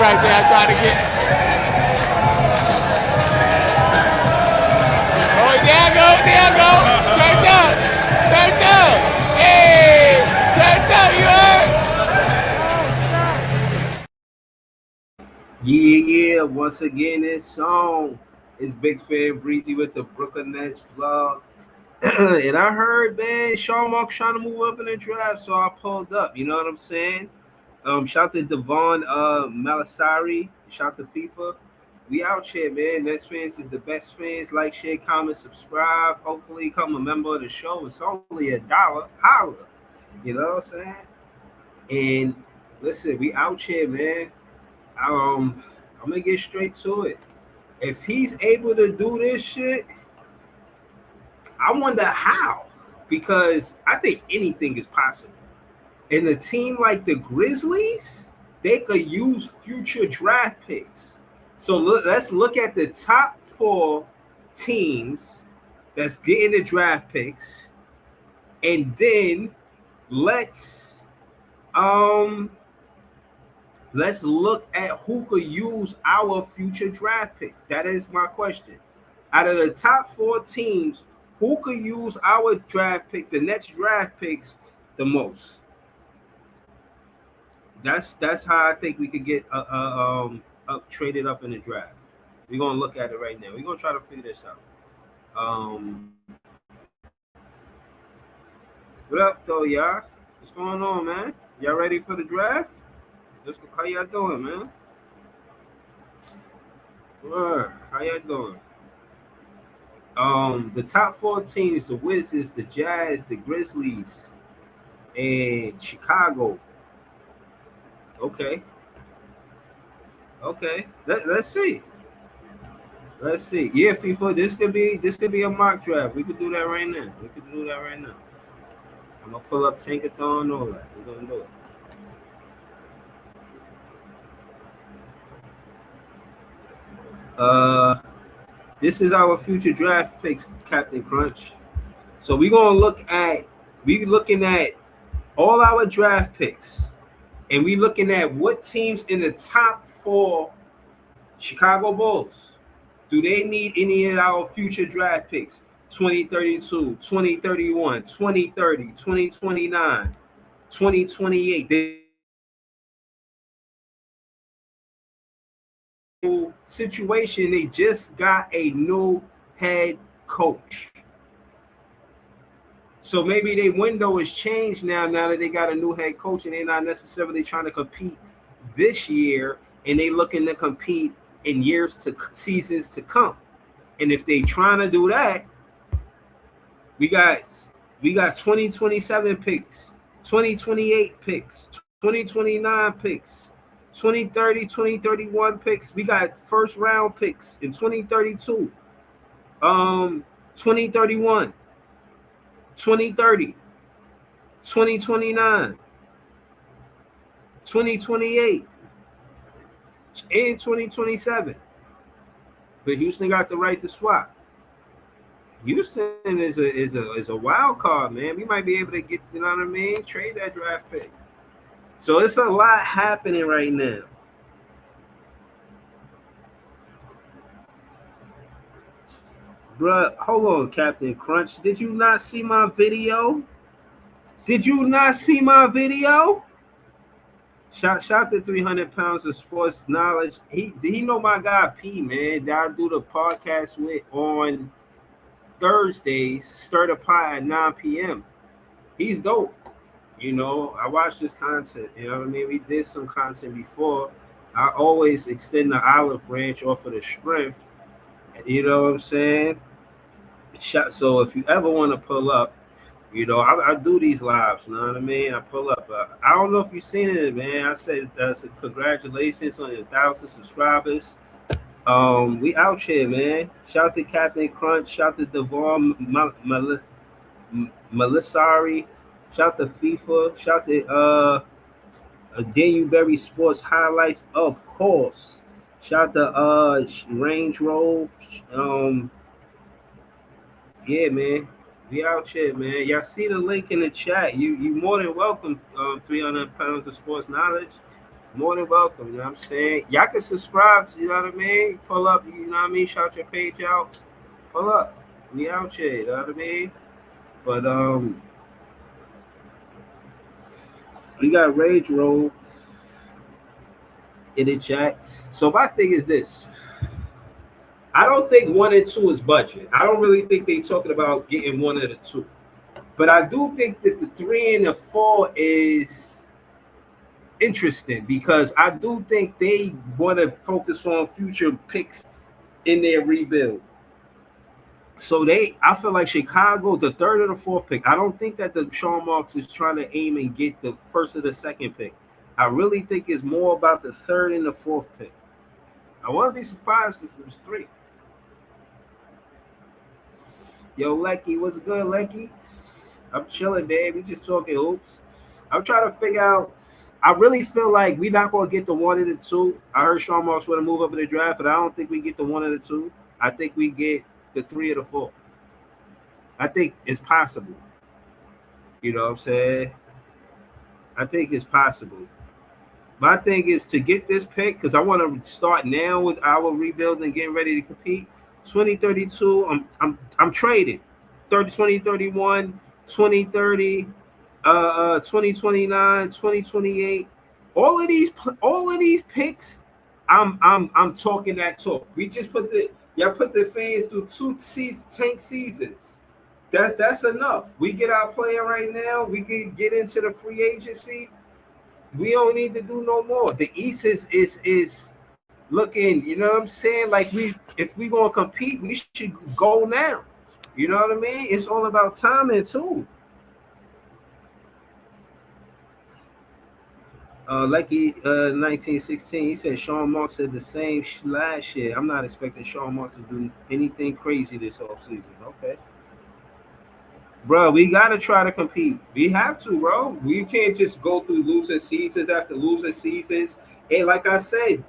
right there. I tried to get. Oh, there I go. Turned up. Hey, turned up. You heard? Yeah. Once again, this song is Big Fan Breezy with the Brooklyn Nets vlog. And I heard, man, Sean Marks trying to move up in the draft, so I pulled up. You know what I'm saying? Shout to Devon Malasari. Shout to FIFA. We out here, man. Nets fans is the best fans. Like, share, comment, subscribe. Hopefully, become a member of the show. It's only $1. Holla. You know what I'm saying? And listen, we out here, man. I'm gonna get straight to it. If he's able to do this shit, I wonder how. Because I think anything is possible. And a team like the Grizzlies, they could use future draft picks. So let's look at the top 4 teams that's getting the draft picks, and then let's look at who could use our future draft picks. That is my question. Out of the top 4 teams, who could use our draft pick, the Nets draft picks, the most? That's how I think we could get up traded up in the draft. We're gonna look at it right now. We're gonna try to figure this out. What up though, y'all? What's going on, man? Y'all ready for the draft? How y'all doing, man? How y'all doing? The top 4 teams: the Wizards, the Jazz, the Grizzlies, and Chicago. Okay. Let's see. Yeah, FIFA. This could be a mock draft. We could do that right now. I'm gonna pull up Tankathon, all that. We're gonna do it. This is our future draft picks, Captain Crunch. So we're looking at all our draft picks, and we looking at what teams in the top 4 Chicago Bulls do they need any of our future draft picks? 2032, 2031, 2030, 2029, 2028. Situation, they just got a new head coach. So maybe their window is changed now that they got a new head coach, and they're not necessarily trying to compete this year, and they looking to compete in seasons to come. And if they trying to do that, we got 2027 picks, 2028 picks, 2029 picks, 2030, 2031 picks. We got first round picks in 2032, 2031, 2030, 2029, 2028, and 2027. But Houston got the right to swap. Houston is a wild card, man. We might be able to get, you know what I mean, trade that draft pick. So it's a lot happening right now. Bruh, hold on, Captain Crunch. Did you not see my video? Shout to 300 pounds of sports knowledge. He know my guy P, man, that I do the podcast with on Thursdays, stir the pot at 9 p.m. He's dope. You know, I watch this content. You know what I mean? We did some content before. I always extend the olive branch off of the strength. You know what I'm saying? So if you ever want to pull up, you know, I do these lives. You know what I mean? I pull up. I don't know if you've seen it, man. I said congratulations on your 1,000 subscribers. We out here, man. Shout to Captain Crunch. Shout to Devon Melisari. Shout to FIFA. Shout to Daniel Berry Sports Highlights, of course. Shout to Range Rove. Yeah, man. We out here, man. Y'all see the link in the chat. You more than welcome. 300 pounds of sports knowledge. More than welcome. You know what I'm saying? Y'all can subscribe. You know what I mean? Pull up. You know what I mean? Shout your page out. Pull up. We out here. You know what I mean? But we got Rage Roll in the chat. So my thing is this. I don't think 1 and 2 is budget. I don't really think they talking about getting one of the two. But I do think that the 3 and the 4 is interesting because I do think they want to focus on future picks in their rebuild. So I feel like Chicago, the 3rd or the 4th pick. I don't think that the Sean Marks is trying to aim and get the 1st or the 2nd pick. I really think it's more about the 3rd and the 4th pick. I wouldn't be surprised if it was 3. Yo, Lecky, what's good, Lecky? I'm chilling, man. We just talking hoops. I'm trying to figure out. I really feel like we're not going to get the 1 and the 2. I heard Sean Marks want to move up in the draft, but I don't think we get the 1 and the 2. I think we get the 3 or the 4. I think it's possible. You know what I'm saying? I think it's possible. My thing is to get this pick because I want to start now with our rebuild and getting ready to compete. 2032, I'm trading. 2031, 2030, 2029, 2028. All of these picks, I'm talking that talk. We just put the fans through 10 seasons. That's enough. We get our player right now. We can get into the free agency. We don't need to do no more. The East is looking, you know what I'm saying? Like if we gonna compete, we should go now. You know what I mean? It's all about timing too. Like 1916, he said Sean Marks said the same last year. I'm not expecting Sean Marks to do anything crazy this offseason. Okay. Bro, we gotta try to compete. We have to, bro. We can't just go through losing seasons after losing seasons. And like I said,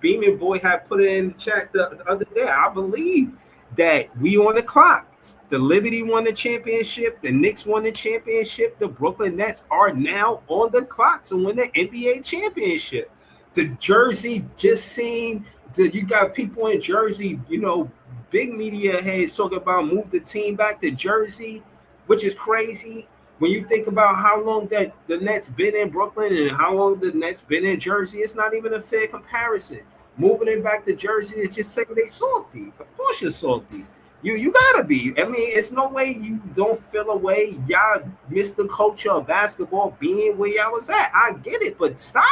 Beeman Boy had put it in the chat the other day. I believe that we on the clock. The Liberty won the championship. The Knicks won the championship. The Brooklyn Nets are now on the clock to win the NBA championship. The Jersey just seemed that you got people in Jersey, you know, big media heads talking about move the team back to Jersey, which is crazy. When you think about how long that the Nets been in Brooklyn and how long the Nets been in Jersey, it's not even a fair comparison. Moving it back to Jersey is just saying they salty. Of course you're salty. You gotta be. I mean, it's no way you don't feel a way. Y'all miss the culture of basketball being where y'all was at. I get it, but stop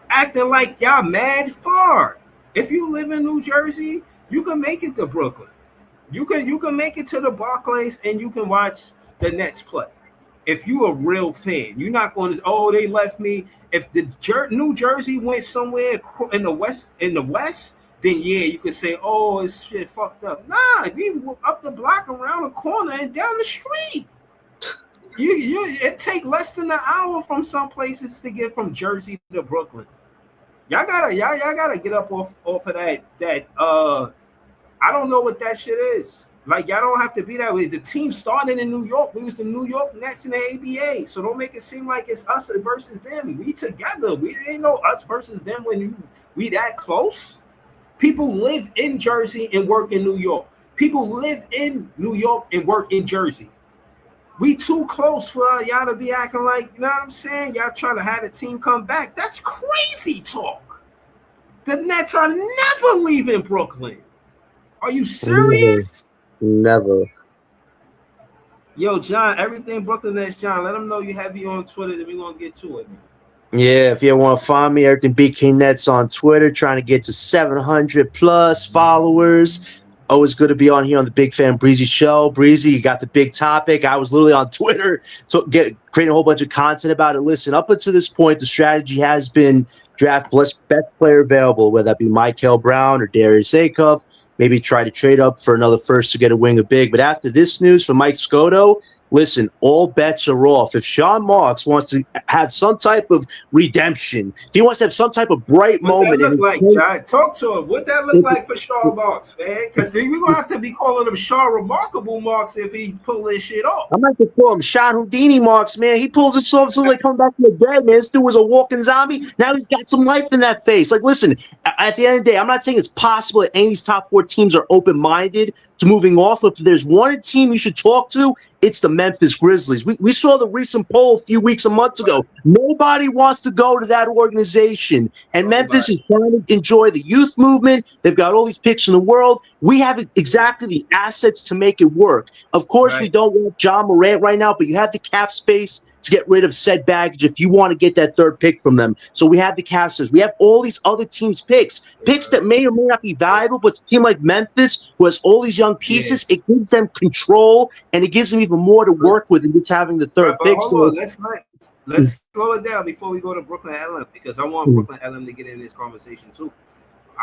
acting like y'all mad far. If you live in New Jersey, you can make it to Brooklyn. You can make it to the Barclays and you can watch the Nets play. If you a real fan, you're not going to. They left me. If the New Jersey went somewhere in the west, then yeah, you could say, it's shit fucked up. Nah, we up the block, around the corner, and down the street. It take less than an hour from some places to get from Jersey to Brooklyn. Y'all gotta get up off of that. I don't know what that shit is. Like, y'all don't have to be that way. The team started in New York. We was the New York Nets in the ABA. So don't make it seem like it's us versus them. We together. We didn't know us versus them when we that close. People live in Jersey and work in New York. People live in New York and work in Jersey. We too close for y'all to be acting like, you know what I'm saying? Y'all trying to have the team come back. That's crazy talk. The Nets are never leaving Brooklyn. Are you serious? Never. Yo, John, everything Brooklyn Nets, John, let them know you have you on Twitter, then we're going to get to it, man. Yeah, if you want to find me, everything BK Nets on Twitter, trying to get to 700 plus followers. Always good to be on here on the Big Fan Breezy Show. Breezy, you got the big topic. I was literally on Twitter creating a whole bunch of content about it. Listen, up until this point, the strategy has been draft best player available, whether that be Michael Brown or Darius Acuff. Maybe try to trade up for another first to get a wing of big. But after this news from Mike Scotto, listen, all bets are off. If Sean Marks wants to have some type of redemption, if he wants to have some type of bright What that moment in look his like, John? Talk to him. What that look like for Shaw Marks, man? Because we're gonna have to be calling him Shaw Remarkable Marks if he pull this shit I off. might just call him Sean Houdini Marks, man. He pulls his off so they come back from the dead, man. This dude was a walking zombie. Now he's got some life in that face. Like, listen, at the end of the day, I'm not saying it's possible that any of these top 4 teams are open-minded to moving off. If there's one team you should talk to, it's the Memphis Grizzlies. We saw the recent poll a few weeks and months ago. Nobody wants to go to that organization. And Memphis is trying to enjoy the youth movement. They've got all these picks in the world. We have exactly the assets to make it work. Of course, we don't want John Morant right now, but you have the cap space to get rid of said baggage if you want to get that 3rd pick from them. So we have the cap space. We have all these other teams' picks that may or may not be valuable, but a team like Memphis, who has all these young pieces, it gives them control and it gives them even more to work with than just having the 3rd pick. Hold on, let's slow it down before we go to Brooklyn LM, because I want Brooklyn LM to get in this conversation too.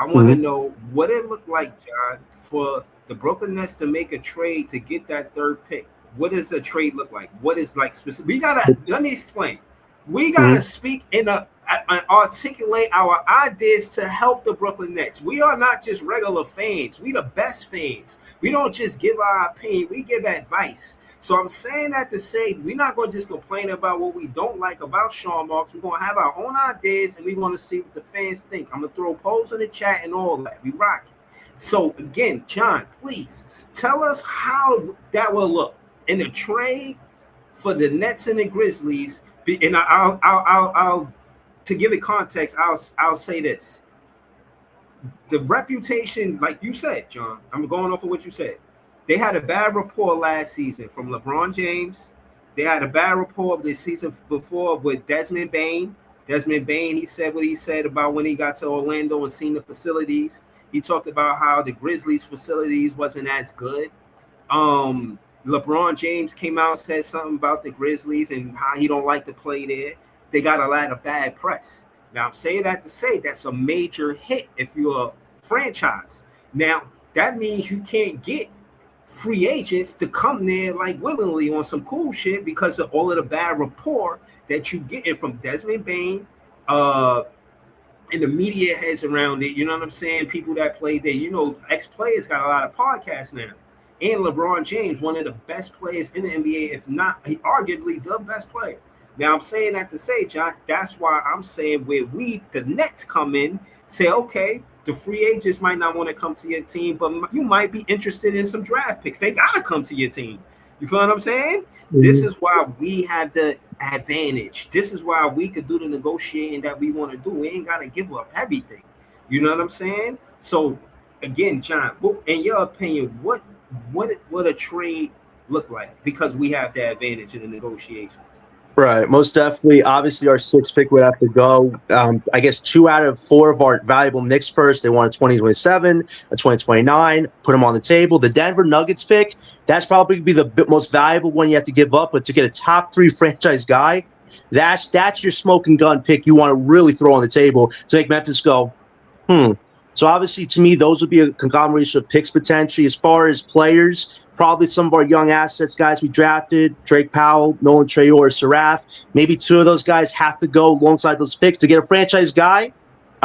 I want to know what it looked like, John, for the Brooklyn Nets to make a trade to get that 3rd pick. What does a trade look like? What is like specific? We gotta let me explain. We gotta speak and articulate our ideas to help the Brooklyn Nets. We are not just regular fans. We the best fans. We don't just give our opinion. We give advice. So I'm saying that to say we're not going to just complain about what we don't like about Sean Marks. We're going to have our own ideas and we're going to see what the fans think. I'm going to throw polls in the chat and all that. We rock it. So again, John, please tell us how that will look in the trade for the Nets and the Grizzlies. And I'll to give it context, I'll say this. The reputation, like you said, John, I'm going off of what you said. They had a bad rapport last season from LeBron James. They had a bad rapport the season before with Desmond Bain. Desmond Bain, he said what he said about when he got to Orlando and seen the facilities. He talked about how the Grizzlies facilities wasn't as good. LeBron James came out and said something about the Grizzlies and how he don't like to play there. They got a lot of bad press. Now, I'm saying that to say that's a major hit if you're a franchise. Now, that means you can't get free agents to come there like willingly on some cool shit because of all of the bad rapport that you get from Desmond Bain and the media heads around it. You know what I'm saying? People that play there, you know, ex-players got a lot of podcasts now. And LeBron James, one of the best players in the NBA, if not, he arguably the best player. Now, I'm saying that to say, John, that's why I'm saying where we, the Nets, come in, say, okay, the free agents might not want to come to your team, but you might be interested in some draft picks. They got to come to your team. You feel what I'm saying? This is why we have the advantage. This is why we could do the negotiating that we want to do. We ain't got to give up everything. You know what I'm saying? So, again, John, in your opinion, what a trade look like? Because we have the advantage in the negotiations. Right, most definitely. Obviously, our 6th pick would have to go. I guess 2 out of 4 of our valuable Knicks first. They want a 2027, a 2029. Put them on the table. The Denver Nuggets pick, that's probably be the most valuable one you have to give up. But to get a top 3 franchise guy, that's your smoking gun pick you want to really throw on the table to make Memphis go, So obviously, to me, those would be a conglomeration of picks potentially. As far as players, probably some of our young assets, guys we drafted, Drake Powell, Nolan Traore, Seraph. Maybe 2 of those guys have to go alongside those picks to get a franchise guy.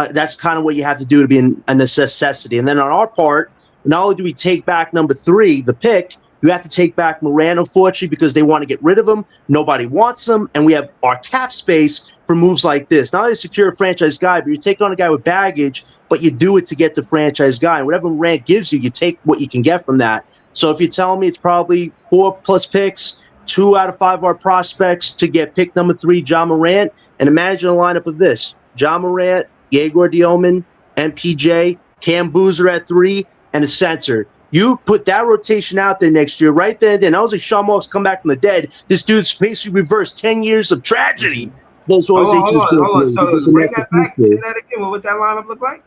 That's kind of what you have to do to be a necessity. And then on our part, not only do we take back number 3, the pick, you have to take back Moran, unfortunately, because they want to get rid of him. Nobody wants him. And we have our cap space for moves like this. Not only to secure a franchise guy, but you take on a guy with baggage, but you do it to get the franchise guy. And whatever Morant gives you, you take what you can get from that. So if you're telling me it's probably 4+ picks, 2 out of 5 of our prospects to get pick number 3, John Morant, and imagine a lineup of this. John Morant, Yegor Dioman, MPJ, Cam Boozer at 3, and a center. You put that rotation out there next year, right then. And I was like, Sean Marks come back from the dead. This dude's basically reversed 10 years of tragedy. Those organizations. Hold on. So bring that back. Say that again. What would that lineup look like?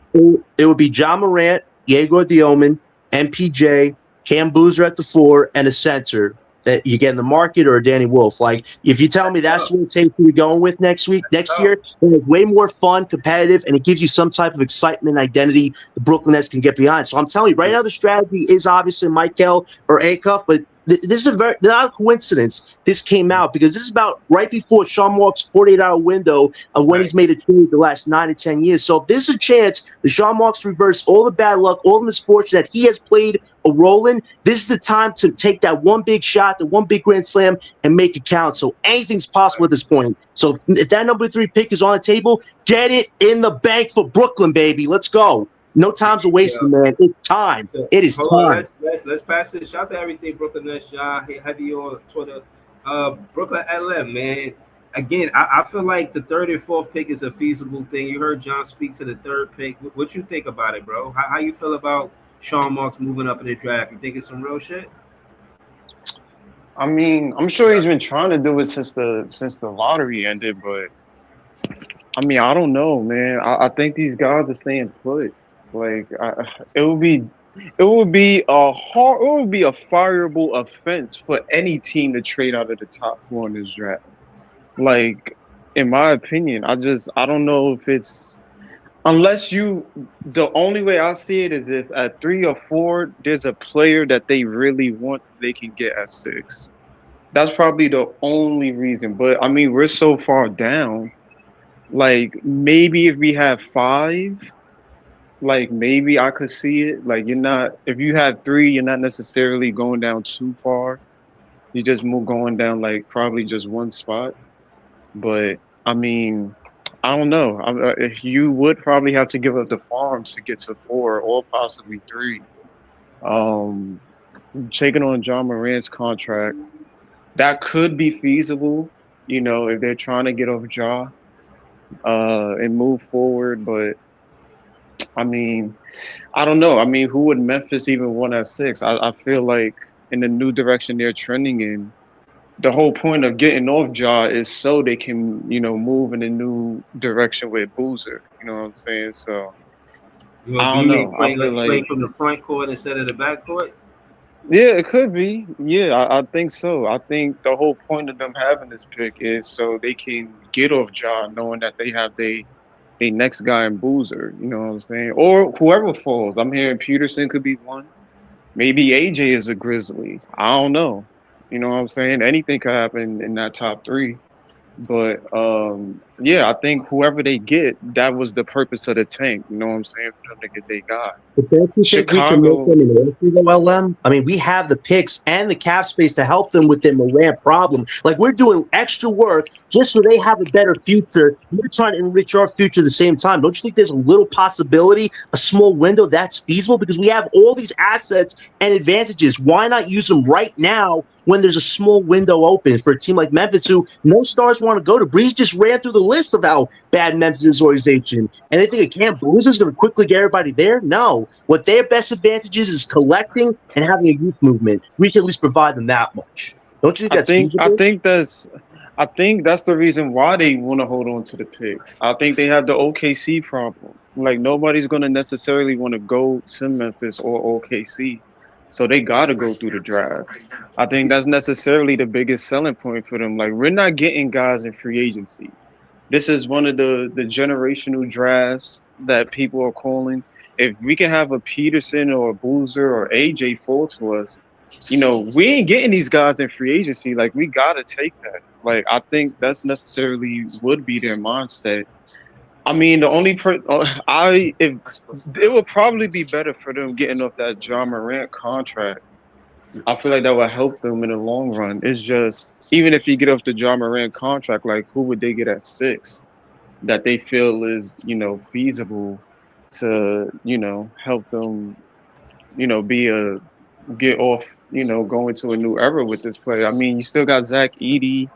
It would be John Morant, Yegor Dioman, MPJ, Cam Boozer at the 4, and a center that you get in the market or Danny Wolf. Like, if you tell me that's what tape we're going with next year, then it's way more fun, competitive, and it gives you some type of excitement and identity the Brooklyn Nets can get behind. So I'm telling you, right now the strategy is obviously Michael or Acuff, but This is a very not a coincidence. This came out because this is about right before Sean Marks' 48-hour window of when Right. he's made a trade the last 9 to 10 years. So if there's a chance that Sean Marks reverse all the bad luck, all the misfortune that he has played a role in, this is the time to take that one big shot, the one big grand slam, and make it count. So anything's possible at this point. So if that number 3 pick is on the table, get it in the bank for Brooklyn, baby. Let's go. No time's a wasting, Yeah. man. It's time. So It is hold on, time. let's pass this. Shout to everything Brooklyn Nets, John. Hey, heavy on Twitter. Brooklyn LM, man. Again, I feel like the third and fourth pick is a feasible thing. You heard John speak to the third pick. What you think about it, bro? How you feel about Sean Marks moving up in the draft? You think it's some real shit? I mean, I'm sure he's been trying to do it since the lottery ended, but I mean, I don't know, man. I think these guys are staying put. Like, it would be, it would be a fireable offense for any team to trade out of the top 4 in this draft. Like, in my opinion, I don't know if it's unless you. The only way I see it is if at 3 or 4, there's a player that they really want, they can get at 6. That's probably the only reason. But I mean, we're so far down. Like maybe if we have 5, like maybe I could see it. Like you're not if you have 3, you're not necessarily going down too far. You just move going down like probably just one spot. But I mean, I don't know. If you would probably have to give up the farms to get to 4 or possibly 3. Um, Taking on John Morant's contract, that could be feasible. If they're trying to get off Ja and move forward. But I mean, I don't know. I mean, who would Memphis even want at 6? I feel like in the new direction they're trending in, the whole point of getting off Ja is so they can, move in a new direction with Boozer. You know what I'm saying? So I Do don't you mean know. I feel play like from the front court instead of the back court? yeah, it could be. Yeah, I think so. I think the whole point of them having this pick is so they can get off Ja, knowing that they have they next guy in Boozer. You know what I'm saying? Or whoever falls. I'm hearing Peterson could be one. Maybe AJ is a Grizzly. I don't know. You know what I'm saying? Anything could happen in that top 3. But yeah, I think whoever they get, that was the purpose of the tank. You know what I'm saying? For them to get their guy. But don't you think we can make Chicago, them an answer though, LM? I mean, we have the picks and the cap space to help them with their Morant problem. Like we're doing extra work just so they have a better future. We're trying to enrich our future at the same time. Don't you think there's a little possibility, a small window that's feasible? Because we have all these assets and advantages. Why not use them right now when there's a small window open for a team like Memphis, who no stars want to go to? Breeze just ran through the list of how bad Memphis is organization, and they think a Cam Blues is going to quickly get everybody there. No, what their best advantages is collecting and having a youth movement. We can at least provide them that much. Don't you think I that's think I feasible? think that's I think that's the reason why they want to hold on to the pick. I think they have the OKC problem. Like nobody's gonna necessarily want to go to Memphis or OKC, so they got to go through the draft. I think that's necessarily the biggest selling point for them. Like we're not getting guys in free agency. This is one of the generational drafts that people are calling. If we can have a Peterson or a Boozer or AJ fall to us, we ain't getting these guys in free agency. Like we gotta take that. Like I think that's necessarily would be their mindset. I mean, the only I if it would probably be better for them getting off that John Morant contract. I feel like that would help them in the long run. It's just even if you get off the John Morant contract, like who would they get at 6 that they feel is feasible to help them be a get off go into a new era with this player. I mean, you still got Zach Edey,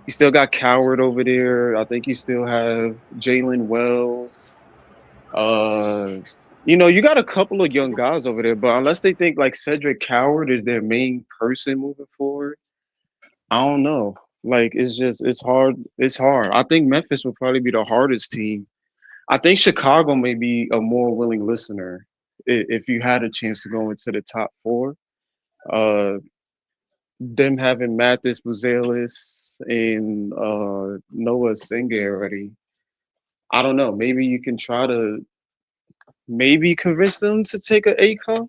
you still got Coward over there. I think you still have Jalen Wells. You got a couple of young guys over there, but unless they think like Cedric Coward is their main person moving forward, I don't know. Like it's hard. It's hard. I think Memphis will probably be the hardest team. I think Chicago may be a more willing listener if you had a chance to go into the top 4. Uh, them having Mathis Buzelis and Noah Singa already. I don't know. Maybe you can try to maybe convince them to take a cuff.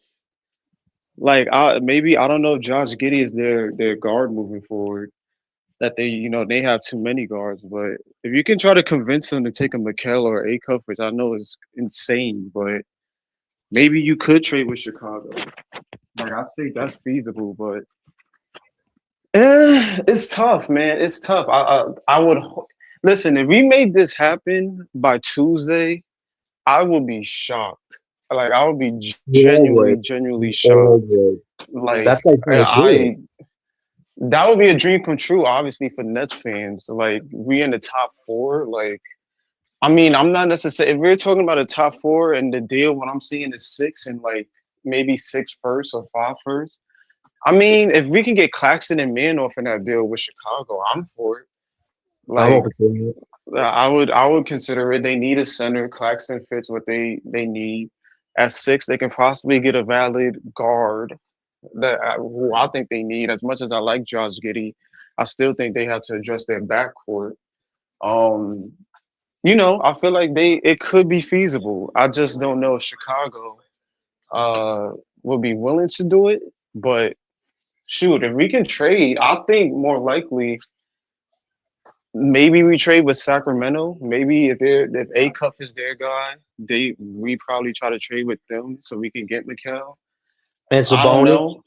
Like, maybe I don't know if Josh Giddey is their guard moving forward. That they have too many guards, but if you can try to convince them to take a Mikel or a Cup, which I know is insane, but maybe you could trade with Chicago. Like I think that's feasible, but it's tough, man. It's tough. I would listen if we made this happen by Tuesday. I would be shocked. Like I would be We all would. genuinely We all shocked. would. Like That's why I trying to do it. I that would be a dream come true, obviously for Nets fans. Like we in the top four. Like I mean, I'm not necessarily if we're talking about a top four and the deal, what I'm seeing is six and like maybe six first or five first. I mean, if we can get Claxton and Manoff in that deal with Chicago, I'm for it. I'm Like open to it. I would consider it. They need a center. Claxton fits what they need. At six, they can possibly get a valid guard who I think they need. As much as I like Josh Giddey, I still think they have to address their backcourt. Um, I feel like it could be feasible. I just don't know if Chicago will be willing to do it. But shoot, if we can trade, I think more likely maybe we trade with Sacramento. Maybe if A Cup is their guy, we probably try to trade with them so we can get Mikel. And I don't Sabonis. know.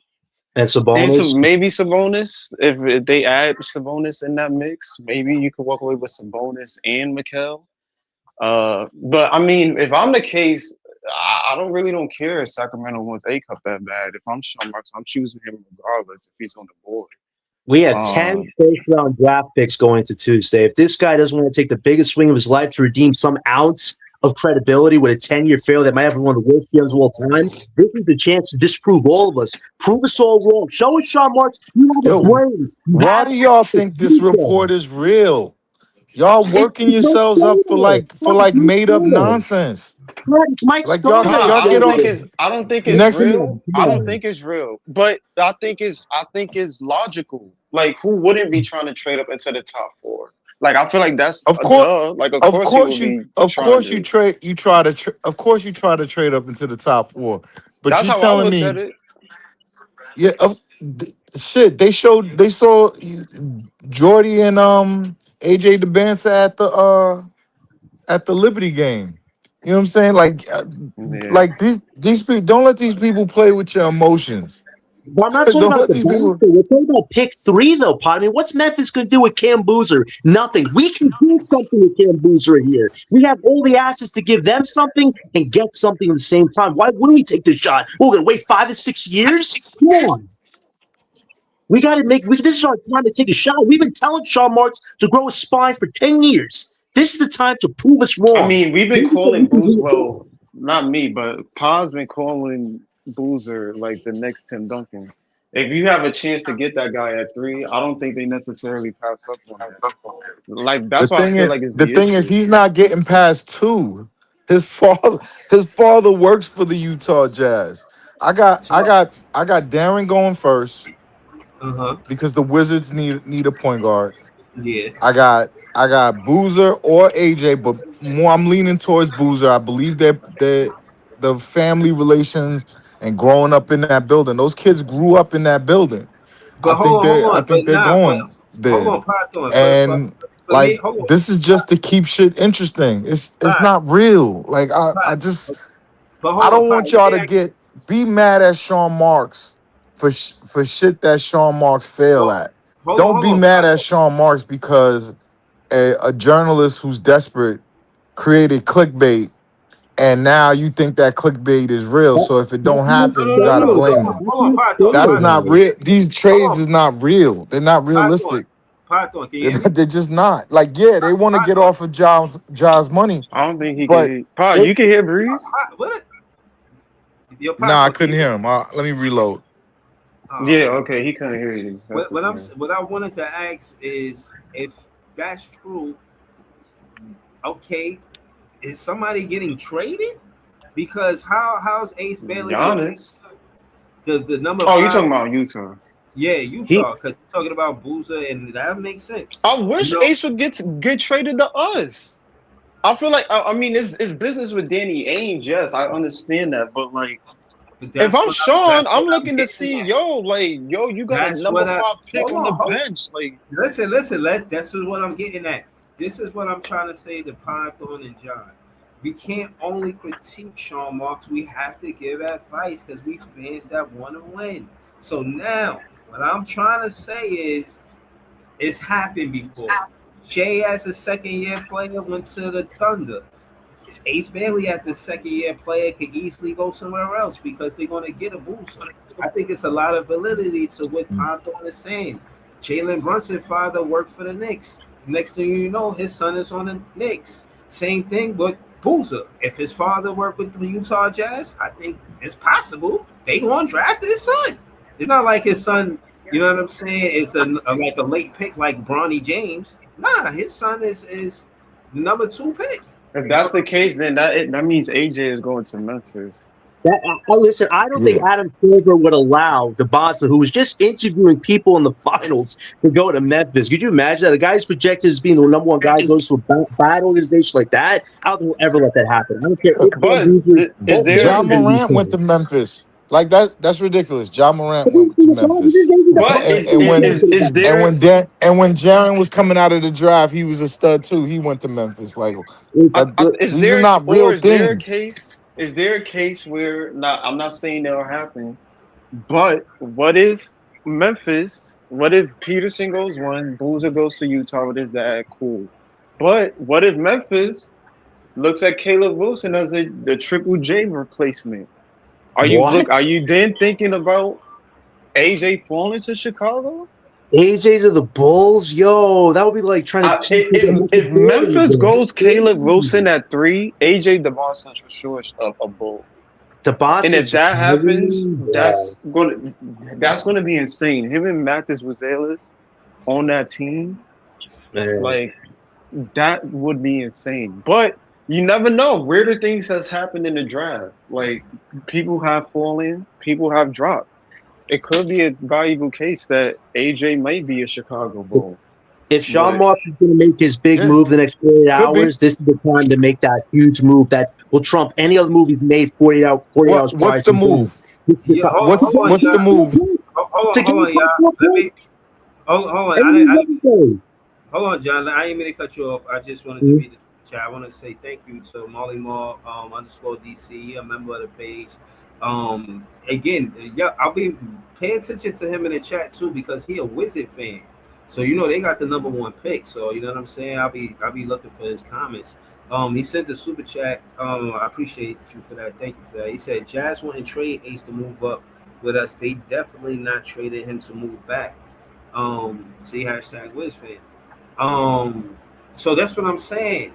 And And so Sabonis. maybe Sabonis. If they add Sabonis in that mix, maybe you could walk away with Sabonis and Mikel. But I mean, if I'm the case, I don't care if Sacramento wants A Cup that bad. If I'm Sean Marks, I'm choosing him regardless if he's on the board. We have 10 Um, first-round draft picks going to Tuesday. If this guy doesn't want to take the biggest swing of his life to redeem some ounce of credibility with a 10-year failure that might have one of the worst years of all time, this is a chance to disprove all of us. Prove us all wrong. Show us, Sean Marks, you have the Yo, brain. You why have do y'all the think this future. report is real? Y'all working It's Mike yourselves up for Stoner. like Mike made up Stoner. nonsense. It's Mike Like y'all Stoner. y'all I get don't think on it's I don't think it's next. real. I don't think it's real. But I think it's logical. Like who wouldn't be trying to trade up into the top four? Like I feel like that's Of a course, duh. Like of course he would be trying to. of course you try to trade up into the top four. But That's you how I telling looked at me, it. yeah, shit, they saw Jordy and AJ DeBanza at the Liberty game. You know what I'm saying? Yeah. Like these people. Don't let these people play with your emotions. But I'm not talking Don't about let the these people. benefit. We're talking about pick three, though, Pot. I mean, what's Memphis going to do with Cam Boozer? Nothing. We can do something with Cam Boozer here. We have all the assets to give them something and get something at the same time. Why wouldn't we take the shot? We're going to wait 5 to 6 years? Come on. We got to this is our time to take a shot. We've been telling Sean Marks to grow a spine for 10 years. This is the time to prove us I wrong. mean, we've been Maybe calling we can Boozer. do it. Well, not me, but Pa's been calling Boozer like the next Tim Duncan. If you have a chance to get that guy at three, I don't think they necessarily pass up on that. Like The that's what I thing feel is, like is the the thing is, issue. he's not getting past two. His father, his father works for the Utah Jazz. I got Darren going first Uh-huh. because the Wizards need a point guard. Yeah. I got Boozer or AJ, but more I'm leaning towards Boozer. I believe that the family relations and growing up in that building. Those kids grew up in that building. But hold I on. think they're But going hold there. on, Python. And For me, like hold on. this is just to keep shit interesting. It's Pot, not real. Like I Pot. just But I hold on, don't Pot. want Let y'all me to ask. be mad at Sean Marks for shit that Sean Marks fail Hold, at. Don't hold be on, mad at Python. Sean Marks because a journalist who's desperate created clickbait and now you think that clickbait is real. That, So if it that's don't Mike happen, No, you no, no, gotta no. Stoner, blame though. But them. That's hold on, Mike Python. That's Stoner. not Python. real. These Hold trades on, is not real. They're not Python. realistic. Python. Can you hear me? They're just not. Like, yeah, they want to get Python. off of Jaws money, I don't think he but can. Pa, they you can hear Breeze. What? Yo, nah, I Python. Can couldn't you hear hear me? him. Let me reload. Oh, Yeah, man. okay, he couldn't hear you. That's the thing. What I wanted to ask is if that's true. Okay, is somebody getting traded? Because how's Ace Bailey gonna be Giannis. the number Oh, you five? talking about Utah? Yeah, He Utah. Because you're talking about Boozer, and that makes sense. I You wish know, Ace would get traded to us. I feel like I mean it's business with Danny Ainge. Yes, I understand that, but like If That's I'm what Sean, that's I'm what I'm looking to getting see, at. yo, you got a That's number what I five pick hold on the on, hold bench. Like, listen. This is what I'm getting at. This is what I'm trying to say to Python and John. We can't only critique Sean Marks. We have to give advice because we fans that want to win. So now, what I'm trying to say is, it's happened before. Jay, as a second year player, went to the Thunder. Ace Bailey at the second year player could easily go somewhere else because they're going to get a booster. I think it's a lot of validity to what Ponthorn is saying. Jalen Brunson's father worked for the Knicks. Next thing you know, his son is on the Knicks. Same thing with Boozer. If his father worked with the Utah Jazz, I think it's possible they going to draft his son. It's not like his son, you know what I'm saying, is like a late pick like Bronny James. Nah, his son is number 2 pick. if that's the case, then that means AJ is going to Memphis. Listen, I don't think Yeah. Adam Silver would allow the Boston, who was just interviewing people in the finals, to go to Memphis. Could you imagine that a guy who's projected as being the number one guy goes to a bad organization like that? I don't think we'll ever let that happen. I don't care if they're But losers, is both there John Memphis is and Morant went Utah. to Memphis. Like that's ridiculous. John Morant But this went to is the problem. This Memphis. is the but problem. And, is and This when is and there? when and when Jaren was coming out of the draft, he was a stud too. He went to Memphis. Like that, Is these are there not or real is there a things. case? Is there a case where not? I'm not saying that'll happen, but what if Memphis? What if Peterson goes one, Boozer goes to Utah with his dad? Cool. But what if Memphis looks at Caleb Wilson as the Triple J replacement? what? Are you then thinking about AJ falling to Chicago? AJ to the Bulls? Yo, that would be like trying to teach people Michael If Jordan Memphis again. goes Caleb Wilson at three, AJ DeBoston's for sure a Bull. The And Boston if that happens, Chicago? Wow. that's gonna be insane. Him and Mathis Wazelis on that team, Man. like that would be insane. But you never know. Weirder things has happened in the draft. Like people have fallen, people have dropped. It could be a valuable case that AJ might be a Chicago Bull. If Sean But Marks is going to make his big Yeah, move the next 48 could be. hours, this is the time to make that huge move that will trump any other move he's made 48 hours prior What's to the boom. move? This is the Yeah, time. What's hold on, what's y'all. the move? To get Hold a on, y'all. top 4 Let pick, me hold on. and then legendary. Hold on, John. I didn't mean to cut you off. I just wanted to Mhm. read this chat. I want to say thank you to Molly Moore underscore DC, a member of the page. Again, yeah, I'll be paying attention to him in the chat too because he a Wizard fan. So you know they got the number 1 pick. So you know what I'm saying. I'll be looking for his comments. He sent the super chat. I appreciate you for that. Thank you for that. He said Jazz wouldn't trade Ace to move up with us. They definitely not traded him to move back. See hashtag Wiz fan. Um, so that's what I'm saying.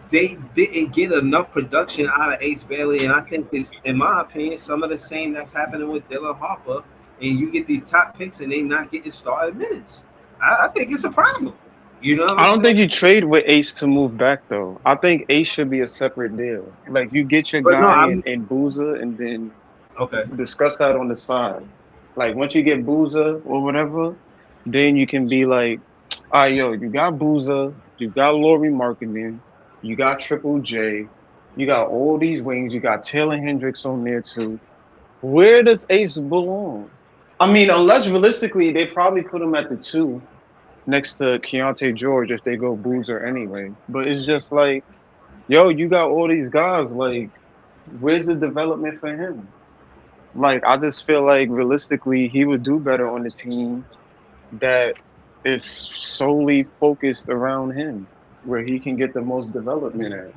They didn't get enough production out of Ace Bailey, and I think it's, in my opinion, some of the same that's happening with Dylan Harper. And you get these top picks, and they not getting started minutes. I think it's a problem. You know what I I'm don't saying? think you trade with Ace to move back though. I think Ace should be a separate deal. Like you get your But no, guy I'm in Boozer and then okay. discuss that on the side. Like once you get Boozer or whatever, then you can be like, all right, yo, you got Boozer, you got Laurie Markkinen, you got Triple J, you got all these wings, you got Taylor Hendricks on there too. Where does Ace belong? I mean, unless realistically they probably put him at the two next to Keontae George if they go Boozer anyway. But it's just like, yo, you got all these guys. Like, where's the development for him? Like, I just feel like realistically, he would do better on the team that is solely focused around him, where he can get the most development at.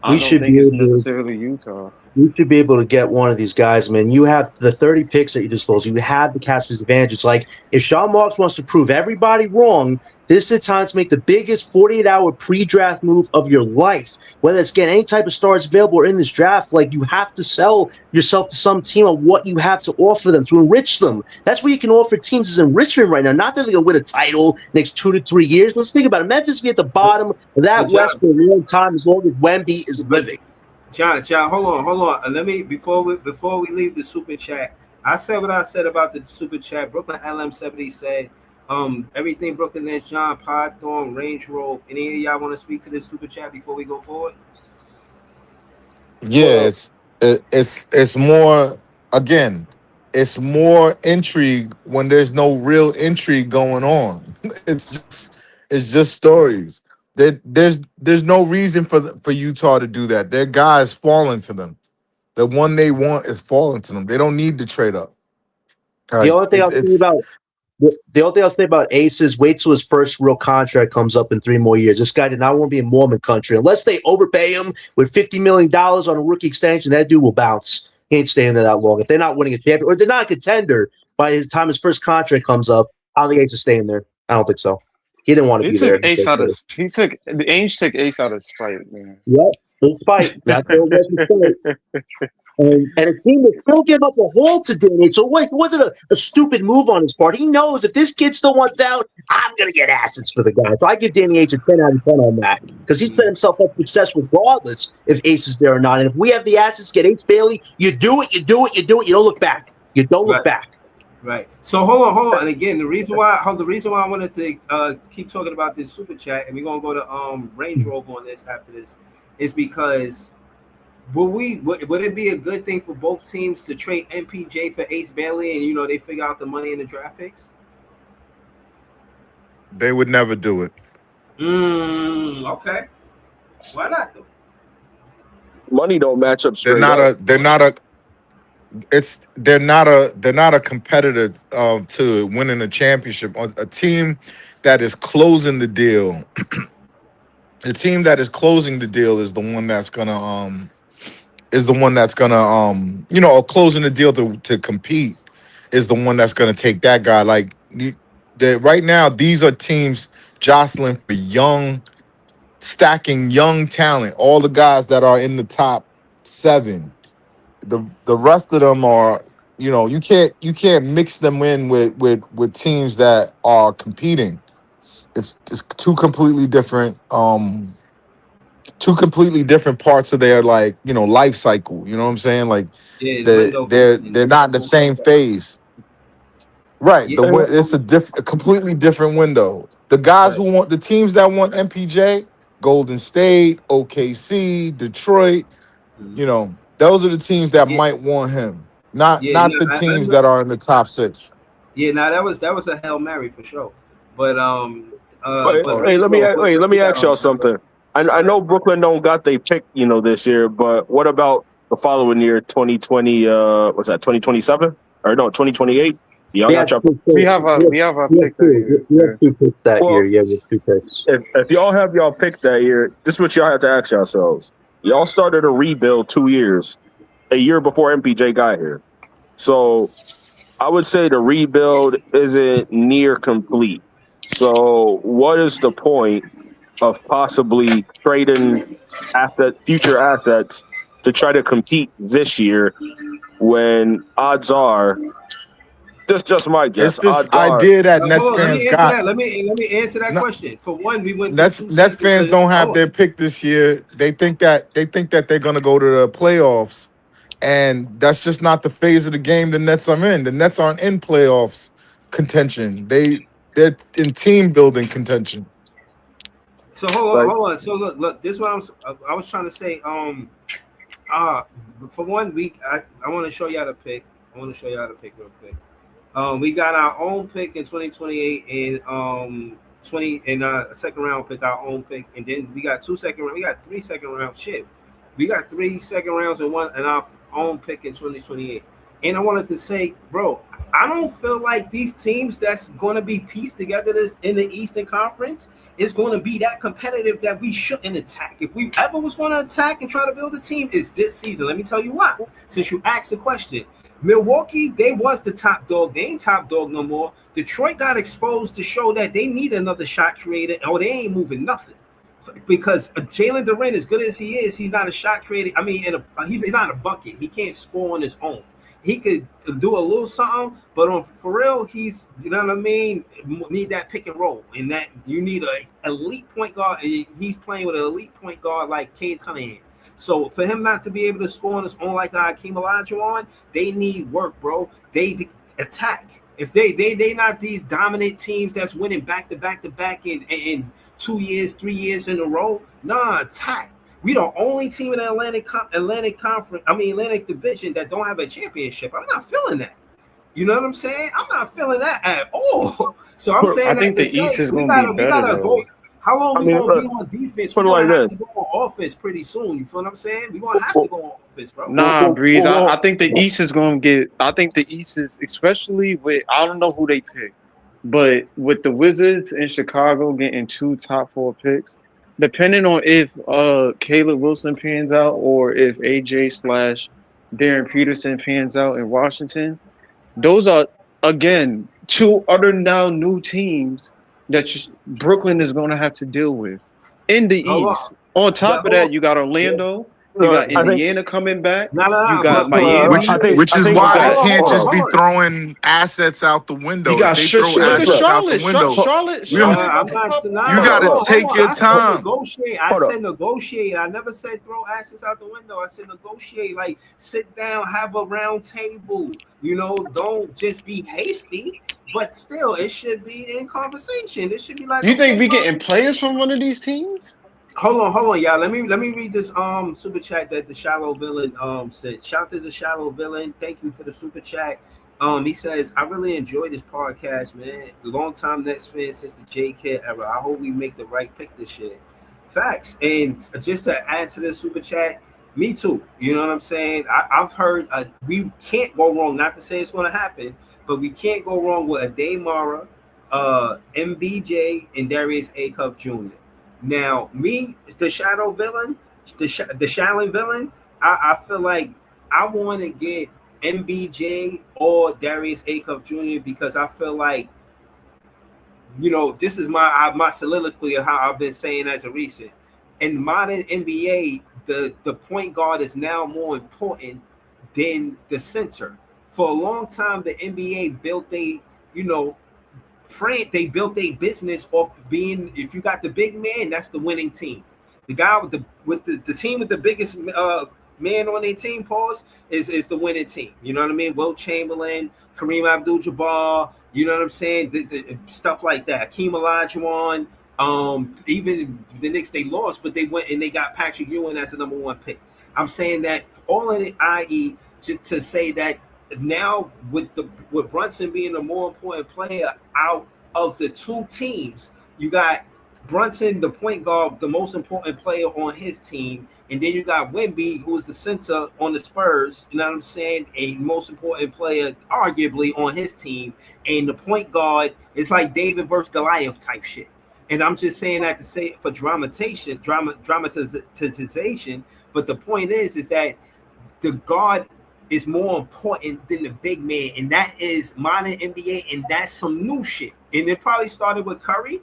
I We don't should think be it's able necessarily Utah. You should be able to get one of these guys, man. You have the 30 picks at your disposal. You have the Caspers advantage. It's like if Sean Marks wants to prove everybody wrong, this is the time to make the biggest 48-hour pre-draft move of your life. Whether it's getting any type of stars available or in this draft, like you have to sell yourself to some team on what you have to offer them to enrich them. That's what you can offer teams as enrichment right now. Not that they're gonna win a title next 2 to 3 years. Let's think about it. Memphis be at the bottom of that But West for a long time as long as Wemby is but living. John, hold on. Let me before we leave the super chat. I said what I said about the super chat. Brooklyn LM70 said, everything Brooklyn Nets, John Podthorn, Range Rover. Any of y'all want to speak to this super chat before we go forward? Yeah, Well, it's more again, it's more intrigue when there's no real intrigue going on. It's just stories. There's no reason for Utah to do that. Their guys falling to them. The one they want is falling to them. They don't need to trade up. The Like only thing I'll say it's about the only thing I'll say about Ace is wait till his first real contract comes up in 3 more years. This guy did not want to be in Mormon country. Unless they overpay him with $50 million on a rookie extension, that dude will bounce. He ain't staying there that long. If they're not winning a championship or they're not a contender by the time his first contract comes up, I don't think Ace is staying there. I don't think so. He didn't want to He be took there. Ace out of he took the Ainge took Ace out of spite, man. Yep, it's fight. That's what it was. And a team that still gave up a hole to Danny. So wait, it wasn't a stupid move on his part. He knows if this kid still wants out, I'm going to get assets for the guy. So I give Danny H a 10 out of 10 on that because he set himself up for success regardless if Ace is there or not. And if we have the assets, get Ace Bailey, you do it, you do it, you do it. You don't look back. You don't look back. Right. So hold on. And again, the reason why I wanted to keep talking about this super chat, and we're gonna go to Range Rover on this after this, is because would it be a good thing for both teams to trade MPJ for Ace Bailey and they figure out the money in the draft picks? They would never do it. Okay. Why not though? Money don't match up straight They're not a competitor to winning a championship. A team that is closing the deal. The team that is closing the deal is the one that's gonna closing the deal to compete is the one that's gonna take that guy. Like right now, these are teams jostling for stacking young talent. All the guys that are in the top 7. The rest of them are, you can't mix them in with teams that are competing. It's two completely different parts of their life cycle. You know what I'm saying? Like Yeah, the window they're not in the same phase. Right. Yeah. It's a completely different window. The teams that want MPJ, Golden State, OKC, Detroit, those are the teams that might want him. Not the teams that are in the top 6. Yeah, now that was a Hail Mary for sure. But Let me ask y'all something. I know Brooklyn don't got they pick, this year, but what about the following year, 2020? What's that? 2027 or no, 2028? Y'all got your. We have a pick that year. We have 2 picks that year. Yeah, we have 2 picks. If y'all have y'all pick that year, this is what y'all have to ask yourselves. Y'all started a rebuild 2 years, a year before MPJ got here. So I would say the rebuild isn't near complete. So what is the point of possibly trading future assets to try to compete this year when odds are, just my guess. It's this idea that Nets fans got. Let me answer that question. For one, we went. Nets fans don't have their pick this year. They think that they're gonna go to the playoffs, and that's just not the phase of the game the Nets are in. The Nets aren't in playoffs contention. They're in team building contention. So hold on. So look. This is what I was trying to say. For 1 week, I want to show you how to pick. real quick. We got our own pick in 2028 and a second round pick, our own pick, and then we got 2 second round. We got 3 second round. Shit, we got 3 second rounds and our own pick in 2028. And I wanted to say, bro, I don't feel like these teams that's going to be pieced together in the Eastern Conference is going to be that competitive that we shouldn't attack. If we ever was going to attack and try to build a team, it's this season. Let me tell you why. Since you asked the question, Milwaukee, they was the top dog. They ain't top dog no more. Detroit got exposed to show that they need another shot creator, or they ain't moving nothing. Because Jalen Duren, as good as he is, he's not a shot creator. I mean, he's not a bucket. He can't score on his own. He could do a little something, but for real, he's, you know what I mean, need that pick and roll. And that you need an elite point guard. He's playing with an elite point guard like Cade Cunningham. So for him not to be able to score on his own like Hakeem Olajuwon, they need work, bro. They attack. If they not these dominant teams that's winning back to back in 2 years, 3 years in a row, nah, attack. We the only team in the Atlantic Conference. I mean Atlantic Division that don't have a championship. I'm not feeling that. You know what I'm saying? I'm not feeling that at all. So I'm I saying that think to the say East is we gonna be gotta we better gotta go. though. How long I we mean, gonna be on defense? put We're it gonna like have to this. go on offense pretty soon. You feel what I'm saying? We're gonna have to Well, go on offense, bro. well, Nah, well, Breeze. well, I think the East is gonna get. I think the East is, especially with, I don't know who they pick, but with the Wizards in Chicago getting two top four picks, depending on if Caleb Wilson pans out or if AJ slash Darren Peterson pans out in Washington, those are again two other now new teams that Brooklyn is gonna have to deal with in the Hold East. on. On The top of whole that, you got yeah. Orlando, you got I think Indiana coming back, No, no, you no. got Which I Miami, think which I is think you why they got can't Hold on, just hold be on. throwing assets out the you window. If got they throw look at assets out the Charlotte. window, Charlotte, we don't. Charlotte got I'm the not top four You denying. pick. got to Hold take on. your I said time. negotiate. I hold up. said negotiate. I never said throw assets out the window. I said negotiate. Like sit down, have a round table. You know, don't just be hasty. But still, it should be in conversation. It should be like, You think okay, we bro. getting players from one of these teams? Hold on, y'all. Let me read this super chat that the shallow villain said. Shout to the shallow villain. Thank you for the super chat. He says, I really enjoy this podcast, man. Long time Nets fan since the J Kid era. I hope we make the right pick this year. Facts. And just to add to this super chat, me too. You know what I'm saying? I've heard we can't go wrong. Not to say it's going to happen, but we can't go wrong with a Daymara, MBJ, and Darius A. Cup Jr. Now, me, the shadow villain, the shadow villain, I feel like I want to get MBJ or Darius Acuff Jr. because I feel like, you know, this is my soliloquy of how I've been saying as a recent. In modern NBA, the point guard is now more important than the center. For a long time, the NBA built you know, they built a business off being, if you got the big man, that's the winning team. The guy with the team with the biggest man on their team, pause, is the winning team. You know what I mean? Will Chamberlain, Kareem Abdul-Jabbar, you know what I'm saying? The stuff like that. Hakeem Olajuwon, even the Knicks, they lost, but they went and they got Patrick Ewing as the number one pick. I'm saying that all in it, i.e., to say that now with Brunson being the more important player out of the two teams, you got Brunson, the point guard, the most important player on his team, and then you got Wemby, who's the center on the Spurs. You know what I'm saying? A most important player, arguably, on his team, and the point guard is like David versus Goliath type shit. And I'm just saying that to say for dramatization. But the point is that the guard is more important than the big man, and that is modern NBA, and that's some new shit. And it probably started with Curry,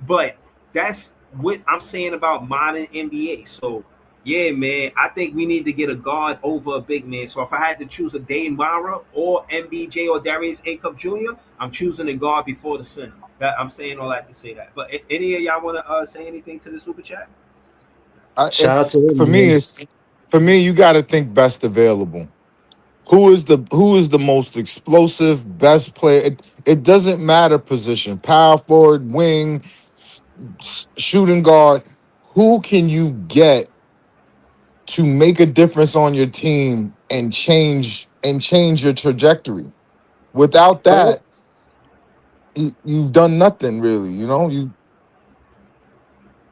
but that's what I'm saying about modern NBA. So yeah, man, I think we need to get a guard over a big man. So if I had to choose a Dane Mara or MBJ or Darius A. Cup Jr., I'm choosing the guard before the center. That I'm saying all that to say that. But any of y'all want to say anything to the super chat? Shout out It's to him, man. for me. You got to think best available. Who is the most explosive best player? It doesn't matter position, power forward, wing, shooting guard. Who can you get to make a difference on your team and change your trajectory? Without that, you've done nothing really. You know,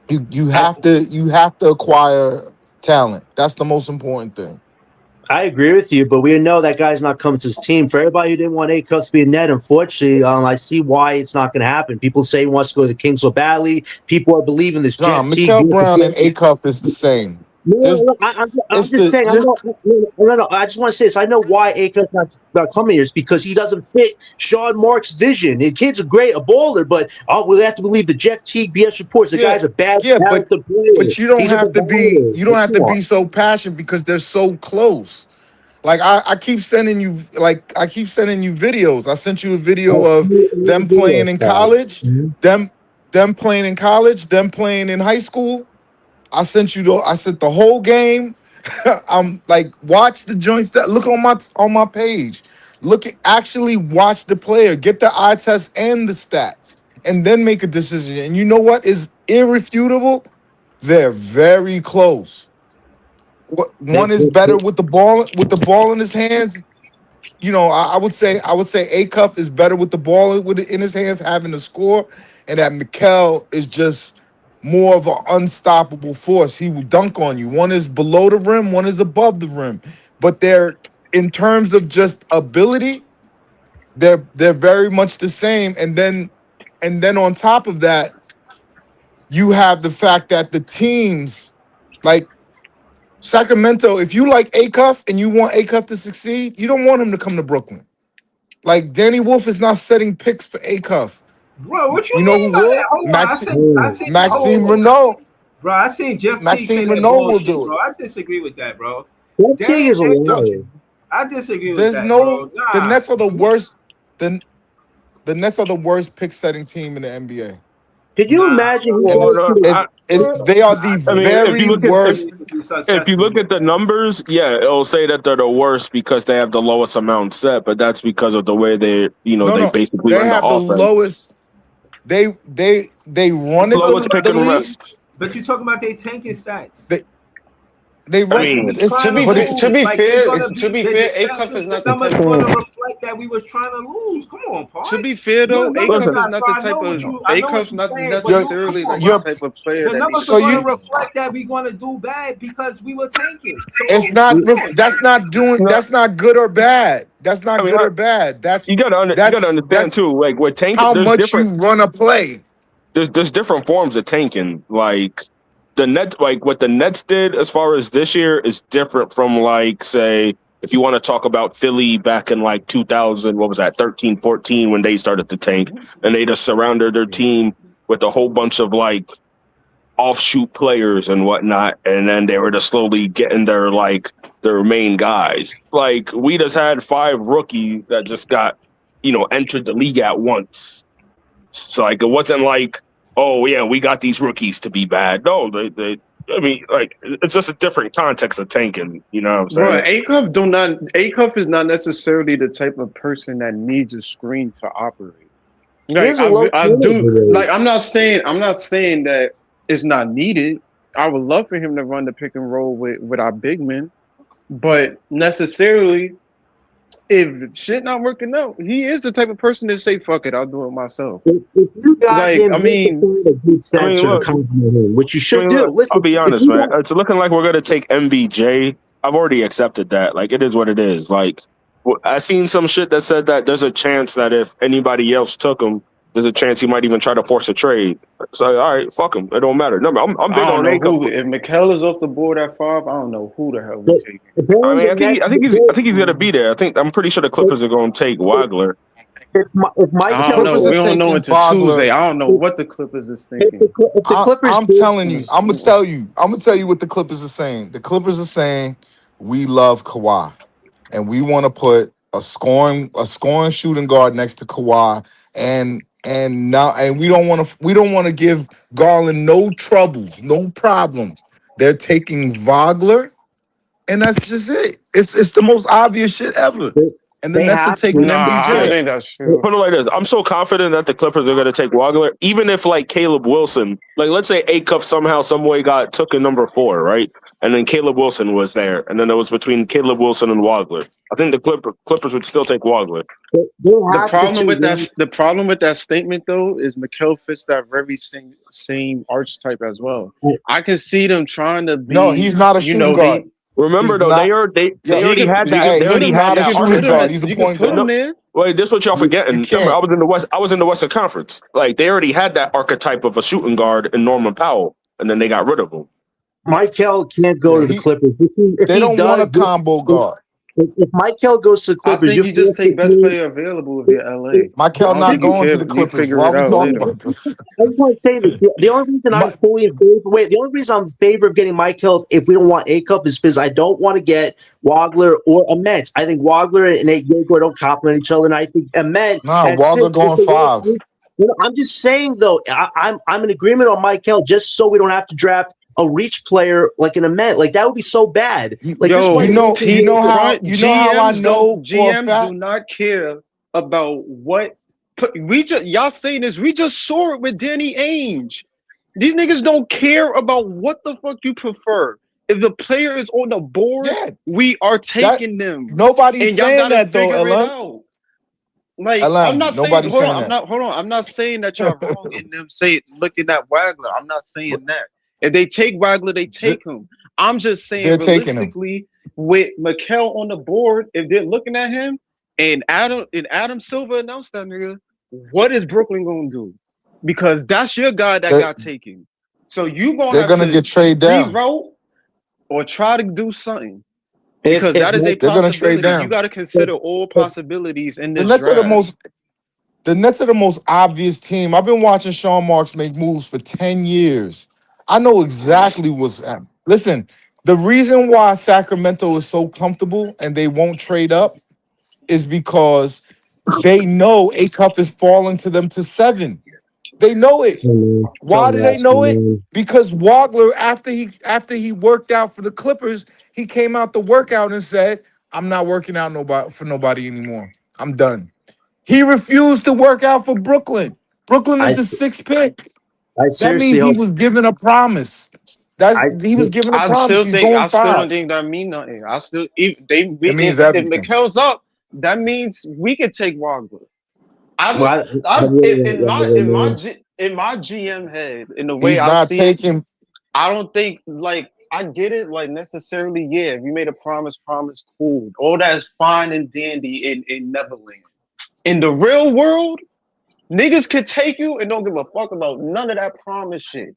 you have to acquire talent. That's the most important thing. I agree with you, but we know that guy's not coming to his team. For everybody who didn't want A Cups to be a net, unfortunately, I see why it's not going to happen. People say he wants to go to the Kings so badly. People are believing this Jeff John, Teague. Mikael Brown and Acuff is the same. No, There's no, I'm it's just saying. I the know. No. I just want to say this. I know why Akers not coming here is because he doesn't fit Sean Mark's vision. The kid's a baller, but we have to believe the Jeff Teague BS reports. The yeah, guy's a bad yeah, character player. but you don't He's a have to be provider. you don't have Come to on. be so passionate because they're so close. Like I keep sending you videos. I sent you a video of them playing in college, Mhm. them playing in college, them playing in high school. I sent the whole game. I'm like, watch the joints that look on my page. Actually watch the player, get the eye test and the stats, and then make a decision. And you know what is irrefutable? They're very close. One is better with the ball in his hands. You know, I would say Acuff is better with the ball in his hands, having to score, and that Mikal is just more of an unstoppable force. He will dunk on you. One is below the rim, one is above the rim, but they're in terms of just ability, they're very much the same. And then on top of that, you have the fact that the teams like Sacramento, if you like Acuff and you want Acuff to succeed, you don't want him to come to Brooklyn. Like Danny Wolf is not setting picks for Acuff. Bro, what you You know who mean by will? that? Hold on, I seen Maxime Renault. Bro, I seen Jeff Teague say Maxime that Renault will bullshit, do bro. it. I disagree with that, bro. That Teague is a liar. I disagree with There's that, no bro. Nah. the Nets are the worst. The Nets are the worst pick setting team in the NBA. Could you imagine who They are the very worst. If you look at the numbers, yeah, it'll say that they're the worst because they have the lowest amount set, but that's because of the way they basically they run have the the offense. lowest. They run it Lowest pick the and run. least. But you're talking about their tanking stats. They run. Like, To be fair, Acuff is not the numbers type going to of. reflect that we was trying to lose. Come on, Paul. To be fair though, Acuff Acuff is not the type of. Acuff's not necessarily like the type of player the that. numbers are going to reflect that we're going to do bad because we were tanking. So It's not. That's not doing. That's not good or bad. That's not good or bad. That's you gotta understand too. Like with tanking, how there's much different, you run a play. There's different forms of tanking. Like the Nets, like what the Nets did as far as this year is different from like say if you want to talk about Philly back in like 2000, what was that, 13, 14 when they started to tank and they just surrounded their team with a whole bunch of like offshoot players and whatnot, and then they were just slowly getting their main guys. Like we just had 5 rookies that just got entered the league at once. So like it wasn't like, oh yeah, we got these rookies to be bad. No, they I mean, like it's just a different context of tanking. You know what I'm saying? Acuff is not necessarily the type of person that needs a screen to operate. Like I do. Like I'm not saying that it's not needed. I would love for him to run the pick and roll with our big men, but necessarily, if shit not working out, he is the type of person to say, "Fuck it, I'll do it myself." If you got him, look, which you should do. Listen, I'll be honest, man. It's looking like we're gonna take MBJ. I've already accepted that. Like it is what it is. Like I seen some shit that said that there's a chance that if anybody else took him, there's a chance he might even try to force a trade. So all right, fuck him. It don't matter. No, I'm big on Acuff. If Mikal is off the board at 5, I don't know who the hell we're taking. I mean, I think he's gonna be there. I'm pretty sure the Clippers are gonna take Wagler. I don't know. We don't know until Tuesday. I don't know what the Clippers is thinking. I'm telling you. I'm gonna tell you what the Clippers are saying. The Clippers are saying we love Kawhi, and we want to put a scoring shooting guard next to Kawhi, and we don't want to give Garland no troubles, no problems. They're taking Wagler, and that's just it. It's the most obvious shit ever. And the Nets are taking MBJ. I think that's true. Put it like this: I'm so confident that the Clippers are going to take Wagler, even if like Caleb Wilson, like let's say Acuff somehow, some way took a number 4, right? And then Caleb Wilson was there, and then it was between Caleb Wilson and Wagler. I think the Clippers would still take Wagler. The problem with that statement though is Mikal fits that very same archetype as well. I can see them trying to be. No, he's not a shooting guard. Remember though, they already had that. They already had that archetype. He's a point guard. Wait, this is what y'all forgetting. Remember, I was in the Western Conference. Like they already had that archetype of a shooting guard in Norman Powell, and then they got rid of him. Michael can't go to the Clippers. They don't want a combo guard. If Michael goes to the Clippers, I think you just take best player available if you're LA. Michael not going to the Clippers. Why are we talking about this? I just want to say this. The only reason I'm fully in favor. Wait, the only reason I'm in favor of getting Michael if we don't want Acuff is because I don't want to get Wagler or Ament. I think Wagler and Acuff don't complement each other, and I think Ament. Wagler going 5. I'm just saying though. I'm in agreement on Michael just so we don't have to draft a reach player like an Ament. Like that would be so bad. Like how I know GMs do not care about what y'all saying this. We just saw it with Danny Ainge. These niggas don't care about what the fuck you prefer. If the player is on the board, Yeah, we are that taking them, nobody's and y'all saying gotta that though, figure it LM. out. Like, I'm LM, not saying, nobody's hold on, saying that. I'm not saying that y'all wrong in them looking at Wagler. I'm not saying that. If they take Wagler, they Th- take him. I'm just saying They're taking him. realistically, with Mikel on the board, if they're looking at him and Adam Silver announced that nigga, what is Brooklyn gonna do? Because that's your guy that They, got taken. So you gonna they're have gonna to get trade down. reroute or try to do something. If Because that is a They're gonna trade possibility. You down. got to consider all possibilities in The this Nets are the draft. most. The Nets are the most obvious team. I've been watching Sean Marks make moves for 10 years. I know exactly what's happening. Listen, the reason why Sacramento is so comfortable and they won't trade up is because they know Acuff is falling to them to 7. They know it. Why do they know it? Because Wagler, after he worked out for the Clippers, he came out the workout and said, "I'm not working out for nobody anymore. I'm done." He refused to work out for Brooklyn. Brooklyn I, is the 6th pick. I That seriously means he hope was given a promise. I He was given a promise. He's going I still don't 5. think that mean nothing. I still It means if everything. Mikel's up, that means we could take Wagner. well, In my GM head, in the way He's I not see it, taking. I don't think like I get it like necessarily. Yeah, if you made a promise, cool. All that is fine and dandy in Neverland. In the real world, niggas could take you and don't give a fuck about none of that promise shit.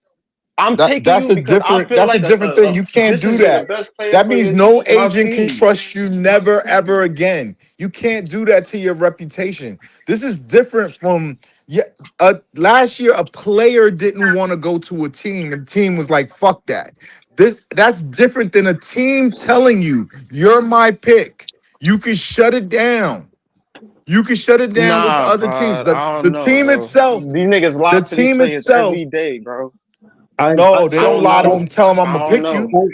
I'm taking That's you a because I different. feel That's a like different thing. You can't this do is the that. best player That for means no my agent can team. trust you never ever again. You can't do that to your reputation. This is different from yeah. Last year, a player didn't want to go to a team, and the team was like, "Fuck that." That's different than a team telling you, "You're my pick." You can shut it down. You can shut it down with the Nah, other teams. pod, I The don't know, team bro. itself. These niggas lie The to these team players itself. every day, bro. No, they I don't don't lie to know. them. Tell them I'm I gonna don't pick you. know.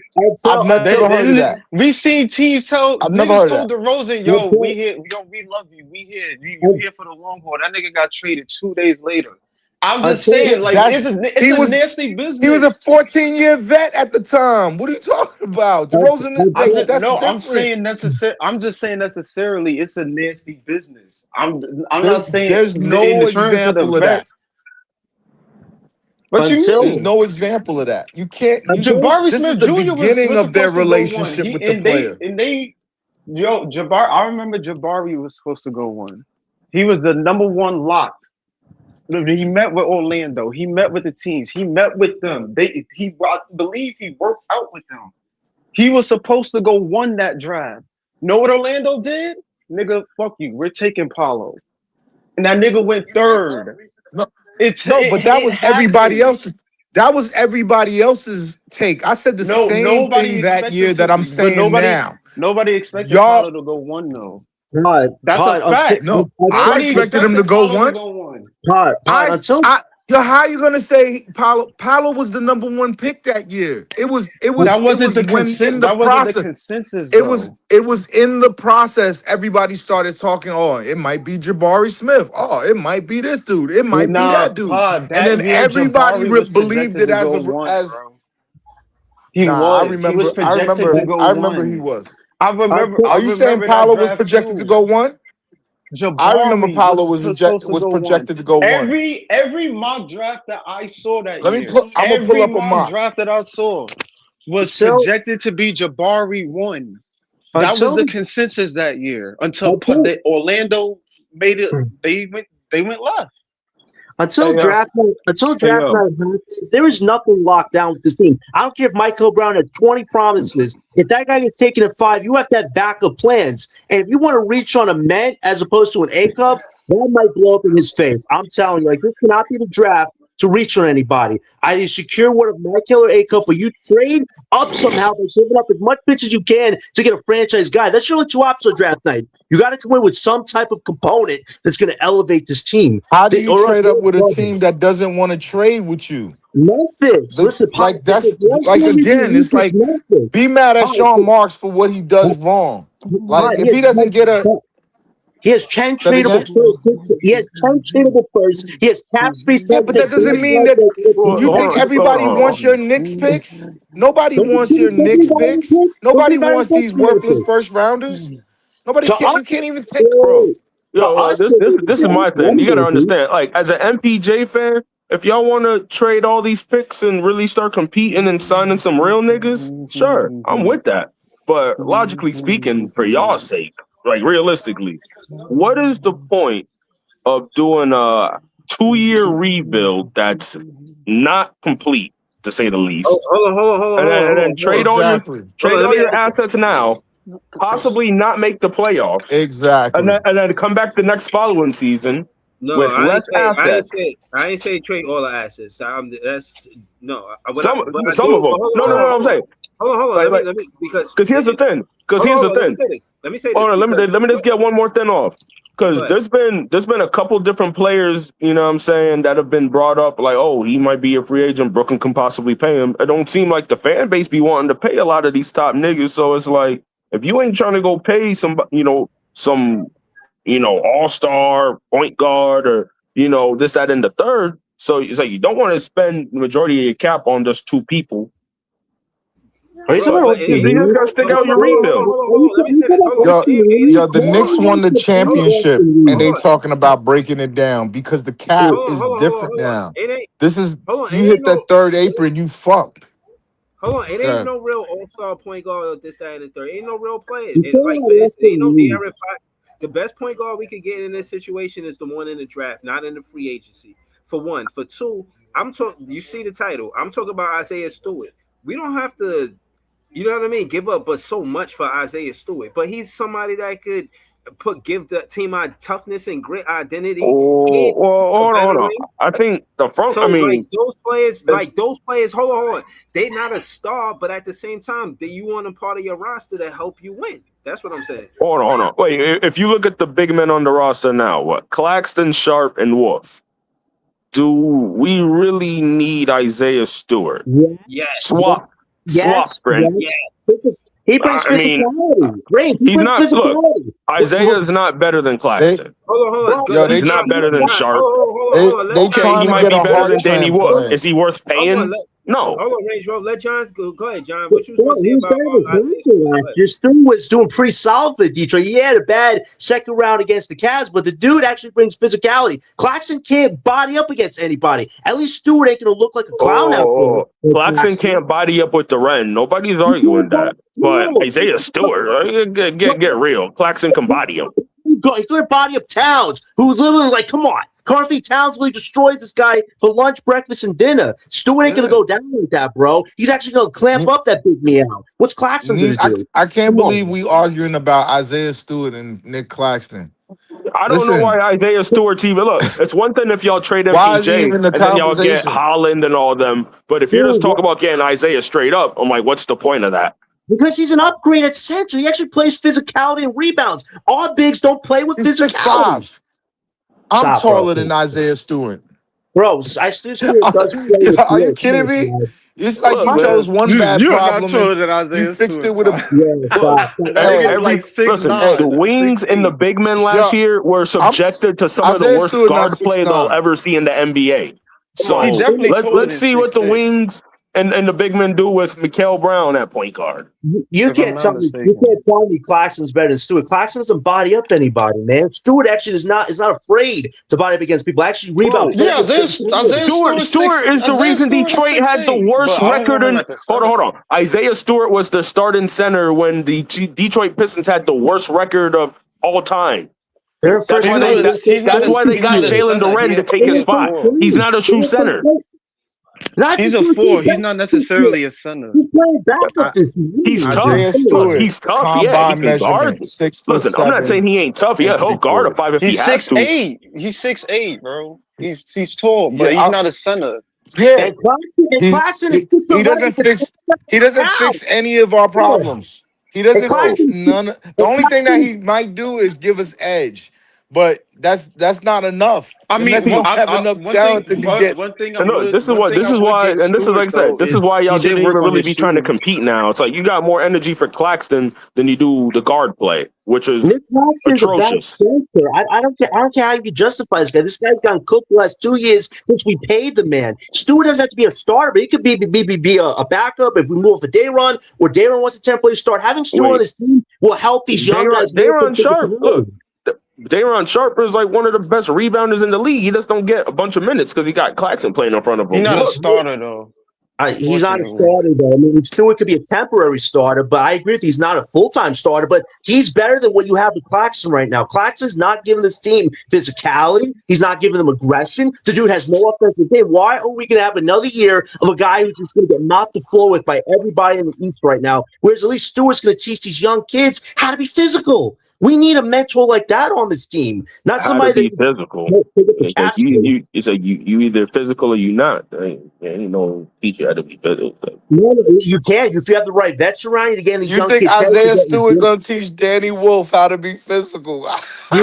I've never heard of that. We seen teams tell I've never niggas heard of told that. DeRozan, yo, we here, yo, we love you. We here. You here for the long haul. That nigga got traded 2 days later. I'm just Yeah, saying, like, it's he a was nasty he was business. a 14-year vet at the time. What are you talking about? DeRozan is like that's different. I'm just saying necessarily it's a nasty business. I'm not saying There's in no terms of the example of vet. that. What you There's until no example of that. You can't. Jabari This is Smith the Jr. beginning was of their supposed to go one. relationship He with the player. I remember Jabari was supposed to go one. He was the number one lock. He met with Orlando. He met with the teams. He met with them. I believe he worked out with them. He was supposed to go one that draft. Know what Orlando did? Nigga, fuck you. We're taking Paulo. And that nigga went third. No, It but that was everybody happened. else's. That was everybody else's take. I said the No, same thing that year that I'm saying now. nobody expected Y'all, Paulo to go one though. Pod, That's a fact. no, I Nobody expected him to expected go Paulo to one. go one. until Yo, how you gonna say Paulo was the number one pick that year? It was That wasn't the when in the that wasn't the process. consensus It was though. in the process. Everybody started talking. Oh, it might be Jabari Smith. Oh, it might be this dude. It might be Nah, that dude. Pod, And that then year everybody Jabari was believed projected it to as go one, as. bro. Nah, I He was remember. I projected to remember. go I remember he one. was. I Are you saying remember that Paolo was draft projected to too. go one? I remember Jabari Paolo was supposed to was go one. projected to go one. Every mock draft that I saw that year, I'm gonna pull every up a mock mock. draft that I saw was until projected to be Jabari one. That was until the consensus that year until Orlando made it. They went left. Until Hey, draft night, hey, yo. there is nothing locked down with this team. I don't care if Michael Brown had 20 promises. If that guy gets taken at 5, you have to have backup plans. And if you want to reach on a Met as opposed to an A-Cup, that might blow up in his face. I'm telling you, like this cannot be the draft to reach on anybody. Either you secure one of Michael or A-Cup, or you trade up somehow by giving up as much pitch as you can to get a franchise guy. That's your only two options on draft night. You got to come in with some type of component that's going to elevate this team. How do you trade up with a team that doesn't want to trade with you? Memphis. Listen, Like if that's one like team is again, it's like Memphis. be mad at All Sean Marks for what he does wrong. right, Like if yeah, he doesn't get a He has 10 Say it tradable again. firsts. He has 10 tradable firsts. He has cap space. Yeah, but that doesn't mean that you think everybody wants your Knicks picks. Nobody wants your Knicks picks. Nobody wants these worthless first rounders. Nobody To can't. us, You can't even take. bro. to Yo, us, this is my thing. You gotta understand. Like, as an MPJ fan, if y'all want to trade all these picks and really start competing and signing some real niggas, sure, I'm with that. But logically speaking, for y'all's sake, like realistically, what is the point of doing a 2-year rebuild that's not complete, to say the least, and then trade all your Exactly. assets now, possibly not make the playoffs, Exactly. and then come back the next following season No, with less assets. I ain't say trade all the assets. That's no. Some But I some do, of them. but hold No, on, no, no. I'm hold on, saying hold on. like, Let me because here's the thing. Because hold here's on, the hold on, thing. Let me say this. Hold on, Because, let me just get one more thing off. Because go ahead. there's been a couple different players, you know what I'm saying, that have been brought up like, oh, he might be a free agent, Brooklyn can possibly pay him. It don't seem like the fan base be wanting to pay a lot of these top niggas. So it's like, if you ain't trying to go pay some all-star point guard or, this, that, and the third. So it's like you don't want to spend the majority of your cap on just two people. Are you talking Bro, about? but You just gotta stick out your rebuild. hold on. Let me say this. Hold on. Yo, the Knicks won the championship, and they Hold on. talking about breaking it down because the cap is different Hold on. now. It ain't. This is Hold on. you It hit ain't that no. third apron, you fucked. Hold on, it ain't Yeah. no real all-star point guard or this, that, and the third. Ain't no real players. And like for this, ain't no De'Aaron Fox. The best point guard we could get in this situation is the one in the draft, not in the free agency. For one, for two, I'm talking. You see the title. I'm talking about Isaiah Stewart. We don't have to, you know what I mean, give up but so much for Isaiah Stewart. But he's somebody that could give the team our toughness and grit identity. Oh, And well, a hold on. veteran. I think the front. So I mean, those players, hold on. They not a star, but at the same time, you want them part of your roster to help you win. That's what I'm saying. hold on. Wait, if you look at the big men on the roster now, what? Claxton, Sharp, and Wolf. Do we really need Isaiah Stewart? Yes. Swap, Brent. Yes. He brings I mean, physicality. Range. He he's brings not. Look, physicality. Isaiah's not better than Claxton. Hold on. Yo, He's not better than Sharp. Hold on. they Okay, he trying to might get be a better than heart Danny Wood. transplant. Is he worth paying? No. Hold on, Range Rover. Let John go. Go ahead, John. What you was going to say about last year? Stu was doing pretty solid for Detroit. He had a bad second round against the Cavs, but the dude actually brings physicality. Claxton can't body up against anybody. At least Stewart ain't going to look like a clown out there. Claxton can't body up with Duran. Nobody's arguing that. But Isaiah Stewart, get real. Claxton can body up. He could body up Towns, who's literally like, come on. Carthy Towns really destroys this guy for lunch, breakfast, and dinner. Stewart ain't going to go down like that, bro. He's actually going to clamp up that big meow. What's Claxton going to do? I can't believe we arguing about Isaiah Stewart and Nick Claxton. I don't know why Isaiah Stewart's even. Look, it's one thing if y'all trade Why is he MPJ even the and then y'all get conversation? Holland and all them. But if you're just talking about getting Isaiah straight up, I'm like, what's the point of that? Because he's an upgrade at center. He actually plays physicality and rebounds. All bigs don't play with He's physicality. 6'5". I'm taller than Isaiah Stewart. Bro, I still does play Are you kidding me? It's like you Look, chose one bad You're problem not taller than and you Isaiah fixed it Stewart. with a. That nigga's like 6'9". The wings and the big men last year were subjected to some of the Isaiah worst Stewart guard not play they'll 6'9". ever see in the NBA. So He definitely taller let's than see what the 6'6". wings and the big men do with Mikael Brown at point guard. You If I'm can't not tell me. mistaken. You can't tell me Claxton's better than Stewart. Claxton doesn't body up anybody, man. Stewart actually is not afraid to body up against people. Actually, rebound. Yeah, Isaiah Stewart Stewart is the reason Detroit had the worst record in. Hold on. Isaiah Stewart was the starting center when the Detroit Pistons had the worst record of all time. That's why they got Jalen Duren to take his spot. He's not a true center. He's a 4. He's not necessarily a center. He's playing backup this season. He's tough. Isaiah Stewart, He's tough. Yeah, he combine can guard. measurement, 6'7". Listen, I'm not saying he ain't tough. Yeah, he'll guard a 5 if he He's has to. 6'8". He's 6'8", bro. He's tall, but he's not a center. Yeah, Claxton he doesn't fix any of our problems. He doesn't fix none. The only thing that he might do is give us edge. but that's not enough. I The mean, Nets don't have enough talent to get. one thing And look, this is why, give and this is like Stewart I said, though this is is why y'all he did shouldn't work even on really his be trying to shooting. compete now. It's like you got more energy for Claxton than you do the guard play, which is Nick Claxton's a bad atrocious. center. I don't care. I don't care how you justify this guy. This guy's gotten cooked the last 2 years since we paid the man. Stewart doesn't have to be a starter, but he could be a backup if we move for Dayron or Dayron wants a temporary start. Having Stewart on Wait, his team will help these young guys. Dayron Sharp, look, Dayron Sharp is like one of the best rebounders in the league. He just don't get a bunch of minutes because he got Claxton playing in front of him. He's not a Look, starter though. He's not a Unfortunately. starter, though. I mean, Stewart could be a temporary starter, but I agree with you, he's not a full-time starter, but he's better than what you have with Claxton right now. Claxton's not giving this team physicality. He's not giving them aggression. The dude has no offensive game. Why are we going to have another year of a guy who's just going to get mopped the floor with by everybody in the East right now, whereas at least Stewart's going to teach these young kids how to be physical? We need a mentor like that on this team, not how somebody to be that physical. pick up the It's like cash space. it's like you either physical or you not. Ain't no teach you how to be physical. No, you can't. If you have the right vets around you, again, these You young think kids. Isaiah Stewart gonna teach Danny Wolf how to be physical? He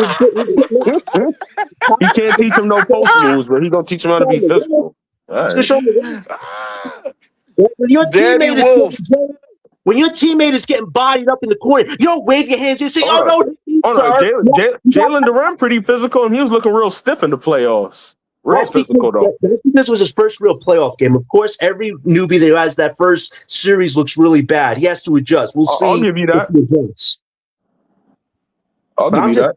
can't teach him no post moves, but he gonna teach him how to be physical. All right. When your Danny teammate is Wolf. when your teammate is getting bodied up in the corner, you don't wave your hands. You say, Hold "Oh on. no, Hold sir." on. Jalen Durant pretty physical, and he was looking real stiff in the playoffs. Real That's physical though. because it was his first real playoff game. Of course, every newbie that has that first series looks really bad. He has to adjust. We'll see. I'll give you that. If he adjusts. I'll But give you that.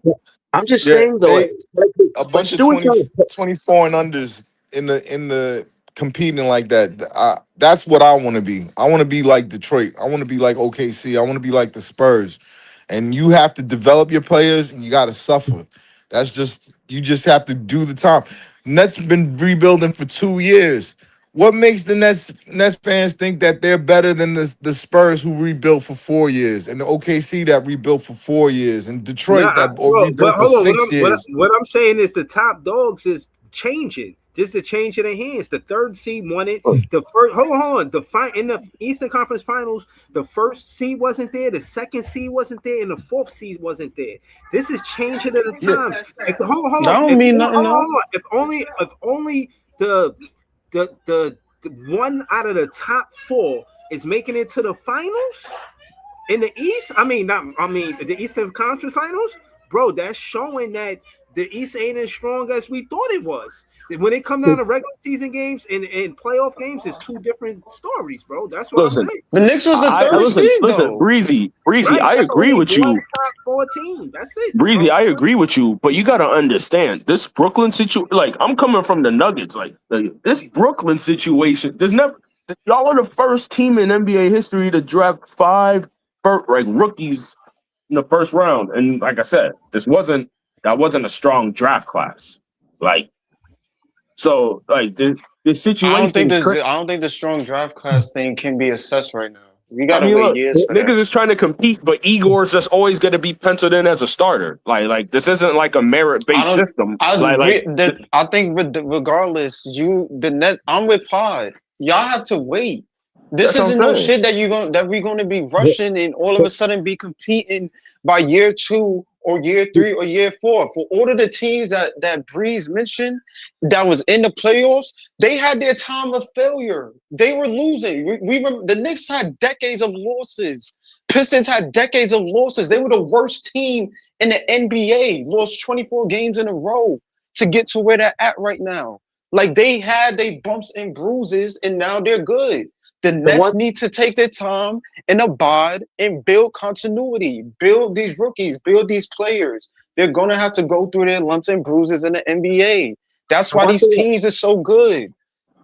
I'm just Yeah, saying though, a bunch of Stewart 24 and unders in the competing like that. That's what I want to be. I want to be like Detroit. I want to be like OKC. I want to be like the Spurs. And you have to develop your players, and you got to suffer. That's just you just have to do the time. Nets been rebuilding for 2 years. What makes the Nets fans think that they're better than the Spurs who rebuilt for 4 years, and the OKC that rebuilt for 4 years, and Detroit that Bro, but rebuilt for hold on. 6 years? What I'm saying is the top dogs is changing. This is a change in their hands. The third seed won it. The first, hold on. In the Eastern Conference Finals, the first seed wasn't there. The second seed wasn't there, and the fourth seed wasn't there. This is changing at the time. Hold on. That don't mean nothing. Hold on. If only the one out of the top four is making it to the finals in the East. The Eastern Conference Finals, bro. That's showing that the East ain't as strong as we thought it was. When it comes down to regular season games and playoff games, it's two different stories, bro. That's what I'm saying. The Knicks was the third seed, though. Breezy. Right, I agree with you. Top 14. That's it, Breezy, bro. I agree with you, but you got to understand this Brooklyn situation. Like, I'm coming from the Nuggets. Like, this Brooklyn situation, y'all are the first team in NBA history to draft 5 rookies in the first round. And like I said, that wasn't a strong draft class. Like, so like this situation. I don't think the strong draft class thing can be assessed right now. We gotta wait look, years for niggas that. is trying to compete, but Igor's just always going to be penciled in as a starter. Like this isn't like a merit-based system. I think regardless, I'm with Pod. Y'all have to wait. This isn't no shit that we're gonna be rushing and all of a sudden be competing by year 2 or year 3 or year 4. For all of the teams that Breeze mentioned that was in the playoffs, they had their time of failure. They were losing. The Knicks had decades of losses. Pistons had decades of losses. They were the worst team in the NBA. Lost 24 games in a row to get to where they're at right now. Like they had their bumps and bruises, and now they're good. The Nets need to take their time and abide and build continuity, build these rookies, build these players. They're going to have to go through their lumps and bruises in the NBA. That's why these teams are so good.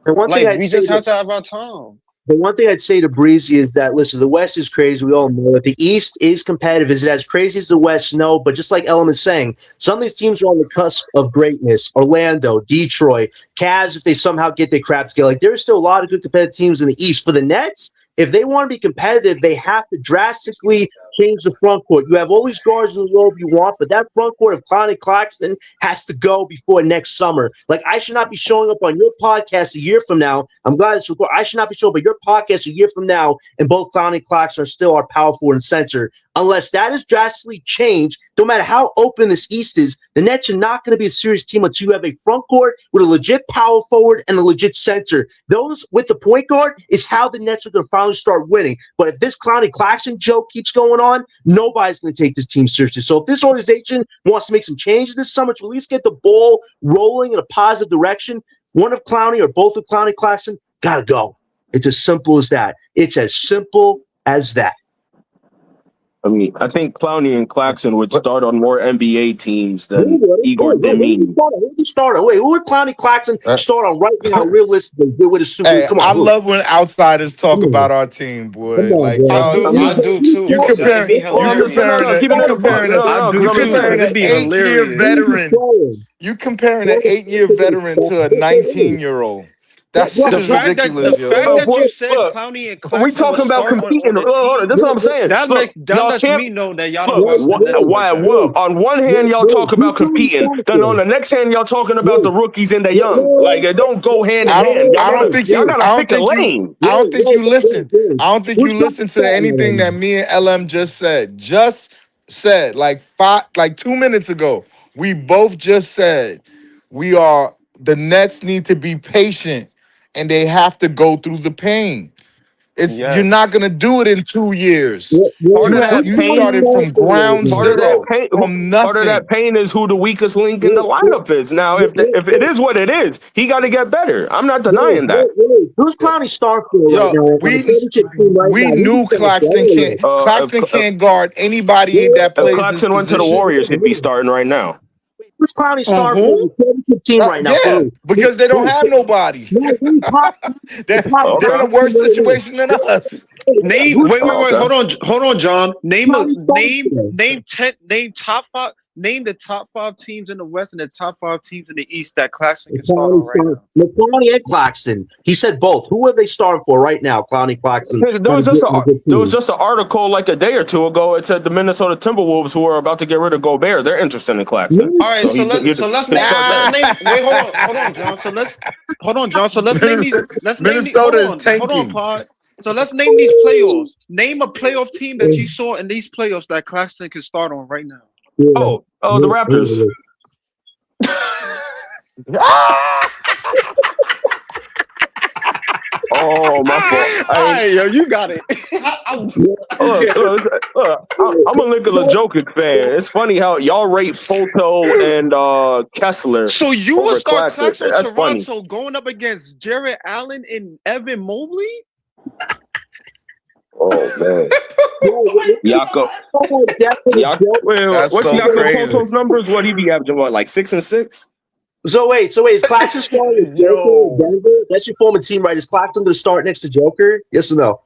Like, we just have to have our time. The one thing I'd say to Breezy is that, listen, the West is crazy. We all know it. The East is competitive. Is it as crazy as the West? No. But just like Ellen is saying, some of these teams are on the cusp of greatness. Orlando, Detroit, Cavs, if they somehow get their crap together. Like, there's still a lot of good competitive teams in the East. For the Nets, if they want to be competitive, they have to drastically change the front court. You have all these guards in the world you want, but that front court of Clowney Claxton has to go before next summer. Like, I should not be showing up on your podcast a year from now. I'm glad it's recorded. I should not be showing up on your podcast a year from now, and both Clowney Claxton are still our power forward and center. Unless that is drastically changed, no matter how open this East is, the Nets are not going to be a serious team until you have a front court with a legit power forward and a legit center. Those with the point guard is how the Nets are going to finally start winning. But if this Clowney Claxton joke keeps going on, nobody's going to take this team seriously. So if this organization wants to make some changes this summer to at least get the ball rolling in a positive direction, one of Clowney or both of Clowney Claxton got to go. It's as simple as that. It's as simple as that. I mean, I think Clowney and Claxton would start on more NBA teams than Igor Demini. Wait, who would Clowney Claxton start on right now? Realistically, with a super. Hey, Come on, I love when outsiders talk about our team, boy. Like, I do too. You comparing an 8-year veteran. You comparing an 8-year veteran to a 19-year-old. That's ridiculous, yo. The fact that you said Clowney and Claxton, we talking about competing. Hold on, this is what I'm saying. That lets me know that y'all don't watch on one hand, y'all talk about competing. Then on the next hand, y'all talking about the rookies and the young. Like, it don't go hand in hand. I don't think you listen. I don't think you listen to anything that me and LM just said. Like 2 minutes ago. We both just said the Nets need to be patient. And they have to go through the pain. You're not gonna do it in 2 years. You started from ground zero, from nothing. Part of that pain is who the weakest link in the lineup is. Now, if it is what it is, he got to get better. I'm not denying that. Who's Clowney star for right now? We knew Claxton can't guard anybody that plays. If Claxton went to the Warriors, he'd be starting right now. Who's Clowney star for the championship team right now? Yeah, because they don't have nobody. They're in a worse situation than us. Wait, hold on, John. Name the top 5 teams in the West and the top 5 teams in the East that Claxton can start on right now. Clowney and Claxton. He said both. Who are they starting for right now? Clowney, Claxton. There was just an article like a day or two ago. It said the Minnesota Timberwolves, who are about to get rid of Gobert, they're interested in Claxton. All right, so let's name. Wait, hold on, John. So let's name these. Minnesota is tanking. Hold on, Pod. So let's name these playoffs. Name a playoff team that you saw in these playoffs that Claxton can start on right now. Oh, the Raptors. Oh, my fault. Hey, yo, you got it. I'm a Nikola Jokic fan. It's funny how y'all rate Poto and Kessler. So you will start Claxton Toronto funny. going up against Jared Allen and Evan Mobley? Oh, man. Jakob. What's so Jakob Poto's numbers? What he be averaging? What, like 6 and 6? So wait, is Claxton starting Denver? That's your former team, right? Is Claxton going to start next to Joker? Yes or no?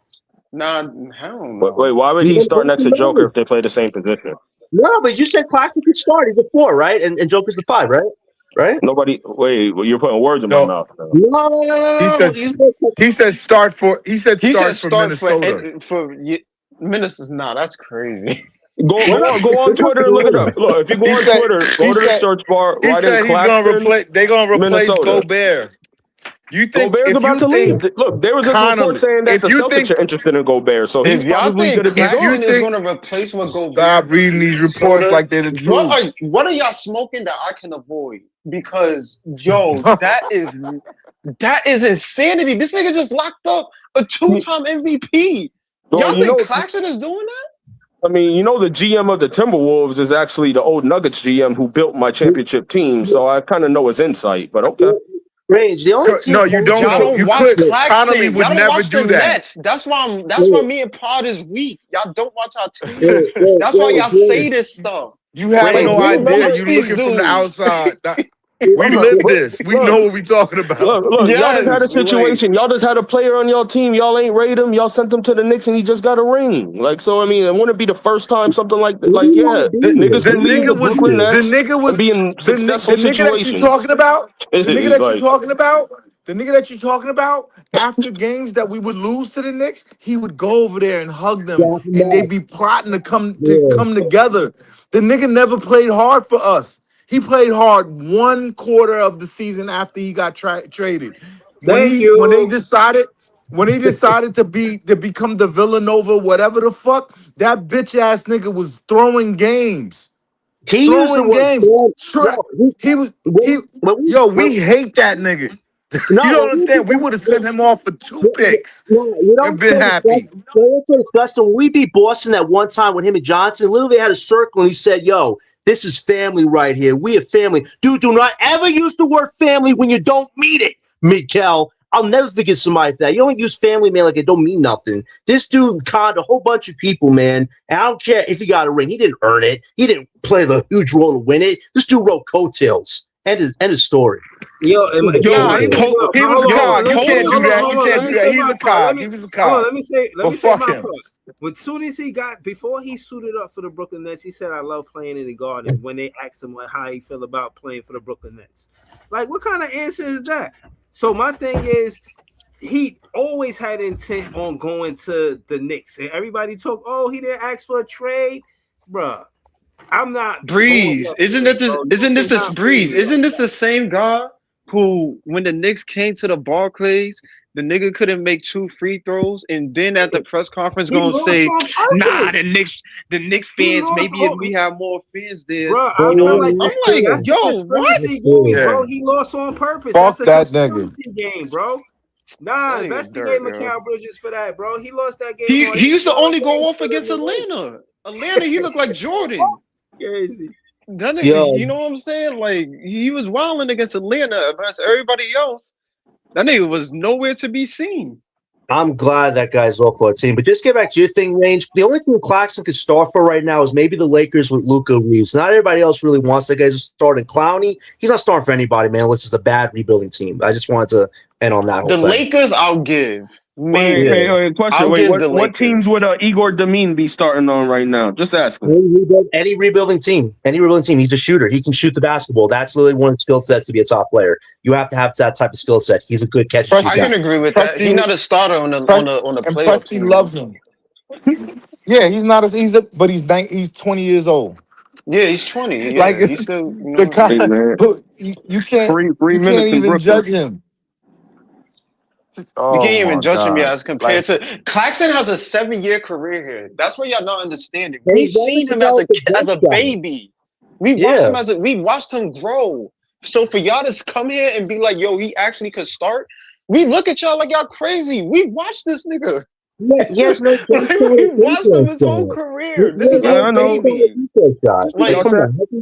Nah, I don't know. Wait, why would he start next to Joker if they play the same position? No, but you said Claxton could start. He's a 4, right? And Joker's the 5, right? Right? Nobody. Wait, you're putting words in my mouth. No. He said start for Minnesota. For Minnesota. Nah, that's crazy. Go on Twitter and look it up. Look, if you go on Twitter, go to the search bar. He said they're gonna replace Gobert. You think Gobert's about to leave? Look, there was a report saying that the Celtics are interested in Gobert, so he's probably going to be gone. Is going to replace with Gobert? Stop reading these reports like they're the truth. What are y'all smoking that I can avoid? Because that is insanity. This nigga just locked up a 2-time MVP. Y'all think Claxton is doing that? I mean, the GM of the Timberwolves is actually the old Nuggets GM who built my championship team, so I kind of know his insight. But okay. Range. The only team you don't know. You could. Connolly would never do that. Nets. That's why me and Pod is weak. Y'all don't watch our team. That's why y'all say this stuff. You have no idea. You're looking from the outside. We lived this. We know what we talking about. Look, y'all just had a Yes, situation. Y'all just had a player on your team. Y'all ain't rate him. Y'all sent him to the Knicks, and he just got a ring. Like, so, I mean, it wouldn't be the first time something like that. Like, yeah, The niggas can leave the nigga was Brooklyn Nets and be in the successful nigga that you situations. talking about. The nigga that you Like, talking about. The nigga that you talking about. After games that we would lose to the Knicks, he would go over there and hug them, and they'd be plotting to come together. The nigga never played hard for us. He played hard one quarter of the season after he got traded. When Thank they you. decided to become the Villanova, whatever the fuck, that bitch ass nigga was throwing games. He used the Throwing word games. fan. Sure. Yo, He when yo, when we hate that nigga. You don't understand. We would have sent him off for 2 picks you know and what's been so happy. disgusting? You know what's so disgusting? When we beat Boston that one time with him and Johnson, literally had a circle and he said, "Yo, this is family right here. We a family." Dude, do not ever use the word family when you don't mean it, Miguel. I'll never forget somebody for that. You don't use family, man, like it don't mean nothing. This dude conned a whole bunch of people, man. And I don't care if he got a ring. He didn't earn it. He didn't play the huge role to win it. This dude wrote coattails. End of story. Yo, Nah, Yo, he was a cog. You can't do that. You hold on. Let can't me do say that. He's my a part. cog. He was a Hold on. cog. Let But me say fuck my him. part. As soon as before he suited up for the Brooklyn Nets, he said, "I love playing in the Garden." When they asked him how he feel about playing for the Brooklyn Nets, like, what kind of answer is that? So my thing is, he always had intent on going to the Knicks, and everybody talk, "Oh, he didn't ask for a trade, bruh." I'm not going Breeze. that way, bro. You cannot fool Breeze? me Isn't like this that. the same guy who, when the Knicks came to the Barclays, the nigga couldn't make 2 free throws, and then at the press conference He gonna lost say, on "Nah, purpose. the Knicks He fans. lost Maybe if on, we have more fans there, bro. you I know feel what?" like I'm like, that's a yo, what? conspiracy game, Yeah. bro. He lost on purpose. That's Fuck a that nigga. conspiracy game, bro. Nah, That nigga investigate dirt, yo. Mikal Bridges for that, bro. He lost that game on He his used to only go games off for them against to win. Atlanta. Atlanta, he looked like Jordan. Crazy. That nigga, Yo, you know what I'm saying? Like, he was wilding against Atlanta against everybody else. That nigga was nowhere to be seen. I'm glad that guy's off our team. But just get back to your thing, Range. The only thing Claxton could start for right now is maybe the Lakers with Luka Reeves. Not everybody else really wants that guy to start. And Clowney, he's not starting for anybody, man, unless it's a bad rebuilding team. I just wanted to end on that whole The thing. Lakers, I'll give. wait, Maybe. question. I'll Wait, give the what teams Lakers. would Igor Demine be starting on right now? Just asking. Any rebuilding team, he's a shooter. He can shoot the basketball. That's literally one of the skill sets to be a top player. You have to have that type of skill set. He's a good catch and shoot I guy. can agree with that. He's Presti, not a starter on the and playoff Presti team. loves him. Yeah, he's not as but he's 20 years old. Yeah, he's 20. Like Yeah, he's still, the Hey, guy man. who you can't Free minutes in even Brooklyn. judge him. you Oh can't even my judge him yet God. as compared to Claxton has a 7-year career here. That's what y'all not understanding. And We he's always seen him about the as a best guy. baby. We watched him grow. So for y'all to come here and be like, yo, he actually could start. We look at y'all like y'all crazy. We watched this nigga. He has no Like, we watched him his whole career. This is our I know. baby. Like,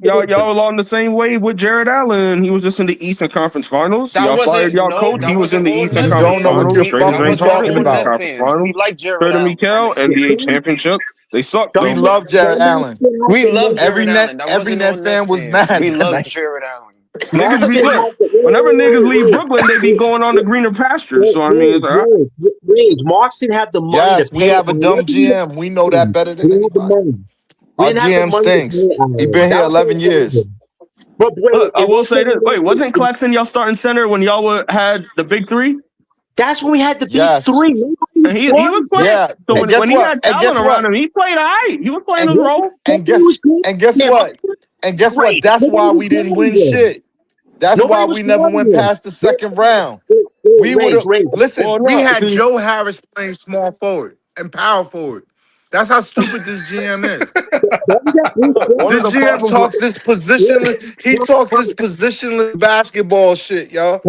Y'all along the same way with Jared Allen. He was just in the Eastern Conference Finals. that Y'all fired wasn't y'all no, coach. He that was in wasn't the all Eastern Net You Conference don't know what fans. the Finals. We Traded fuck that we James wasn't Harden. talking all Went to the Net about. Conference fans. We Finals. like Jared Traded Allen. I'm Mikal, just kidding. NBA championship. They sucked We though. love Jared Allen. We love Every Jared Allen. net That every wasn't all net Net fan was fans. mad We that love night. Jared Allen. Niggas be look. Whenever niggas leave Brooklyn, they be going on the greener pastures. So I mean, it's all right. Marks didn't have the money to Yes, we pay. have a dumb GM. We know that better We than didn't have the anybody. money. We Our didn't have the GM money to stinks. pay He Allen. been here That was 11 the years. problem. But wait, Look, I will say this. Wait, wasn't Claxton y'all starting center when y'all had the big three? That's when we had the big Yes. three. And he was playing. Yeah. So And guess when he what? had And guess talent around what? him, he played all right. He was playing his And role. and guess what? And guess what? Great. That's Nobody why was we didn't guarding win him. shit. That's why Nobody was we never guarding went him. past the second round. Range, We would have range. listen. Well, We no, had see, Joe Harris playing small forward and power forward. That's how stupid this GM is. one of This the GM problems with talks this positionless. He talks this positionless basketball shit, yo.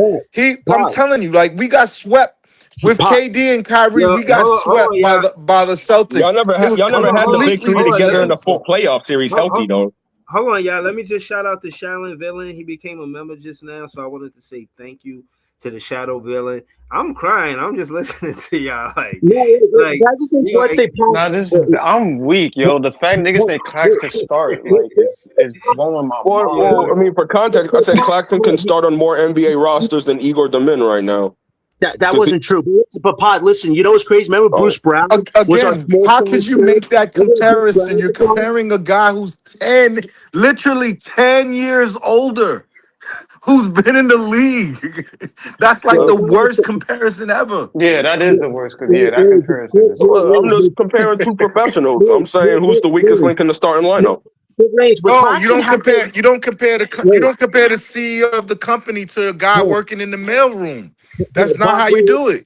I'm telling you, like we got swept with KD and Kyrie. Yo, We got hold on, swept yeah. by the Celtics. It was y'all never had the big completely three the together in GM. the full playoff series healthy though. Hold on, y'all. Let me just shout out to Shallon Villain. He became a member just now, so I wanted to say thank you. to the shadow villain. I'm crying. I'm just listening to y'all. Like I just think what they Nah, I'm weak, yo. The fact niggas think Clax could start, like, it's blowing my Well, I mind. mean, for context, I said Claxton can start on more NBA rosters than Igor Domin right now. That wasn't true. But Pod, listen, you know what's crazy? Remember Bruce Brown was our Again, how could you make that comparison? You're comparing a guy who's literally 10 years older, who's been in the league. That's like the worst comparison ever. Yeah, that is the worst. Cause yeah, that comparison is. I'm just comparing two professionals. I'm saying who's the weakest link in the starting lineup. No, you don't compare. You don't compare the CEO of the company to a guy working in the mailroom. That's not how you do it.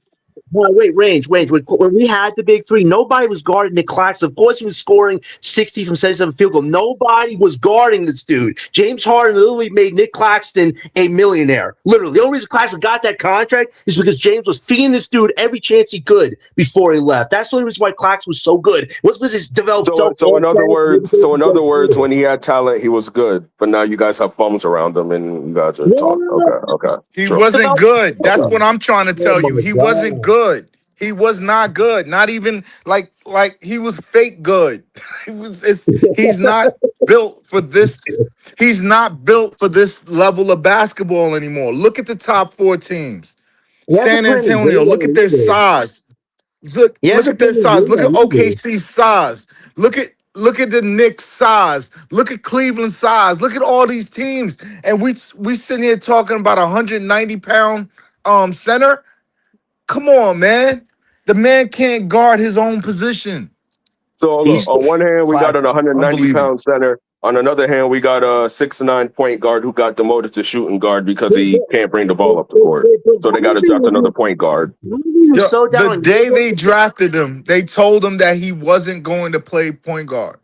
Wait, Range. When we had the big three, nobody was guarding Nick Claxton. Of course, he was scoring 60 from 77 field goal. Nobody was guarding this dude. James Harden literally made Nick Claxton a millionaire. Literally, the only reason Claxton got that contract is because James was feeding this dude every chance he could before he left. That's the only reason why Claxton was so good. Was his developed So in other words, when he had talent, he was good. But now you guys have bums around him, and you guys are talking. Okay. He wasn't good. That's what I'm trying to tell you. He wasn't good. He was not good. Not even like he was fake good. He's not built for this. He's not built for this level of basketball anymore. Look at the top 4 teams. San Antonio, look at their size. Look at their size. Look at OKC's size. Look at the Knicks size. Look at Cleveland's size. Look at all these teams. And we sitting here talking about 190-pound center. Come on, man. The man can't guard his own position. So look, on one hand, we got an 190-pound center. On another hand, we got a 6'9" point guard who got demoted to shooting guard because he can't bring the ball up the court. So they got to draft another point guard. The day they drafted him, they told him that he wasn't going to play point guard.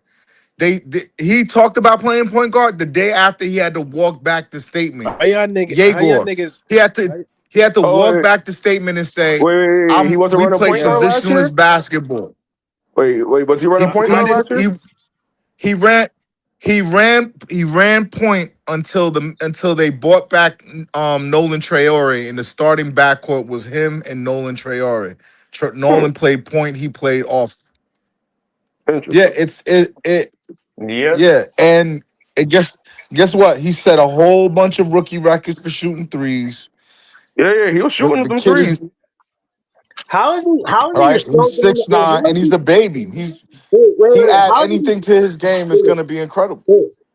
He talked about playing point guard the day after he had to walk back the statement. Niggas, He had to walk back the statement and say, he wasn't running point guard last year? Positionless basketball. Wait, was he running point guard last year? He ran point until they brought back Nolan Traore, and the starting backcourt was him and Nolan Traore. Nolan played point, he played off. Yeah, yeah, and guess what? He set a whole bunch of rookie records for shooting threes. Yeah, he was shooting some threes. How is he? He's 6'9" and he's a baby. He add anything to his game is going to be incredible.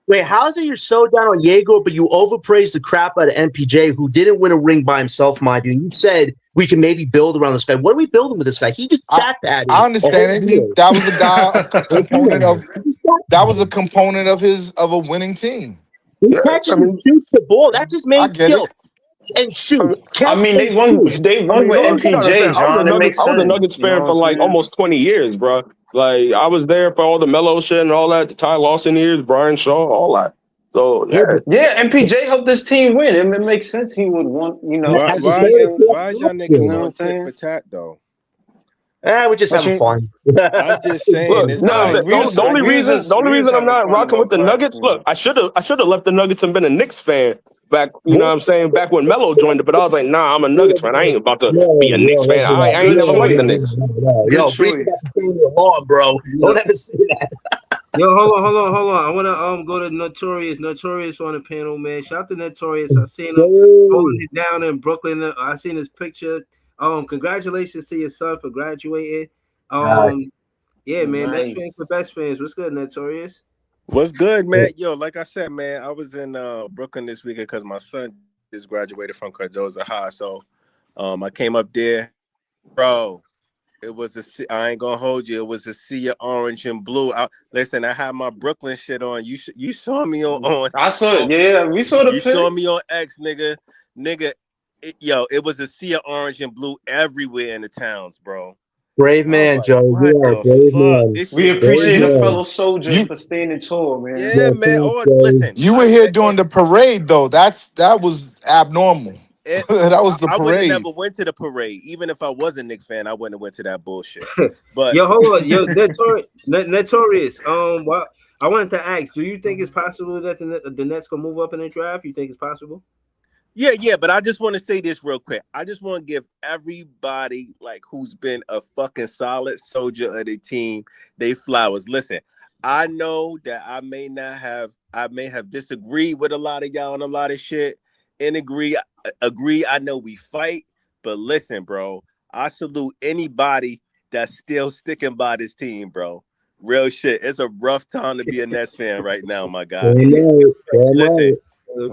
Wait, how is it you're so down on Yegor, but you overpraise the crap out of MPJ, who didn't win a ring by himself, mind you? You said we can maybe build around this guy. What are we building with this guy? He just backpatted. I understand it. That was a guy, that was a component of a winning team. He catches and shoots the ball. That's his main skill. And shoot. I mean, they won with MPJ, John. It makes sense. I was a Nuggets fan for like almost 20 years, bro. Like, I was there for all the Melo shit and all that, the Ty Lawson years, Brian Shaw, all that. So, yeah, MPJ helped this team win. It makes sense he would want, Why is y'all niggas going tit for tat, though? We're just having fun. I'm just saying. Look, the only reason I'm not rocking with the Nuggets, look, I should have left the Nuggets and been a Knicks fan back, you know what I'm saying, back when Melo joined it, but I was like, nah, I'm a Nuggets fan. I ain't about to be a Knicks fan. I ain't never liked the Knicks. Yo, Breezy got to your lawn, bro. Don't ever say that. Yo, hold on. I want to go to Notorious on the panel, man. Shout out to Notorious. I seen him holding it down in Brooklyn. I seen his picture. Congratulations to your son for graduating. Yeah, man. Nice. Best fans for best fans. What's good, Notorious? What's good, man? Yo, like I said, man, I was in Brooklyn this weekend because my son just graduated from Cardozo High. So I came up there, bro. It was I ain't gonna hold you. It was a sea of orange and blue. Listen, I had my Brooklyn shit on. You saw me on. I saw it. Yeah, we saw the. You saw me on X, nigga. It was a sea of orange and blue everywhere in the towns, bro. Brave man, Joe. You are a brave man. We appreciate a fellow soldier for standing tall, man. Yeah, man. Listen. You were here during the parade, though. That was abnormal. That was the parade. I would have never went to the parade. Even if I was a Knicks fan, I wouldn't have went to that bullshit. But yo, hold on. Yo, Notorious. I wanted to ask, do you think it's possible that the Nets can move up in the draft? You think it's possible? Yeah, but I just want to say this real quick. I just want to give everybody like who's been a fucking solid soldier of the team they flowers. Listen, I know that I may have disagreed with a lot of y'all on a lot of shit and agree. I know we fight, but listen, bro, I salute anybody that's still sticking by this team, bro. Real shit. It's a rough time to be a Nets fan right now, my guy. Damn right. Damn Listen, right. Word.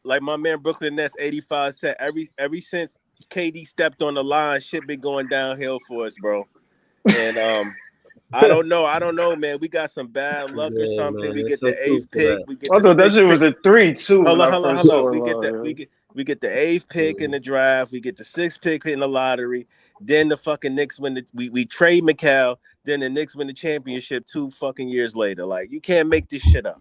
like my man Brooklyn Nets 85 said, every since KD stepped on the line, shit been going downhill for us, bro. And I don't know, man. We got some bad luck or Yeah, something. man, We there's get some the truth eighth to pick, that. we get I the thought that sixth shit pick. was a 3-2 when I first Hold on. saw it. We get the eighth pick in the draft. We get the sixth pick in the lottery. Then the fucking Knicks win we trade McHale. Then the Knicks win the championship 2 fucking years later. Like you can't make this shit up.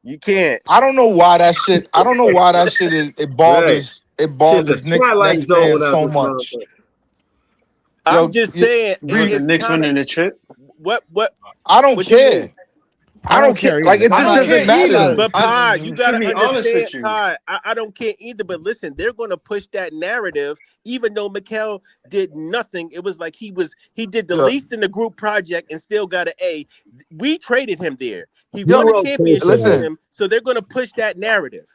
You can't. I don't know why that shit. I don't know why that shit is. It Right. bothers. It Shit, the bothers Twilight Nets Zone fans without so this much. motherfucker. I'm Yo, just saying Breeze it's and Knicks kind of winning the chip. what I don't what you mean? care. I don't care. Like it I just don't doesn't care matter to either. me. But Pi, you To gotta be honest understand, with you, Pi. I don't care either. But listen, they're gonna push that narrative, even though Mikal did nothing. It was like he did the Yeah. least in the group project and still got an A. We traded him there. He Yo, won a championship with listen. them, so they're gonna push that narrative.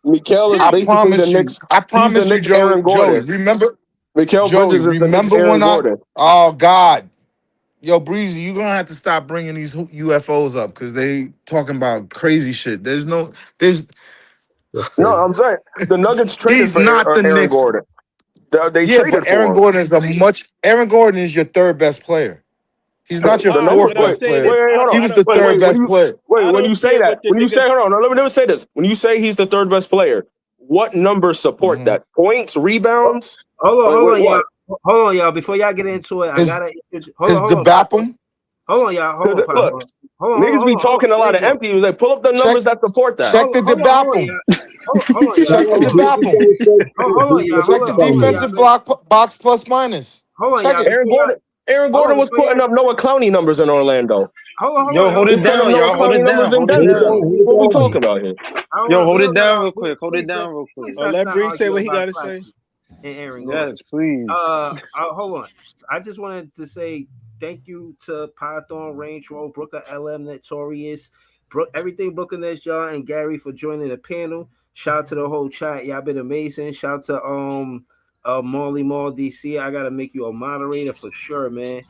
Mikael is I Period. basically the promise you. Knicks. I He's the promise you, Knicks Aaron Joey. Gordon. Remember, Mikael Joey. Bridges is the Knicks Remember Aaron when I? Gordon. Oh God. Yo, Breezy, you're gonna have to stop bringing these UFOs up because they talking about crazy shit. There's No, I'm saying the Nuggets traded he's for not the Aaron Knicks. Gordon. They Yeah, but traded Aaron for him. Gordon is Aaron Gordon is your third best player. He's not your The All right, Nuggets. fourth what I'm Wait, best saying player. is, wait, hold He on. I was don't the Wait, care third wait. what best player. When you say that, the nigga. hold on. Let me say this. When you say he's the third best player, what numbers support Mhm. that? Points, rebounds. Hold on, y'all. What? Hold on, y'all. Before y'all get into it, I His gotta hold the on, Papa. Bapum. Hold on, y'all. Hold on, Look, Papa. Hold on, hold on, niggas hold be on, hold on. talking a lot of Angel. empty. Like, pull up the Check numbers that support that. check the Hold on, Bapum. y'all. Hold on, y'all. Check the Hold on. Bapum. Hold on, y'all. Check the defensive block box plus minus. Hold on, Check y'all. it. Aaron Hold on, Gordon was before y'all. putting up Noah Clowney numbers in Orlando. Hold yo, on, hold hold He it on. put up down, Noah y'all. Hold Clowney it down. numbers in Hold it Denver. down. What we talking about here? I Yo, want hold we it don't gotta down real quick. Hold it please down real quick. Let not Breeze say argue what he about gotta say. Claxton and Aaron Gordon. Yes, please. Hold on. I just wanted to say thank you to Python, Range Road, Brooker, LM, Notorious, everything Brooklyn Nets, y'all, and Gary for joining the panel. Shout out to the whole chat. Y'all been amazing. Shout out to Marley Mall DC. I gotta make you a moderator for sure, man.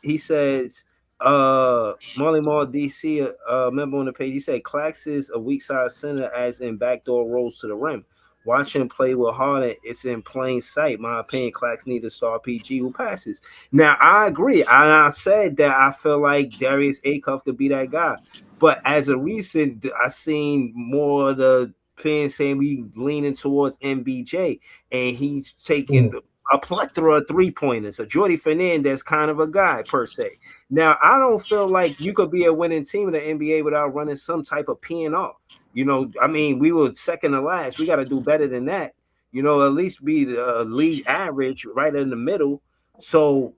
He says Marley Mall DC, member on the page. He said Clax is a weak side center, as in backdoor rolls to the rim. Watch him play with Harden. It's in plain sight. My opinion, Clax needs a star PG who passes. Now, I agree. And I said that I feel like Darius Acuff could be that guy. But as a recent, I seen more of the fans saying we leaning towards MBJ, and he's taking a plethora of three-pointers. So Jordy Fernandez kind of a guy, per se. Now, I don't feel like you could be a winning team in the NBA without running some type of P&R. You know, I mean, we were second to last. We got to do better than that. You know, at least be the league average, right in the middle. So,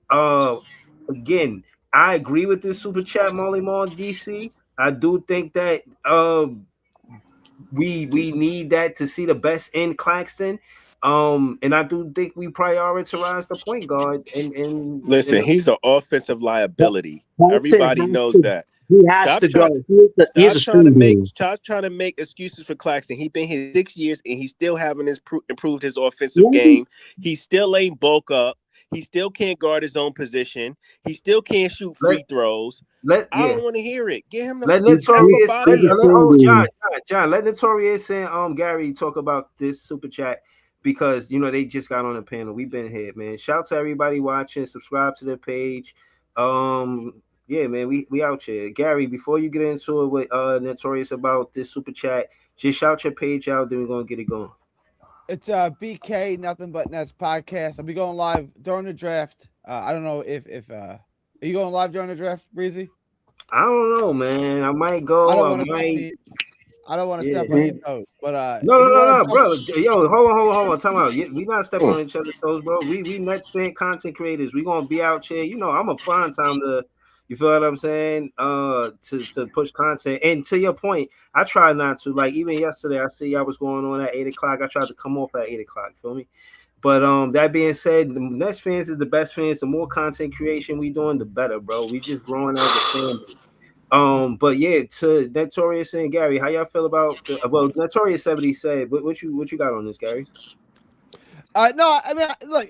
again, I agree with this super chat, Molly Mall DC. I do think that we need that to see the best in Claxton. And I do think we prioritize the point guard Listen, and he's the offensive liability. Claxton Everybody has knows to. that. He has Stop to trying. go. He is a screen game. Stop trying to make excuses for Claxton. He been here 6 years and he still haven't improved his offensive Yeah. game. He still ain't bulk up. He still can't guard his own position. He still can't shoot free throws. I yeah. don't want to hear it. Get him the Let F up Notorious out of here. John, let Notorious and Gary talk about this super chat because you know they just got on the panel. We've been here, man. Shout out to everybody watching, subscribe to the page. Yeah, man, we out here. Gary, before you get into it with Notorious about this super chat, just shout your page out, then we're gonna get it going. It's BK Nothing But Nets podcast. I'll be going live during the draft. I don't know if are you going live during the draft, Breezy? I don't know, man. I might go. I don't I want to might. I don't want to Yeah. step on your toes, but No, if no, you no, want no, to jump, brother. Yo, hold on. Time out. We not stepping on each other's toes, bro. We Nets fan content creators. We gonna be out here. You know, I'm a find time to, You feel what I'm saying? To push content. And to your point, I try not to. Like even yesterday, I see I was going on at 8 o'clock. I tried to come off at 8 o'clock. Feel me? But that being said, the Nets fans is the best fans. The more content creation we doing, the better, bro. We just growing as a fan. But yeah, to Notorious and Gary, how y'all feel about the well, Notorious 70 said, what you got on this, Gary? No, I mean, look,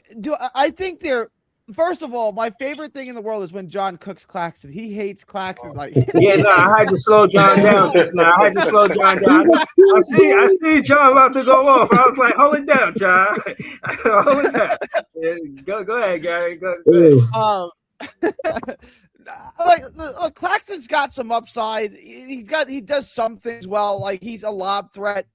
I think they're. First of all, my favorite thing in the world is when John cooks Claxton. He hates Claxton. Like, Yeah, no, I had to slow John down just now. I had to slow John down. I see John about to go off. I was like, hold it down, John. Hold it down. Yeah, go ahead, Gary. Go ahead. Look, Claxton's got some upside. He does some things well. Like he's a lob threat.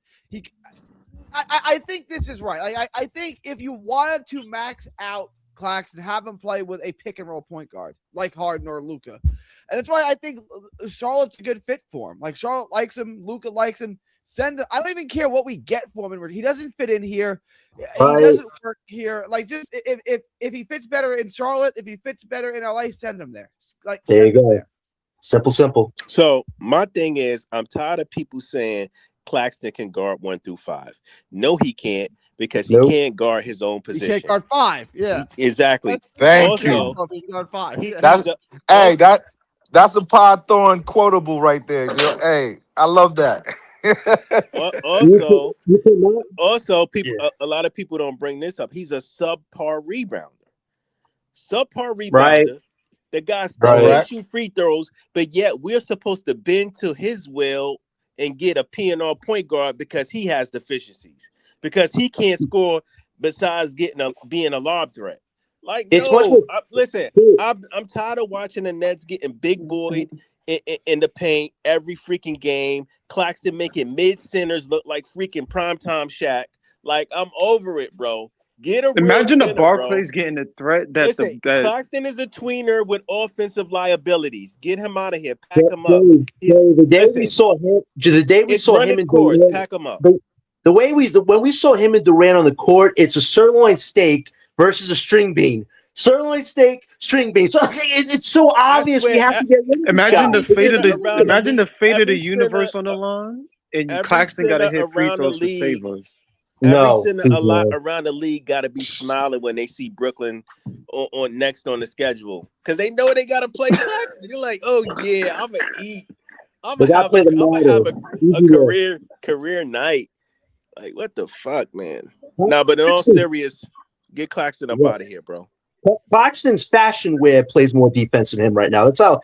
I think this is right. I think if you wanted to max out Claxton, have him play with a pick and roll point guard like Harden or Luka, and that's why I think Charlotte's a good fit for him. Like Charlotte likes him, Luka likes him. I don't even care what we get for him. He doesn't fit in here. He doesn't work here. Like just if he fits better in Charlotte, if he fits better in LA, send him there. Like there you go. There. Simple. So my thing is, I'm tired of people saying Claxton can guard 1 through 5. No, he can't because he can't guard his own position. He can't guard 5. Yeah, exactly. Thank you. He can guard 5. That's a Pod Thorn quotable right there, girl. Hey, I love that. also, people. A lot of people don't bring this up. He's a subpar rebounder. Right. The guy still can't shoot free throws, but yet we're supposed to bend to his will and get a P&R point guard because he has deficiencies, because he can't score besides being a lob threat. Like, listen, I'm tired of watching the Nets getting big boy in the paint every freaking game. Claxton making mid centers look like freaking primetime Shaq. Like, I'm over it, bro. Imagine the Barclays getting a threat that Claxton is a tweener with offensive liabilities. Get him out of here. Pack him up. The day we saw him in Durant, pack him up. When we saw him and Durant on the court, it's a sirloin steak versus a string bean. Sirloin steak, string bean. So it's so obvious we have to get rid of Imagine the fate of the universe on the line, and Claxton got to hit free throws to save us. Every center around the league got to be smiling when they see Brooklyn on next on the schedule, because they know they got to play Claxton. They're like, oh yeah, I'm gonna eat. I'm gonna have a career night. Like, what the fuck, man? Nah, but in all serious, get Claxton up out of here, bro. Claxton's fashion wear plays more defense than him right now. That's how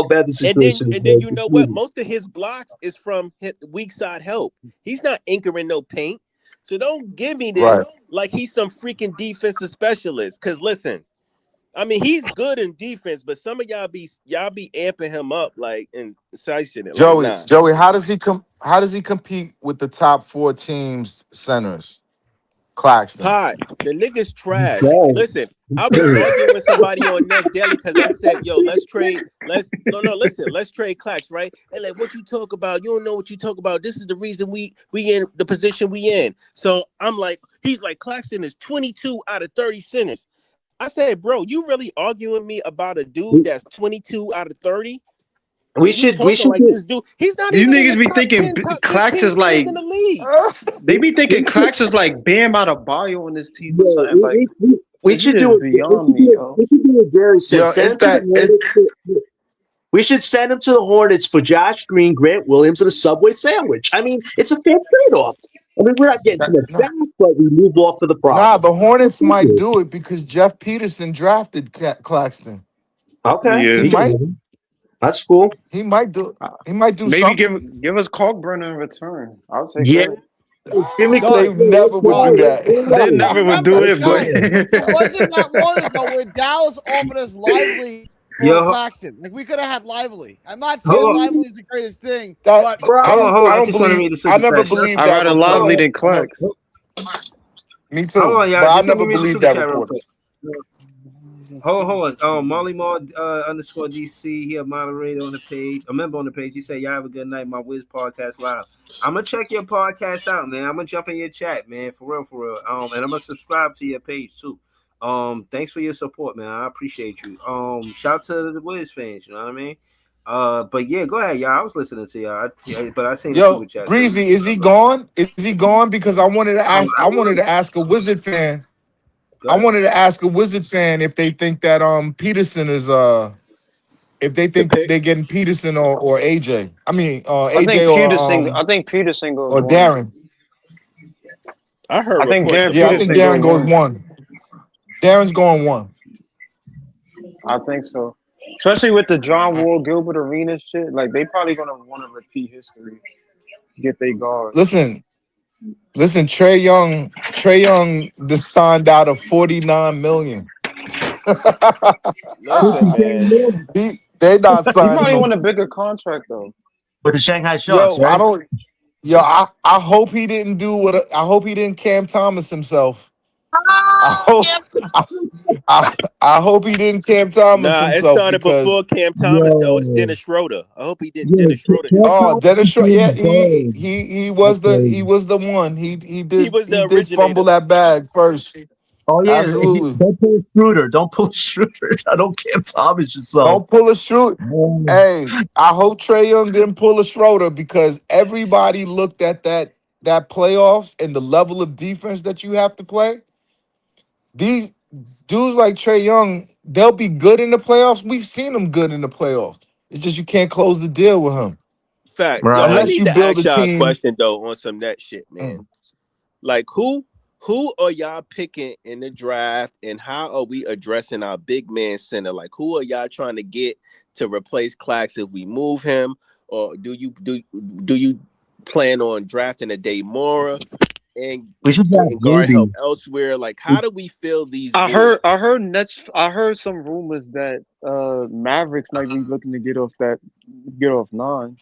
bad the situation is. And then you know what? Most of his blocks is from weak side help. He's not anchoring no paint. So don't give me this like he's some freaking defensive specialist. Because listen, I mean, he's good in defense, but some of y'all be amping him up like and sizing it. Joey, how does he compete with the top 4 teams centers? Claxton. The nigga's trash. Listen, I was arguing with somebody on Nets Daily because I said, yo, let's trade Clax, right? And like, what you talk about? You don't know what you talk about. This is the reason we in the position we in. So I'm like, he's like, Claxton is 22 out of 30 centers. I said, bro, you really arguing me about a dude that's 22 out of 30? We should like this dude. He's not. These niggas be thinking Clax is like. They be thinking Clax is like Bam Adebayo on this team or something. Like we should do what Jerry said. We should send him to the Hornets for Josh Green, Grant Williams, and a Subway sandwich. I mean, it's a fair trade-off. I mean, we're not getting too much back, but we move off of the problem. Nah, the Hornets might do it because Jeff Peterson drafted Claxton. Okay, he might. That's cool. He might do. He might do. Maybe something. give us Kalkbrenner in return. I'll take that. Jimmy Clay never would do that. They never would do it, but it wasn't that long ago where Dallas offered us Lively for Claxton. Like we could have had Lively. I'm not saying Lively is the greatest thing, but I never believed that. I'd rather Lively than Clax. Me too. But I never believed that report. Hold on. Molly Maul _ DC. He a moderator on the page, a member on the page. He said, y'all have a good night. My Wiz podcast live. I'm gonna check your podcast out, man. I'm gonna jump in your chat, man. For real. And I'm gonna subscribe to your page too. Thanks for your support, man. I appreciate you. Shout out to the Wiz fans. You know what I mean? But yeah, go ahead, y'all. I was listening to y'all, but I seen the super Yo, chat. So Breezy, is he gone? Is he gone? Because I wanted to ask. I I wanted was. to ask a Wizard fan. Go I ahead. wanted to ask a Wizard fan if they think that Peterson is if they The think pick. they're getting Peterson or AJ. I mean I think AJ Peterson. I think Peterson goes or one. Darren. I heard I think reports Darren of Yeah, I both. think Peterson Darren goes goes one. one. Darren's going one. I think so. Especially with the John Wall Gilbert Arena shit, like they probably gonna want to repeat history, get their guard. Listen, Trey Young just signed out of 49 million. Listen, man. They not He signing probably him. want a bigger contract though. With the Shanghai Sharks, Yo, I right? don't. Yo, I hope he didn't do what. I hope he didn't Cam Thomas himself. I hope. I, I hope he didn't Cam Thomas Nah, it himself started because before Cam Thomas though. It's Yo, Dennis Schroeder. I hope he didn't yo, Dennis Schroeder Cam himself. Dennis Thomas Schroeder. Yeah, became gold. That's he crazy. was the one. He was He the did fumble originator. that bag first. Oh yeah, Absolutely. don't pull a Schroeder. Don't pull a Schroeder. I don't Cam Thomas yourself. Don't pull a shoot. Man, Hey, I hope Trey Young didn't pull a Schroeder because everybody looked at that playoffs and the level of defense that you have to play. These dudes like Trey Young, they'll be good in the playoffs. We've seen them good in the playoffs. It's just you can't close the deal with him Fact. Yo, I Right. unless need you to build ask a y'all a team. question though on some that shit, man. Like who are y'all picking in the draft and how are we addressing our big man center? Like who are y'all trying to get to replace Clax if we move him? Or do you plan on drafting a Day Mora and We should getting draft guard help Zuby. elsewhere? Like how do we fill these I voids? heard. I heard Nets. I heard some rumors that Mavericks might be looking to get off nine.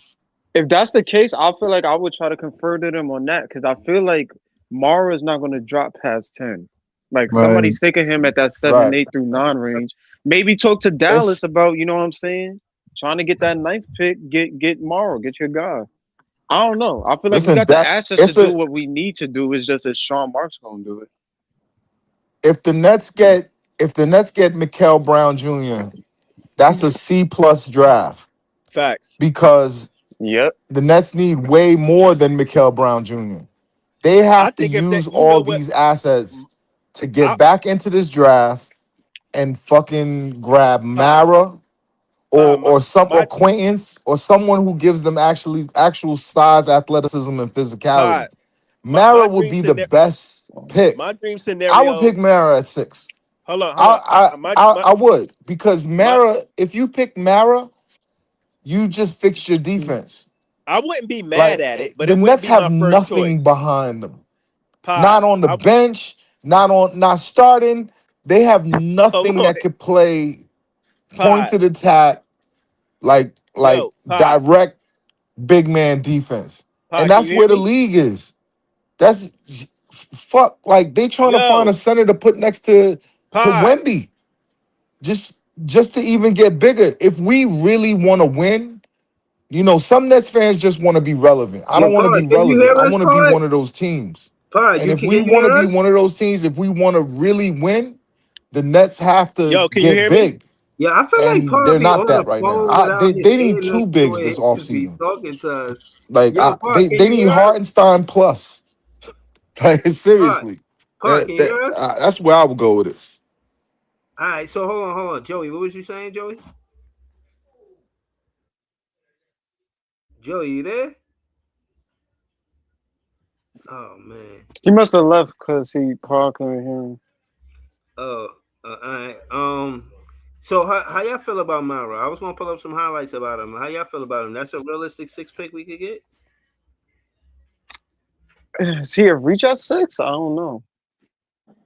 If that's the case, I feel like I would try to confer to them on that because I feel like Mara is not going to drop past 10. Like somebody Right. sticking him at that 7, Right. 8 through 9 range. Maybe talk to Dallas It's about, you know what I'm saying? Trying to get that ninth pick, get Mara, get your guy. I don't know. I feel like we listen got the that assets to it's do a what we need to do. It's just that Sean Marks going to do it. if the Nets get Mikael Brown Jr., that's a C plus draft Facts. because Yep. the Nets need way more than Mikael Brown Jr. They I have to think if that use you know all what these assets to I get back into this draft and fucking grab pod, Mara pod my or some my acquaintance or someone who gives them actual size, athleticism, and physicality. pod my Mara would dream be the scenario best pick. my dream I would scenario pick Mara at 6. hold on. My my I would because my Mara. If you pick Mara, you just fixed your defense. I wouldn't be mad Like at it, but the it wouldn't Nets be have my first nothing choice. behind them. Pod. Not on the bench. Not starting. They have Hold nothing on. that could play Pod. pointed attack like Yo, pod. direct big man defense, and Pod, can you that's hear where the me? league is. That's fuck. Like they trying to find a Yo, center to put next to pod. Wemby. Just to even get bigger. If we really want to win, some Nets fans just want to be relevant. I Yo, don't want to be Pod, can you relevant. hear I us, want to be Pod? one of those teams. Pod, And if can we you want to hear be us? one of those teams, if we want to really win, the Nets have to Yo, can you get hear me? big. Yeah, I feel like And Pod they're be not on the that right now. phone without his They need ear two next to bigs it this and be offseason. talking to us. Like Yo, Pod, can they you need hear us? Hartenstein plus. Like Pod, seriously. Pod, can you hear us? That's where I would go with it. All right, so hold on, Joey. What was you saying, Joey? Joey, you there? Oh man. He must have left because he probably couldn't hear him. Oh, all right. So how y'all feel about Mara? I was gonna pull up some highlights about him. How y'all feel about him? That's a realistic 6 pick we could get. Is he a reach at 6? I don't know.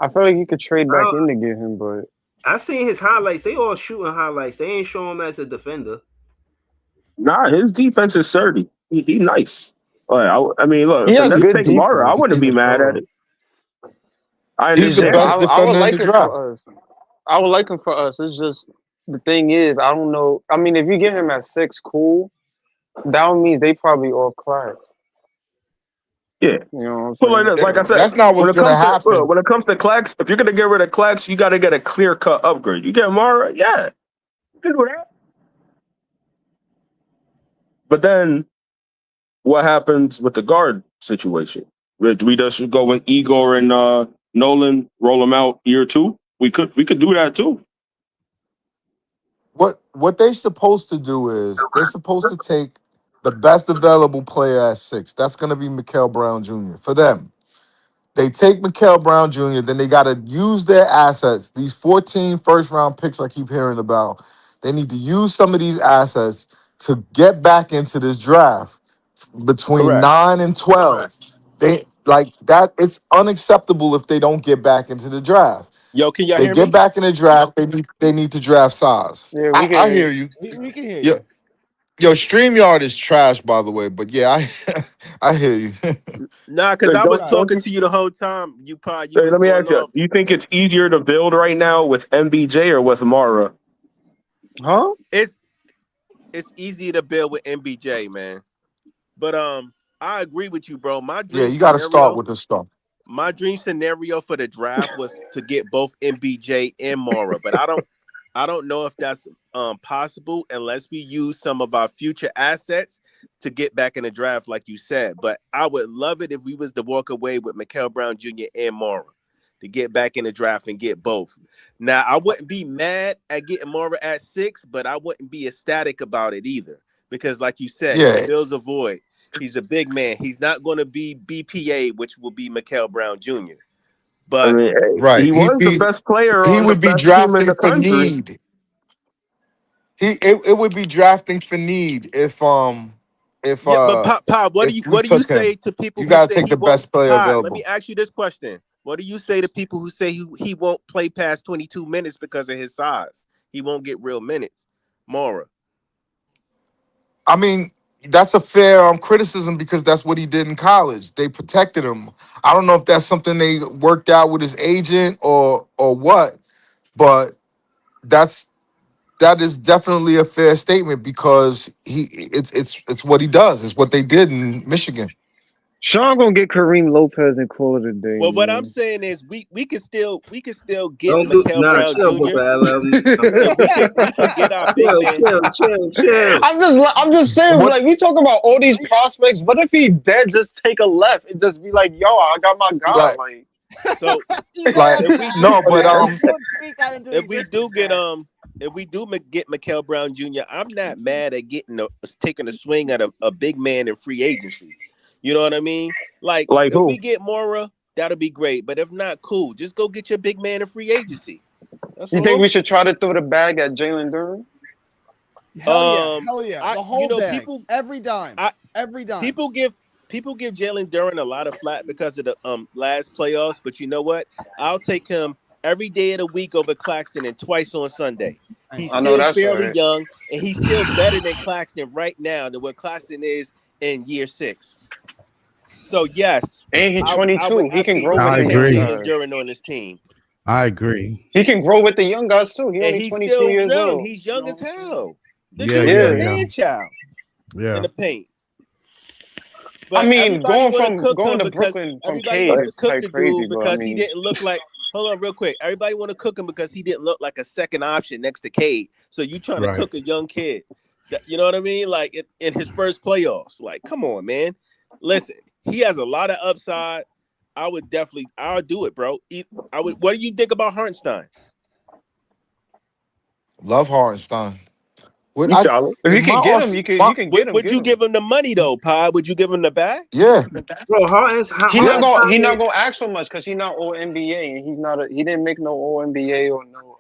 I feel like you could trade back I, in to get him, but I seen his highlights. They all shooting highlights. They ain't show him as a defender. Nah, his defense is sturdy. He nice. I mean, look, he if the has Nets good take Mara, I defense wouldn't for be mad at sure. it. I He's It's the just understand. best I would defender in like the it draft. for us. I would like him for us. It's just the thing is, I don't know. I mean, if you get him at 6, cool. That means they probably all class. Yeah. You know But what I'm saying? like I said, That's not what's gonna happen. when it comes to Clax, if you're gonna get rid of Clax, you got to get a clear cut upgrade. You get Mara, yeah, you can do that. But then what happens with the guard situation? Do we just go with Igor and Nolan, roll them out year 2? We could do that too. What they're supposed to do is they're supposed to take the best available player at 6. That's gonna be Mikael Brown Jr. for them. They take Mikael Brown Jr., then they got to use their assets. These 14 first-round picks I keep hearing about, they need to use some of these assets to get back into this draft between Correct. 9 and 12. They like that. It's unacceptable if they don't get back into the draft. Yo, can y'all They hear get me? back in the draft. They need to draft size. Yeah, we I can. hear you. We can hear Yo, you. yo, StreamYard is trash, by the way. But yeah, I hear you. Nah, because I was don't- talking to you the whole time. You Hey, was let me going ask you: off. do you think it's easier to build right now with MBJ or with Mara? Huh? It's easier to build with MBJ, man. But I agree with you, bro. Yeah, you got to start with this stuff. My dream scenario for the draft was to get both MBJ and Mara, but I don't know if that's possible unless we use some of our future assets to get back in the draft, like you said. But I would love it if we was to walk away with Mikael Brown Jr. and Mara to get back in the draft and get both. Now I wouldn't be mad at getting Mara at 6, but I wouldn't be ecstatic about it either because, like you said, Yeah, he fills a void. He's a big man. He's not going to be BPA, which will be Mikael Brown Jr. I But mean, hey, right. he was the best player He on the would be best team in the drafting for country. need. It would be drafting for need if yeah, but Pop, we what do you took say him. to people You who got to say take he the won't? best player Pop, let me available. ask you this question: what do you say to people who say he won't play past 22 minutes because of his size? He won't get real minutes. Mora. I mean, that's a fair criticism because that's what he did in college. They protected him. I don't know if that's something they worked out with his agent or what, but that is definitely a fair statement because it's what he does. It's what they did in Michigan. Sean gonna get Kareem Lopez and call it a day, Well, what I'm man. saying is we can still get Don't do Mikael nah. Brown Chill, Jr. Booker. and we can get our big man. Chill. I'm just saying, What like we talk about all these prospects. What if he dead just take a left and just be like, "Yo, I got my guy." like Like, So like if we do no, but if we do get Mikael Brown Jr., I'm not mad at taking a swing at a big man in free agency. You know what I mean? Like Like if who? we get Mora, that'll be great. But if not, cool. Just go get your big man in free agency. That's you think all. we should try to throw the bag at Jalen Duran? Hell yeah. The whole bag. People Every dime. I- Every dime. people give Jalen Duran a lot of flack because of the last playoffs, but you know what? I'll take him every day of the week over Claxton and twice on Sunday. He's I know still that's fairly right. young, and he's still better than Claxton right now than what Claxton is in year 6. So yes, And he's I would 22. He can grow with absolutely I the take young agree. Jalen guys. Duran on this team. I agree. He can grow with the young guys too. He And only he's 22 still years young. old. He's young as hell. The Yeah, dude is a yeah. man child in Yeah. the paint. I But mean, everybody want to cook going him to because Brooklyn from everybody Cade wants to is cook type the crazy, dude but I because he mean, didn't look like. Hold on, real quick. Everybody want to cook him because he didn't look like a second option next to Cade. So you trying to Right. cook a young kid? You know what I mean? Like in his first playoffs. Like, come on, man. Listen, he has a lot of upside. I'll do it, bro. What do you think about Hartenstein? love Hartenstein. What You I tell him. if in you my can get off him, you my, can get him. Would you give him the money though, Pi? Would you give him the bag? yeah. Bro, He not Hartenstein going. He not is- going to act so much because he not all NBA and he's not. He didn't make no all NBA or no.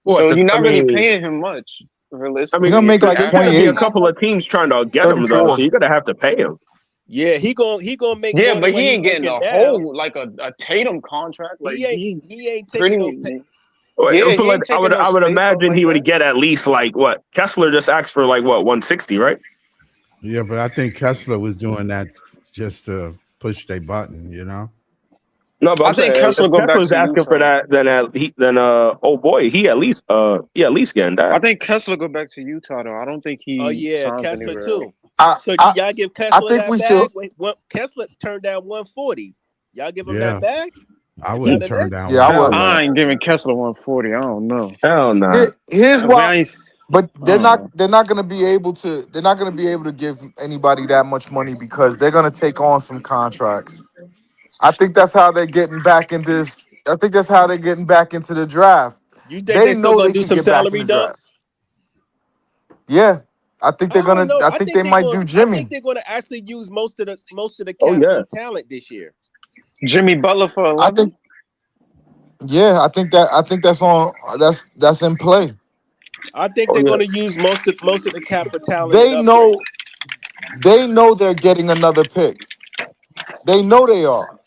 What? So you're I not really mean, paying him much, realistically. You're gonna make if he like there's going to be a 28, couple of teams trying to get him though, 34. so you're going to have to pay him. Yeah, he gonna make Yeah, more but than what he he's ain't getting making a now. whole like a Tatum contract. Like He ain't pretty. taking no pay. Yeah, But he like, ain't taking no I would space up imagine like he would that. get at least like what Kessler just asked for, like what 160, right? Yeah, but I think Kessler was doing that just to push their button, you know? No, but I I'm think saying Kessler if go back Kessler's to asking for Utah. that, then oh boy, he at least getting I that. think Kessler go back to Utah though. I don't think Oh he yeah, signs Kessler anywhere else. too. So I y'all give I Kessler think that we should. bag? Wait, Kessler turned down 140. Y'all give him Yeah, that bag? I If y'all wouldn't the turn Nets? down Yeah, I Hell would. no. I ain't giving Kessler 140. I don't know. Hell no. Here's But why. I ain't. But I don't know. they're not gonna be able to. They're not gonna be able to give anybody that much money because they're gonna take on some contracts. I think that's how they're getting back in this. I think that's how they're getting back into the draft. You think They they still know gonna they do can some get back in salary the draft. dumps? Yeah, I think I they're don't gonna. know. I think they might do I think Jimmy. they're gonna actually use most of the Oh cap yeah. on talent this year. Jimmy Butler for I 11. think. Yeah, I think that's on. That's in play. I think Oh they're yeah. gonna use most of the cap for talent and They know. upgrades. They know they're getting another pick. They know they are.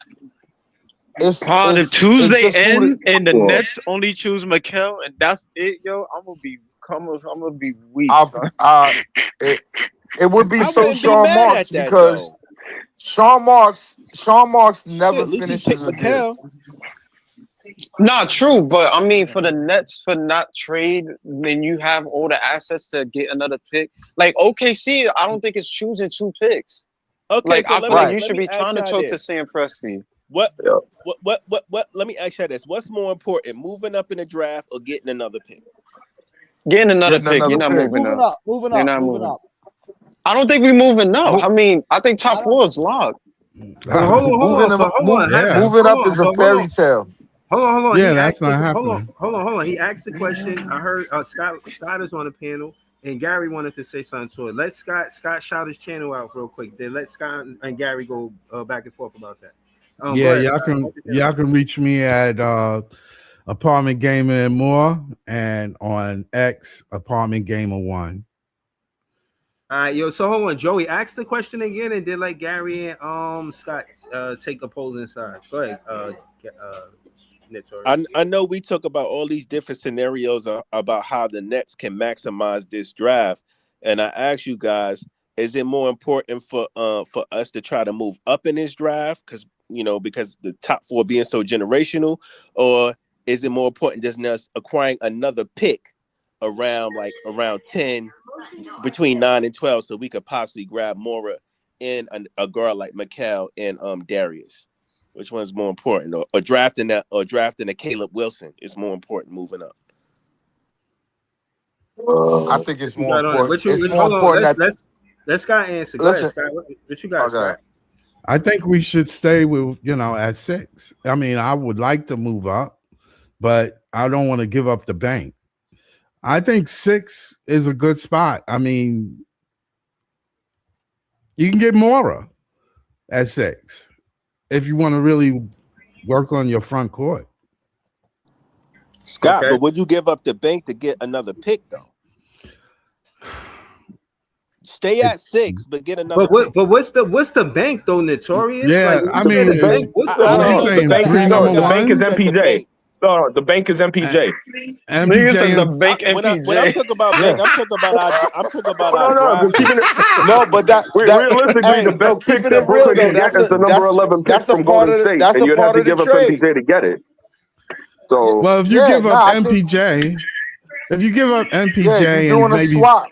Pod, if It's Tuesday just who. end and the Well, Nets only choose Mikel and that's it, yo, I'm gonna be weak, I've, son. it, it would be I so wouldn't be Sean mad Marks at that because though. Sean Marks never Shit, at least he finishes picked a deal. McHale. Not true, but I mean, for the Nets for not trade, then you have all the assets to get another pick. Like OKC, I don't think it's choosing two picks. Okay, Like so I let feel me like Right. you let should me be ask trying to y'all choke to this. Sam Presti. What yeah. let me ask y'all this. What's more important, moving up in the draft or getting another pick? Getting another Getting pick, you're another not pick. moving Moving up. up, moving You're up, not moving moving. up. I don't think we're moving up. Mo- I mean, I think I top don't. four is locked. But moving but hold on, yeah, moving up is a hold on. fairy tale. Hold on. yeah, He that's asked the not happening. hold on. He asked the question. I heard Scott is on the panel, and Gary wanted to say something to it. Let Scott shout his channel out real quick. Then let Scott and Gary go back and forth about that. Go Yeah, ahead, Scott. y'all can reach me at Apartment Gamer and More, and on X Apartment Gamer One. All right, yo. So hold on, Joey. Ask the question again, and then let Gary and Scott take opposing sides. Go ahead, Nitori. I know we talk about all these different scenarios about how the Nets can maximize this draft, and I ask you guys, is it more important for us to try to move up in this draft because the top four being so generational, or is it more important just us acquiring another pick around 10, between 9 and 12, so we could possibly grab Mora and a girl like Mikal and Darius? Which one's more important, or drafting a Caleb Wilson is more important moving up? I Uh, think it's What you more got on it? important. It's more Hold on. important that Let Scott answer. Go ahead, listen. Scott. What you got, Okay. Scott? I think we should stay with at 6. I mean, I would like to move up, but I don't want to give up the bank. I think 6 is a good spot. I mean, you can get Mora at 6 if you want to really work on your front court. Scott, Okay. but would you give up the bank to get another pick though? Stay at 6, but get another pick. But what's the bank though, Notorious? Yeah, Like when I you say mean, the bank, what's the I what are you know, bank? you saying? gotta 3 ask number the the guys bank who is ones? said the MPJ. bank. No, the bank is MPJ. Nigga said the MPJ, bank When I'm MPJ. talking about Yeah. bank, I'm talking about Oh, our no, draft but pick. keeping it No, but realistically, the hey, no, best pick keeping that it real Brooklyn though. can get is the number 11 pick That's a from part Golden of State, that's and a you'd have part to of the give up trade. MPJ to get it. Yeah, So, well, if you yeah. give No, up I think MPJ, you're and doing a maybe swap.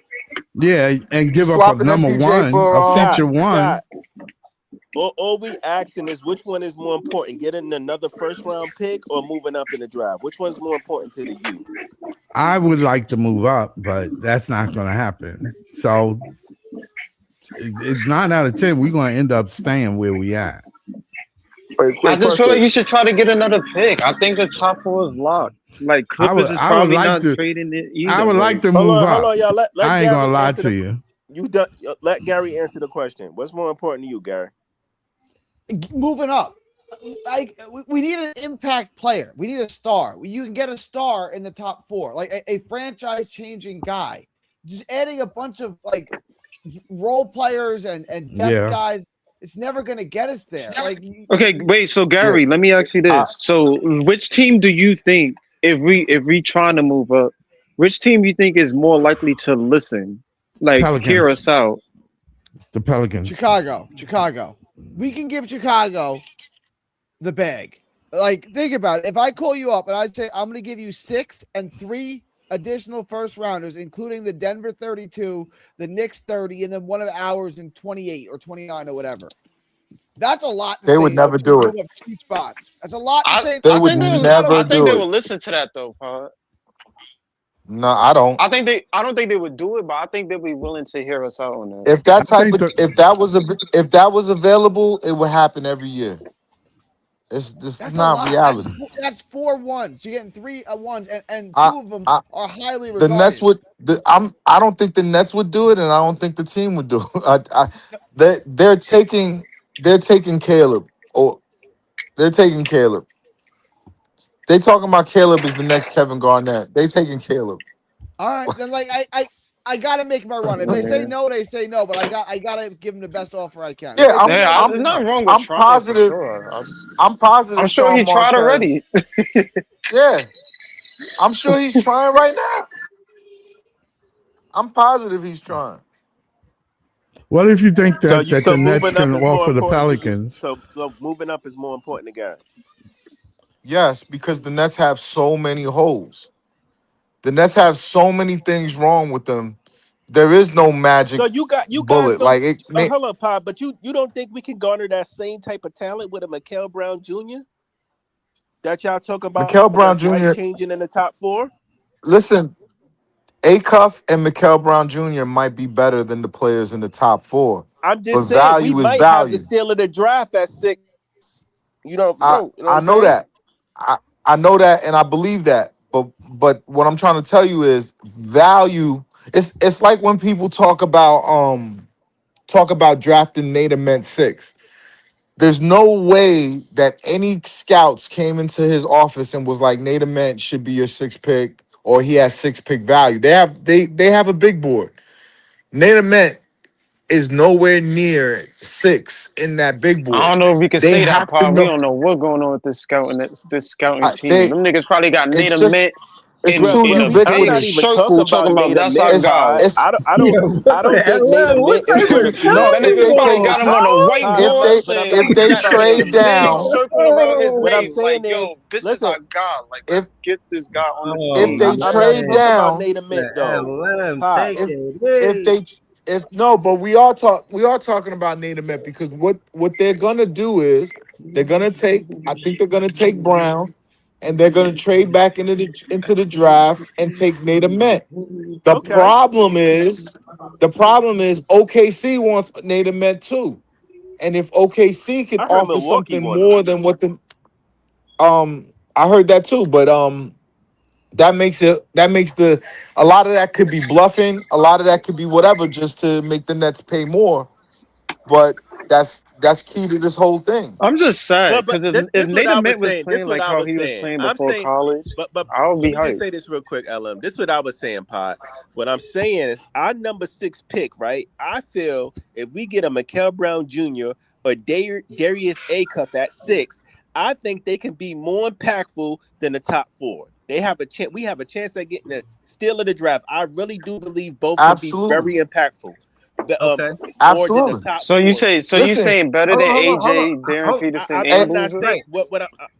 and You give up a swapping number MPJ one, for a future Scott, one, all we asking is which one is more important, getting another first round pick or moving up in the draft? Which one's more important to you? I would like to move up, but that's not going to happen. So, 9 out of 10, we're going to end up staying where we at. I quick just feel like question. you should try to get another pick. I think the top four is locked. Like Clippers is I would probably like not to. trading it I either. would Like like to Hold move on, up. y'all. Let I ain't gonna Gary lie answer to you. let Gary answer the question. What's more important to you, Gary? Moving up. We need an impact player. We need a star. You can get a star in the top 4, like a franchise changing guy. Just adding a bunch of like role players and depth Yeah. guys, it's never going to get us there. Like, okay, wait. So Yeah, Gary, let me ask you I, this: so which team do you think, if we trying to move up, which team you think is more likely to listen, like hear Pelicans. us out? The Pelicans. Chicago. We can give Chicago the bag. Like, think about it. If I call you up and I say I'm going to give you 6 and 3 additional first rounders, including the Denver 32, the Knicks 30, and then one of ours in 28 or 29 or whatever. That's a lot to They say. would never To do move it. up 2 spots. That's a lot to say. They would never I think do they it. would listen to that though, Pod. No, I don't. I don't think they would do it, but I think they'd be willing to hear us out on that. If that I type think of the if that was available, it would happen every year. This is That's a not lot. reality. That's 4 ones. You're getting 3 ones, and I, 2 of them I are highly the Nets regarded. would. I don't think the Nets would do it, and I don't think the team would do it. They're taking Caleb, or they're taking Caleb. They talking about Caleb as the next Kevin Garnett. They taking Caleb. All right, then I gotta make my run. If they say no, they say no. But I gotta give them the best offer I can. If Yeah, they say no, There's nothing wrong with I'm trying for positive. sure. I'm positive. I'm sure Sean he tried Marks already. yeah, I'm sure he's trying right now. I'm positive he's trying. what if you think So that the Nets moving up can is more offer the important to you. Pelicans? So moving up is more important to guys. Yes, because the Nets have so many holes. The Nets have so many things wrong with them. There is no magic So you guys bullet. don't. Like it. Hold on, Pod, but you don't think we can garner that same type of talent with a Mikael Brown Jr. that y'all talk about Mikael Brown that's life Jr. changing in the top 4? Listen, Acuff and Mikael Brown Jr. might be better than the players in the top 4, I'm but just saying we value is might have the value. steal of the draft at 6. You don't I know. You know what I I'm know saying? that. I know that, and I believe that. But what I'm trying to tell you is value. It's like when people talk about drafting Nader Ment 6. There's no way that any scouts came into his office and was like, Nader Ment should be your 6th pick, or he has 6th pick value. They have a big board. Nader Ment is nowhere near 6 in that big I board. don't know if we can They say that, have to Pod. We know. don't know what's going on with this scouting team. They Them niggas probably got it's Nader just Mint it's Well, too in a I'm big not ubiquitous. even talking circle about talking about Nader that's our Mint, guy. Pod. It's I don't think Nader What Mint is type going to of be. no That talk if is nigga they probably take got him going on a Pod, whiteboard but I'm saying if saying they he got Nader trade Nader Mint down circled around his What I'm name. saying Like, is, yo, this is listen, our guy. Like, if let's get this guy on this if team. they I'm not trade talking man. about down Nader Mint though. LM, Pod. take if it if away. they if no, but we are talking about Nader Met, because what they're gonna do is they're gonna take Brown, and they're gonna trade back into the draft and take Nader Met. Okay, The problem is OKC wants Nader Met too. And if OKC can I heard offer Milwaukee something want him. more than what the I heard that too, but that makes the a lot of that could be bluffing, a lot of that could be whatever, just to make the Nets pay more. But that's key to this whole thing. I'm just Well, sad but because if this what I Nader was Mint was saying. This playing what like I how was he was saying. playing I'm before saying, college, but I would let be me just hyped. say this real quick, LM. This what I was saying, Pod. What I'm saying is, our number 6 pick, right? I feel if we get a Mikael Brown Jr. or Darius Acuff at 6, I think they can be more impactful than the top 4. They have a chance. We have a chance at getting the steal of the draft. I really do believe both can be Absolutely. very impactful. Okay. More than the Absolutely. top So 4. you Listen, saying better Hold than on, hold on, hold on. AJ, Darren Peterson, eh, and I'm not Boozer? saying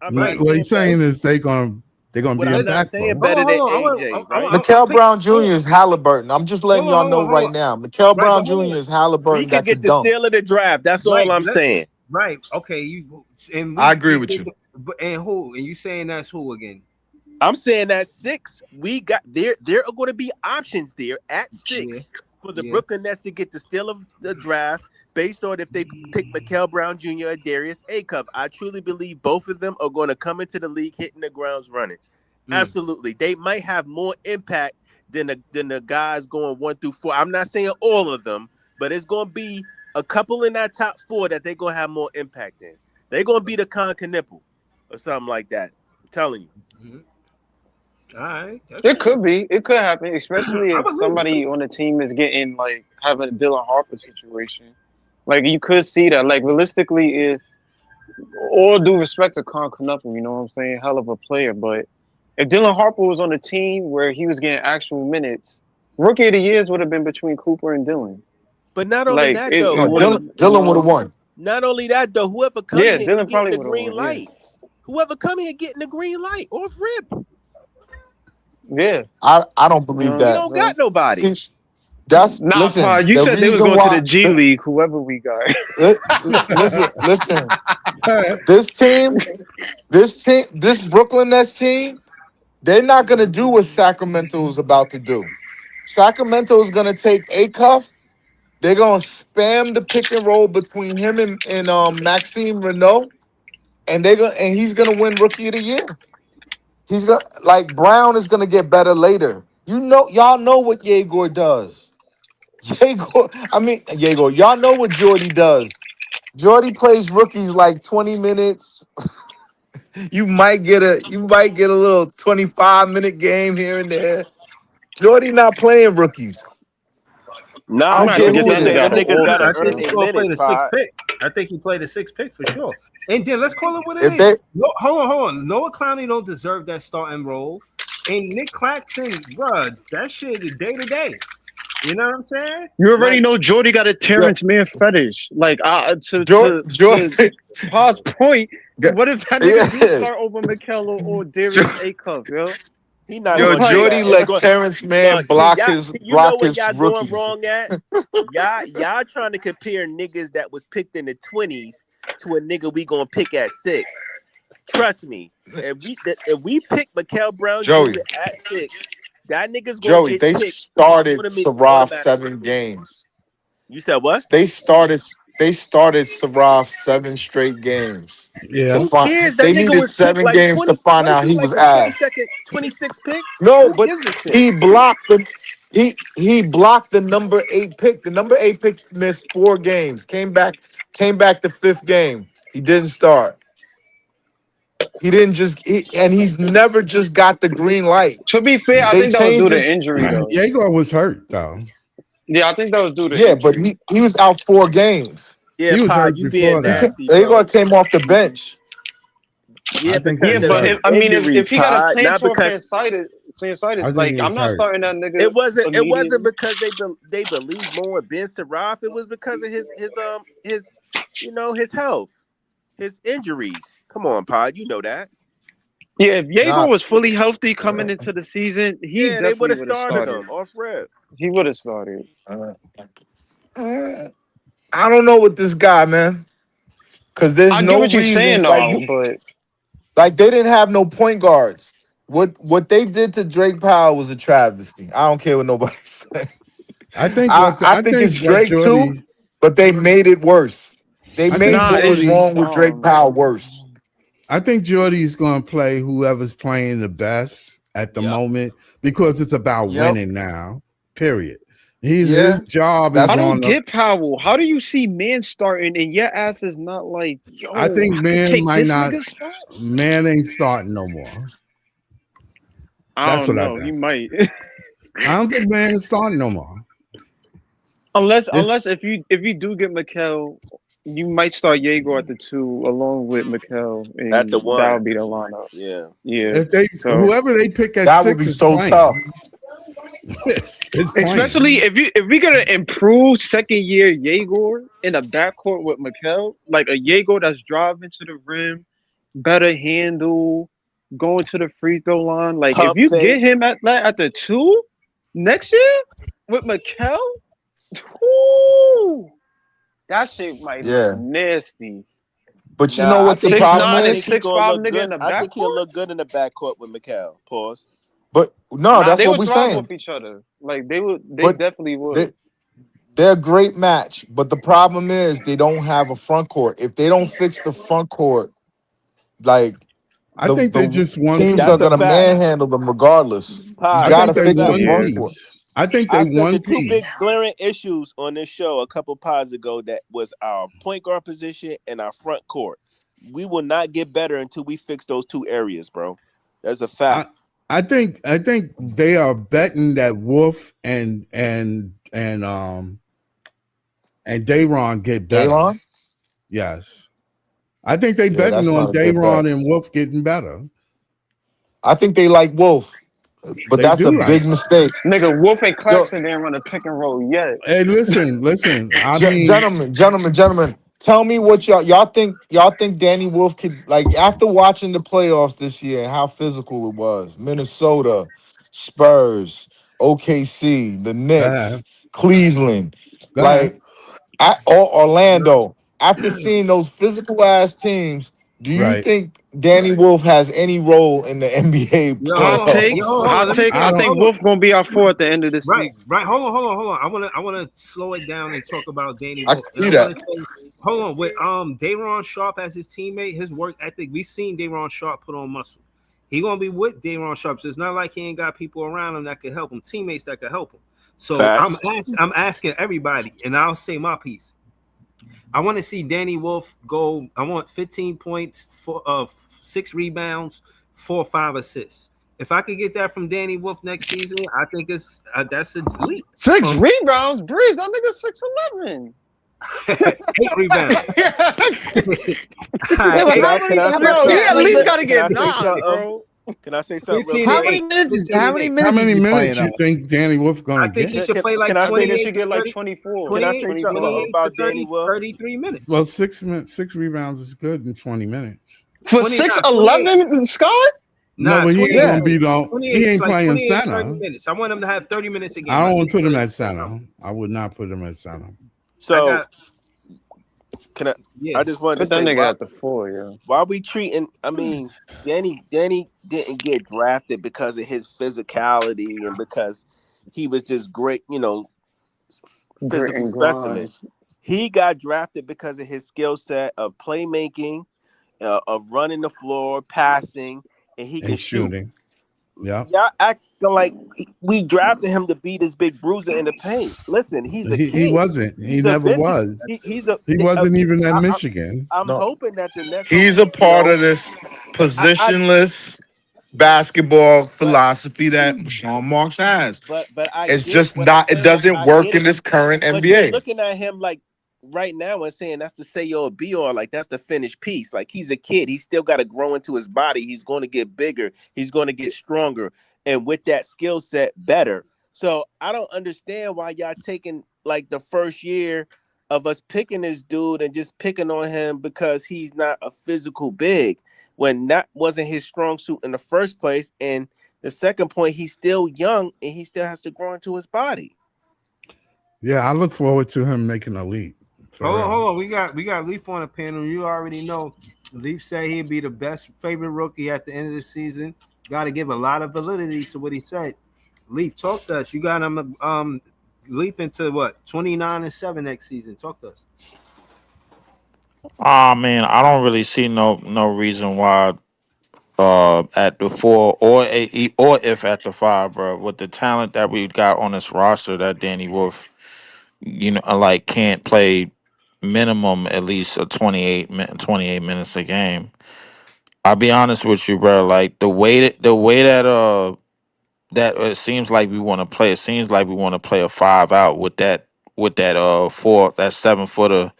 I'm not What saying he's saying is they're gonna be I'm not saying impactful. better than Hold AJ, on. right? Mikael Brown Jr. is Halliburton. I'm just letting y'all know Hold right on. now. Mikael Right, Brown but Jr. hold on. is He Halliburton could that get could the dunk. steal of the draft. That's all I'm saying. Right. Okay. And I agree with you. And who? And you saying that's who again? I'm saying that 6, we got there are going to be options there at 6 Yeah. for the Yeah. Brooklyn Nets to get the steal of the draft based on if they pick Mikael Brown Jr. or Darius Acuff. I truly believe both of them are going to come into the league hitting the grounds running. Absolutely. They might have more impact than the guys going 1 through 4. I'm not saying all of them, but it's going to be a couple in that top 4 that they're going to have more impact in. They're going to be the Con Knipple or something like that. I'm telling you. Mm-hmm. All right. It could be. It could happen, especially I if believe it somebody too. on the team is getting like having a Dylan Harper situation. Like you could see that. Like realistically, if all due respect to Con Knuckle, you know what I'm saying, hell of a player. But if Dylan Harper was on a team where he was getting actual minutes, Rookie of the Years would have been between Cooper and Dylan. But not only Like that it though, would have. Dylan would have won. not only that though, whoever come Yeah, here Dylan getting probably the would have green won. Yeah. light. Whoever come here getting the green light off rip. Yeah. I don't believe He that. don't got nobody. See, that's Nah, Pa, listen. you The said they was reason going to the why. G League, whoever we got. Listen. This team, this Brooklyn Nets team, they're not gonna do what Sacramento is about to do. Sacramento is gonna take a cuff. They're gonna spam the pick and roll between him and Maxime Renault, and he's gonna win Rookie of the Year. He's gonna like Brown is gonna get better later. Y'all know what Yegor does. Yegor, y'all know what Jordy does. Jordy plays rookies like 20 minutes. You might get a little 25-minute game here and there. Jordy not playing rookies. I Nah, I'm don't gonna have care to get who Jordy, it that Yeah, nigga is. out them the niggas gotta I Orchard, earn think bro. he's their gonna play minutes, the sixth Pod. pick. I think he played the sixth pick for sure. And then let's call it what it If is. they No, hold on. Noah Clowney don't deserve that starting role. And Nick Claxton, bruh, that shit is day to day. You know what I'm saying? You already Like, know Jordy got a yeah, Terrence Mann fetish. Like, to Jordan, to to Jordan, Pa's point, what if that nigga do yeah, start over Mikel or Darius Jo- Acuff, yo? He not yo, gonna do Like, Jordy that. It's let going Terrence Mann look. See, y'all. See, you know block what his y'all doing rookies. wrong at? Y'all trying to compare niggas that was picked in the 20s to a nigga we gonna pick at 6. Trust me. If we pick Mikel Brown Joey, Jr. at 6, that nigga's gonna Joey, get they picked started Sarav automatically. 7 games. You said what? They started Sarav 7 straight games Yeah. to Who find. cares? That They nigga needed was picked 7 like games to 20. find What is out he he like was the ass. 22nd, 26th pick? No, Who but gives a shit? he blocked the number 8 pick. The number 8 pick missed 4 games. Came back the 5th game. He didn't start. He didn't just and he's never just got the green light. to be fair, I They think that was due changed to his injury though. Jaeger was hurt though. Yeah, I think that was due to yeah, but injury. he was out 4 games. Yeah, He was Pod, hurt you being before that. nasty, Agar bro. came off the bench. Yeah, I think he because Yeah, was of but his hurt. if injuries, he got a Pod. Not plantar because I fasciitis, think like he I'm was not hurt. starting that nigga it wasn't immediately. because they believe more in Ben Siraf. It was because of his health, his injuries. Come on, Pod, you know that. Yeah, if Jaeger Nah, was fully healthy coming into the season, he Yeah, they would definitely have would have started started. him off rip. He would have started. uh, I don't know with this guy, man. Because there's I get no what you're reason saying though, but like they didn't have no point guards. What they did to Drake Powell was a travesty. I don't care what nobody says. I think it's what Drake too, Jordy but they made it worse. They I think made nah, what was it's Jordy wrong with I Drake don't Powell know. worse. I think Jordy's going to play whoever's playing the best at the Yep. moment because it's about Yep. winning now. Period. Yeah. His job I is That's don't on the. get Powell. How do you see man starting and your ass is not like, I yo, think I could man take might this not. nigga's spot? Man ain't starting no more. I That's don't what I know. He think. might. I don't think man is starting no more. unless It's. unless if you do get Mikel, you might start Jaeger at the 2 along with Mikel, At the and that one. would be the lineup. Yeah. Yeah. If they So whoever they pick at that would be 6 is so playing. tough. It's playing. especially if we gonna improve second year Jaeger in a backcourt with Mikel, like a Jaeger that's driving to the rim, better handle, going to the free throw line. Like if Pump you get him fakes. at the 2 next year with Mikel, whoo, that shit might look Yeah. nasty. But you know Nah, I what the think Six he problem I nine and think is? he six gonna five look nigga good. in the I think he'll backcourt. look good in the backcourt with Mikel. Pause. But no, Nah, that's they what would we're thrive saying. off each other. Like they But definitely would. they, they're a great match. But the problem is they don't have a front court. If they don't fix the front court, like I think they're the just one teams are That's a piece. gonna fact. manhandle them regardless. You Pod, I gotta think that's a they fix the one fact. front Yeah. court. piece. I think they I said the one two big piece. glaring issues on this show a couple pods ago that was our point guard position and our front court. We will not get better until we fix those two areas, bro. That's a I fact. I think they are betting that Wolf and Dayron get better. Daylon? Yes. I think they Yeah, betting that's on not a good bet. Dayron and Wolf getting better. I think they like Wolf, but They that's a do like. big mistake. Nigga, Wolf and Yo, Claxton didn't run a pick and roll yet. Hey, listen. I mean, gentlemen, tell me what y'all think Danny Wolf could like after watching the playoffs this year and how physical it was. Minnesota, Spurs, OKC, the Go ahead. Knicks, Cleveland, Go ahead. or Orlando. After seeing those physical ass teams, do you Right. think Danny Wolf has any role in the NBA Yo, hold on, playoffs? hold on. Let me say, I I don't. think hold on. Wolf gonna be our four at the end of the Right, season. right. Hold on. I wanna slow it down and talk about Danny I Wolf. can And I see wanna that. say, hold on, with Dayron Sharp as his teammate, his work ethic, we seen Dayron Sharp put on muscle. He gonna be with Dayron Sharp. So it's not like he ain't got people around him that can help him, teammates that can help him. So Facts. I'm asking everybody, and I'll say my piece. I want to see Danny Wolf go. I want 15 points, 6 rebounds, 4 or 5 assists. If I could get that from Danny Wolf next season, I think it's that's a leap 6 from rebounds, Breeze. That nigga 6'11". 8 rebounds. Yeah, but Can Eight, I how can many? I How say many? Yo, he something? Yeah, at like, least but gotta Can get I say 9, something? bro. Can I say something real 15 how and quick? many 8. minutes is 15 how and many 8. How minutes is many he minutes playing you on? think Danny Wolf I gonna think he get? should play Can like I I think say he 28 should to get like 30, 24. can I 28 say to something 24. 28 to about Danny 30, Wolf? 33 minutes. Well, 6 minutes, 6 rebounds is good in 20 minutes. For 28. 6'11", Scott? No, Nah, but he ain't 28 Yeah. gonna be no. 28. He It's ain't like playing 28 to 30 center. minutes. I want him to have 30 minutes a I game. I don't think want to he's put him a at set center. number. I would not put him at center. I So got can I? yeah. I just wanted to Put that say nigga at the 4, yo. why we treating. I mean, Danny didn't get drafted because of his physicality and because he was just great. Grit Physical and specimen. grind. He got drafted because of his skill set of playmaking, of running the floor, passing, and he can And shoot. shooting. Yeah. Y'all acting like we drafted him to be this big bruiser in the paint. Listen, he's a He kid. wasn't. He He's a never vintage. was. He's a. He wasn't even at I, Michigan. I'm No, hoping that the Nets don't. he's a part of this I positionless basketball but philosophy that Sean Marks has. but I It's get just what I'm not. It saying. doesn't I work get in it. this current But you're NBA. looking at him like right now and saying that's the say or be or like that's the finished piece. Like he's a kid. He's still got to grow into his body. He's going to get bigger. He's going to get stronger. And with that skill set, better. So I don't understand why y'all taking like the first year of us picking this dude and just picking on him because he's not a physical big when that wasn't his strong suit in the first place. And the second point, he's still young and he still has to grow into his body. Yeah, I look forward to him making a leap. For real. Hold on. We got Leaf on the panel. You already know Leaf said he'd be the best favorite rookie at the end of the season. Got to give a lot of validity to what he said. Leaf, talk to us. You got him leaping to what 29-7 next season. Talk to us. Man, I don't really see no reason why at the four or if at the five, bro. With the talent that we've got on this roster, that Danny Wolf, like can't play minimum at least 28 minutes a game. I'll be honest with you, bro. Like the way that it seems like we want to play. It seems like we want to play a five out with that 7 footer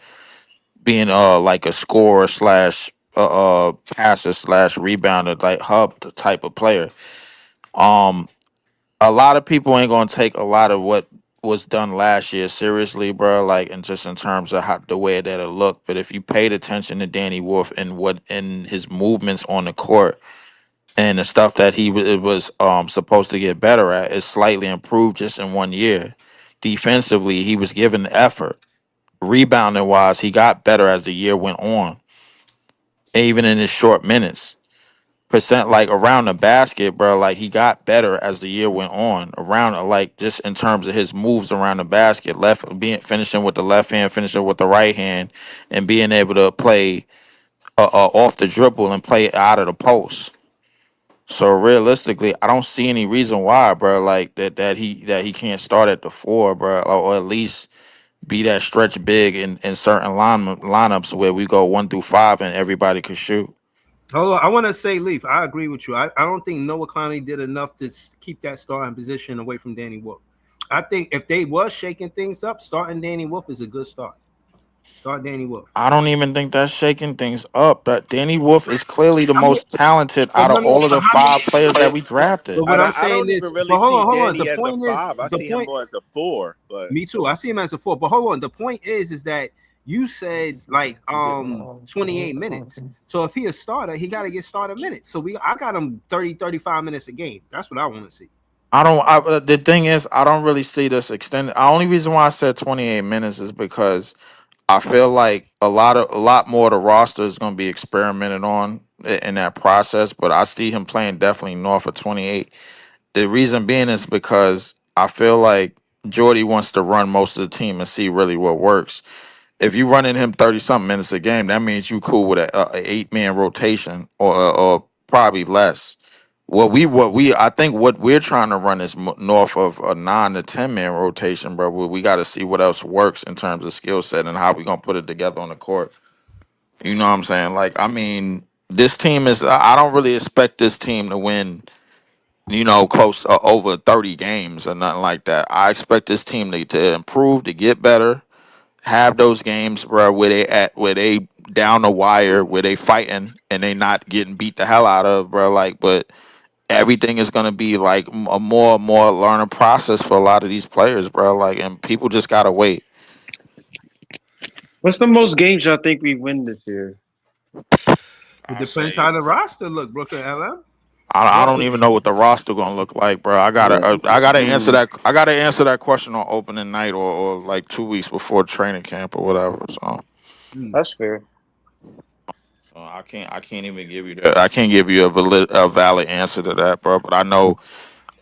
being like a scorer slash passer slash rebounder like hub type of player. Um, a lot of people ain't gonna take a lot of what was done last year seriously, bro. Like, and just in terms of how the way that it looked. But if you paid attention to Danny Wolf and what in his movements on the court and the stuff that was supposed to get better at, is slightly improved just in 1 year. Defensively, he was given effort. Rebounding wise, he got better as the year went on, even in his short minutes. Percent like around the basket, bro. Like he got better as the year went on. Around like just in terms of his moves around the basket, left being finishing with the left hand, finishing with the right hand, and being able to play off the dribble and play out of the post. So realistically, I don't see any reason why, bro. Like that he can't start at the four, bro, or at least be that stretch big in certain lineups where we go 1 through 5 and everybody could shoot. Hold on. I want to say, Leaf, I agree with you. I don't think Noah Clowney did enough to keep that starting position away from Danny Wolf. I think if they was shaking things up, starting Danny Wolf is a good start. Start Danny Wolf. I don't even think that's shaking things up. But Danny Wolf is clearly the I mean, most talented but out of no, no, all of but the how many? five players that we But drafted. what I'm I saying don't is, even really but see hold on. Danny The as a point is, five. I the see him point. more as a four. But Me too. I see him as a four. But hold on. The point is that you said like 28 minutes. So if he a starter, he got to get starter minutes. So I got him 30, 35 minutes a game. That's what I want to see. I don't. The thing is, I don't really see this extended. The only reason why I said 28 minutes is because I feel like a lot more of the roster is going to be experimented on in that process. But I see him playing definitely north of 28. The reason being is because I feel like Jordy wants to run most of the team and see really what works. If you running him 30 something minutes a game, that means you cool with a 8-man rotation or probably less. I think what we're trying to run is north of a 9 to 10 man rotation, bro. We got to see what else works in terms of skill set and how we gonna put it together on the court. You know what I'm saying? Like, I mean, this team is. I don't really expect this team to win, close to over 30 games or nothing like that. I expect this team to improve, to get better, have those games, bro, where they down the wire, where they fighting and they not getting beat the hell out of, bro. Like, but everything is gonna be like a more and more learning process for a lot of these players, bro. Like, and people just gotta wait. What's the most games y'all think we win this year? It I depends say how the roster look, Brooklyn LM. I Roster. don't even know what the roster gonna look like, bro. I gotta answer that. I gotta answer that question on opening night or like 2 weeks before training camp or whatever. Hmm. That's fair. So I can't even give you that. I can't give you a valid answer to that, bro. But I know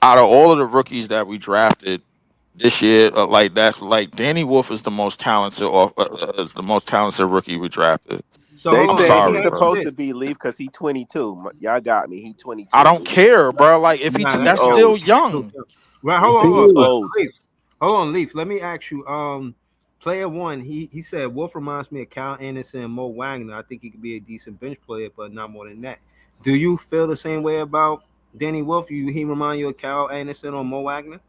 out of all of the rookies that we drafted this year, like that's like Danny Wolf is the most talented, or is the most talented rookie we drafted. So They hold I'm on. Let saying me he's sorry, ask you bro. supposed to this. be Leaf because he's 22. Y'all got me. He I 22. don't care, bro. Like if Nah, He that's that's cap. still old. So, young. right, They hold on, say hold he's on. old. Leaf. Hold on, Leaf. Let me ask you. Player one, he said Wolf reminds me of Cal Anderson and Mo Wagner. I think he could be a decent bench player, but not more than that. Do you feel the same way about Danny Wolf? He remind you of Cal Anderson or Mo Wagner?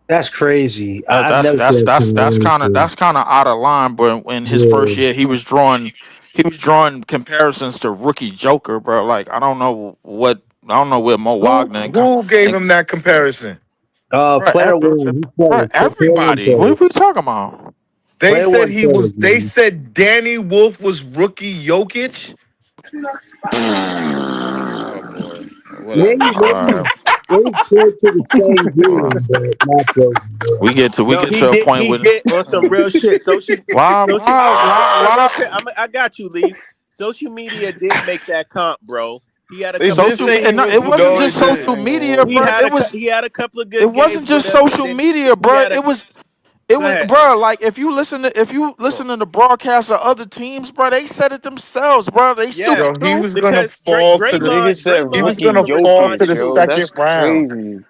That's crazy. Uh, I've that's never that's said that's that's kind of anything. that's kind of out of line. But in his first Yeah. year, he was drawing comparisons to rookie Joker, bro. Like I don't know where Mo Who Wagner who gave and him that comparison? bro, Player one, he bro, said it. Player one everybody. said What it. are we talking about? They Player said one he said it, was. They man. said Danny Wolf was rookie Jokic. Oh boy, whatever. Maybe they close to the same Uh, game, but not close. we get to we No, get he to a did. point He when hit on some real shit. why Social. why But real why quick, I got you, Leaf. Social media did make that comp, bro. He had a They couple did of social good say media? he No, games. was it wasn't No, rookie it just of the year. didn't. social I ain't gonna media, hold He bro. you. had he had a couple of It good wasn't games with just us, and social then media, he bro. had a. It Go was, ahead. bro. Like if you listen to the broadcast of other teams, bro, they said it themselves, bro. They Yeah, Yo, stupid he too. was gonna because fall to the. Nigga said He was Draymond rookie gonna used to fall respond to Jokic, the to yo. Leaf. That's second round. crazy.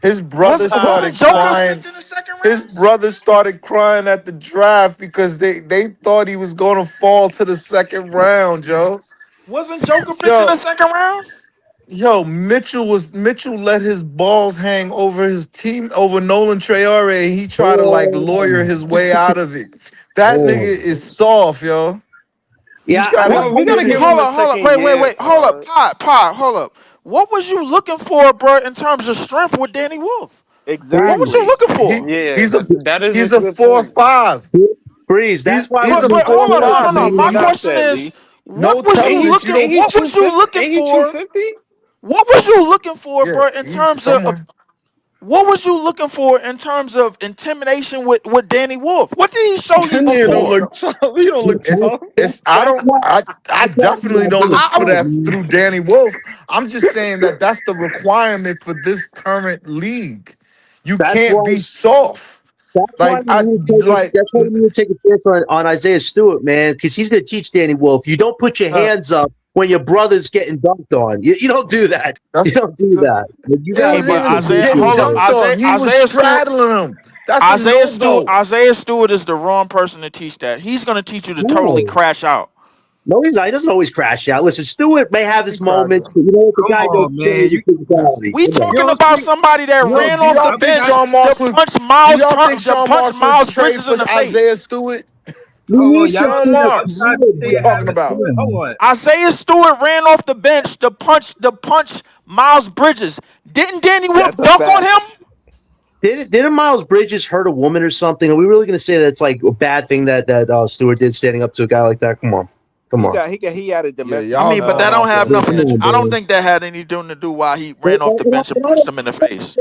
His brother Wasn't started Joker crying. picked in the second His round? brother started crying at the draft because they thought he was gonna fall to the second round, yo. Wasn't Joker picked in Yo, the second round? Mitchell let his balls hang over his team over Nolan Traore. He tried to like lawyer Oh, his way out of it. That nigga oh. is soft, yo. He Yeah, tried to I We think gotta get give his him a Hold up, second wait, year. hold up, hold up. What was you looking for, bro, in terms of strength with Danny Wolf? What was you Exactly. looking he for? Yeah, he's a that is a he's a good four point. five. Breeze. That's why He's when a we But four hold said on, it, no, five. no, no. No, My Stop not question that, is, Leaf. no Ain't he television. ain't he what was you 250? looking Ain't he for? 250? What was you looking for, Yeah, bro, in he terms somewhere. of what was you looking for in terms of intimidation with Danny Wolf? What did he show That you nigga don't before? look tough. He don't look tough. It's I that's don't why I I thought we definitely got don't this look for I, fight, that man. through Danny Wolf. I'm just saying that that's the requirement for this current league. You That's can't why. be soft. That's why Like we I need to take. like That's why we need to take a chance on Isaiah Stewart, man, because he's going to teach Danny Wolf. You don't put your uh, hands up when your brother's getting dunked on. You don't do that. You that's don't do that. You it got to hey, was make but even sure you Isaiah, do getting hold up, it. dunked on. He was Isaiah Stewart, straddling him. That's a no-no. Isaiah Stewart is the wrong person to teach that. He's going to teach you to totally No, crash out. no, he's not. He doesn't always crash out. Listen, Stewart may have He his cried, moments, bro. but you know what? The Come guy does on, show man. the physicality. We Come on. You talking don't about think somebody that Yo, ran do off y'all the I think think I bench Sean Marks would do y'all think To Sean punch Marks would Miles trade Bridges for in the face. Isaiah Stewart? We hold on. need Y'all some don't Sean see the Marks. upside to physicality, We're say guys. talking Isaiah about. Come Stewart? Hold on. on. Isaiah Stewart ran off the bench to punch Miles Bridges. Didn't Danny Wolf That's a dunk on fact. him? Didn't Miles Bridges hurt a woman or something? Are we really going to say that's like a bad thing that Stewart did standing up to a guy like that? Come on, come on. He had a Yeah, domestic I y'all mean, but that going don't off have of Yeah, come nothing to. on, I don't bro. think that had anything to do why he And, ran off the and, bench and and I punched don't, him in the face.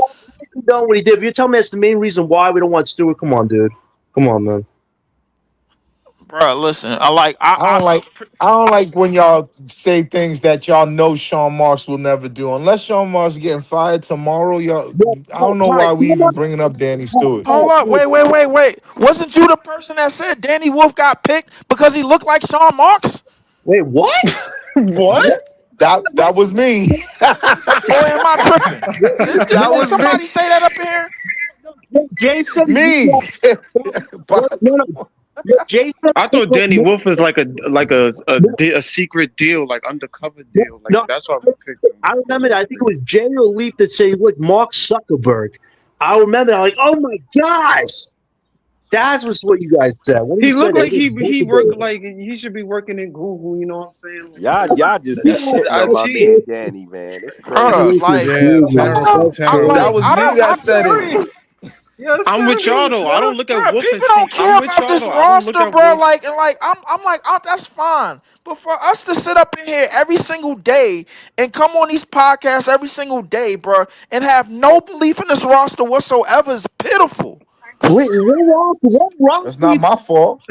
done what he did. If you tell me that's the main reason why we don't want Stewart, come on, dude. Come on, man. Bro, listen, I like I don't like I don't like when y'all say things that y'all know Sean Marks will never do. Unless Sean Marks getting fired tomorrow, y'all. Yeah, I don't know Mike, why we even bringing up Danny Stewart. hold up, wait. Wasn't you the person that said Danny Wolf got picked because he looked like Sean Marks? Wait, what? What? That was me. Or am I tripping? That Did was me. somebody say that up in here? Jason, Me. But Jason, I thought Danny Wolf was like a secret deal, like undercover deal. Like no, that's why we picked him. I remember that. I think it was Jay Leaf that said, look, Mark Zuckerberg. I remember that. Like, oh my gosh. That was what you guys said. When He you said looked that, like he worked like he should be working in Google. You know what I'm saying? Y'all just be That's shitting on my IT. man Danny, man. It's Bro, crazy. like Yeah, terrible, I'm that like terrible. was me that I'm said it. serious. I'm with y'all though. I don't look at Bro, Wolf and people see. don't I'm care with about y'all this though. I don't look roster, at bro. Wolf. Like, and like, I'm like, oh, that's fine. But for us to sit up in here every single day and come on these podcasts every single day, bro, and have no belief in this roster whatsoever is pitiful. what roster? That's not my fault.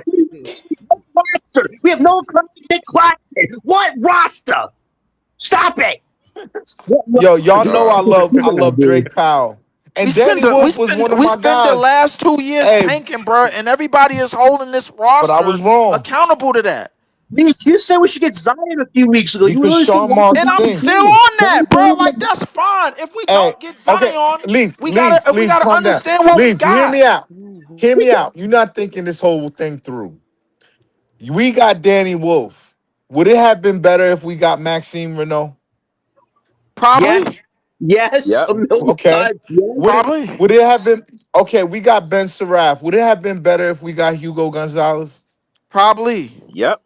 What roster? We have no Nick Claxton. What roster? Stop it. Yo, y'all know Dog. I love Drake Powell. We And spend Danny the we Wolf was spend one of we my spend the guys. last 2 years Hey, tanking, bro, and everybody is holding this but I roster was wrong accountable to that. You said we should get Zion a few weeks ago. You because really said Sean Marks And I'm still stinks. on that, bro. Like that's fine. If we Hey, don't get okay, Zion, we leave, gotta calm down. understand what we Leave, hear got. me out. Hear me out. You're not thinking this whole thing through. We got Danny Wolf. Would it have been better if we got Maxime Renault? Probably, Yes, Yep. a million Okay. times. Yes. probably, Would it have been okay? We got Ben Saraf. Would it have been better if we got Hugo Gonzalez? probably, Yep.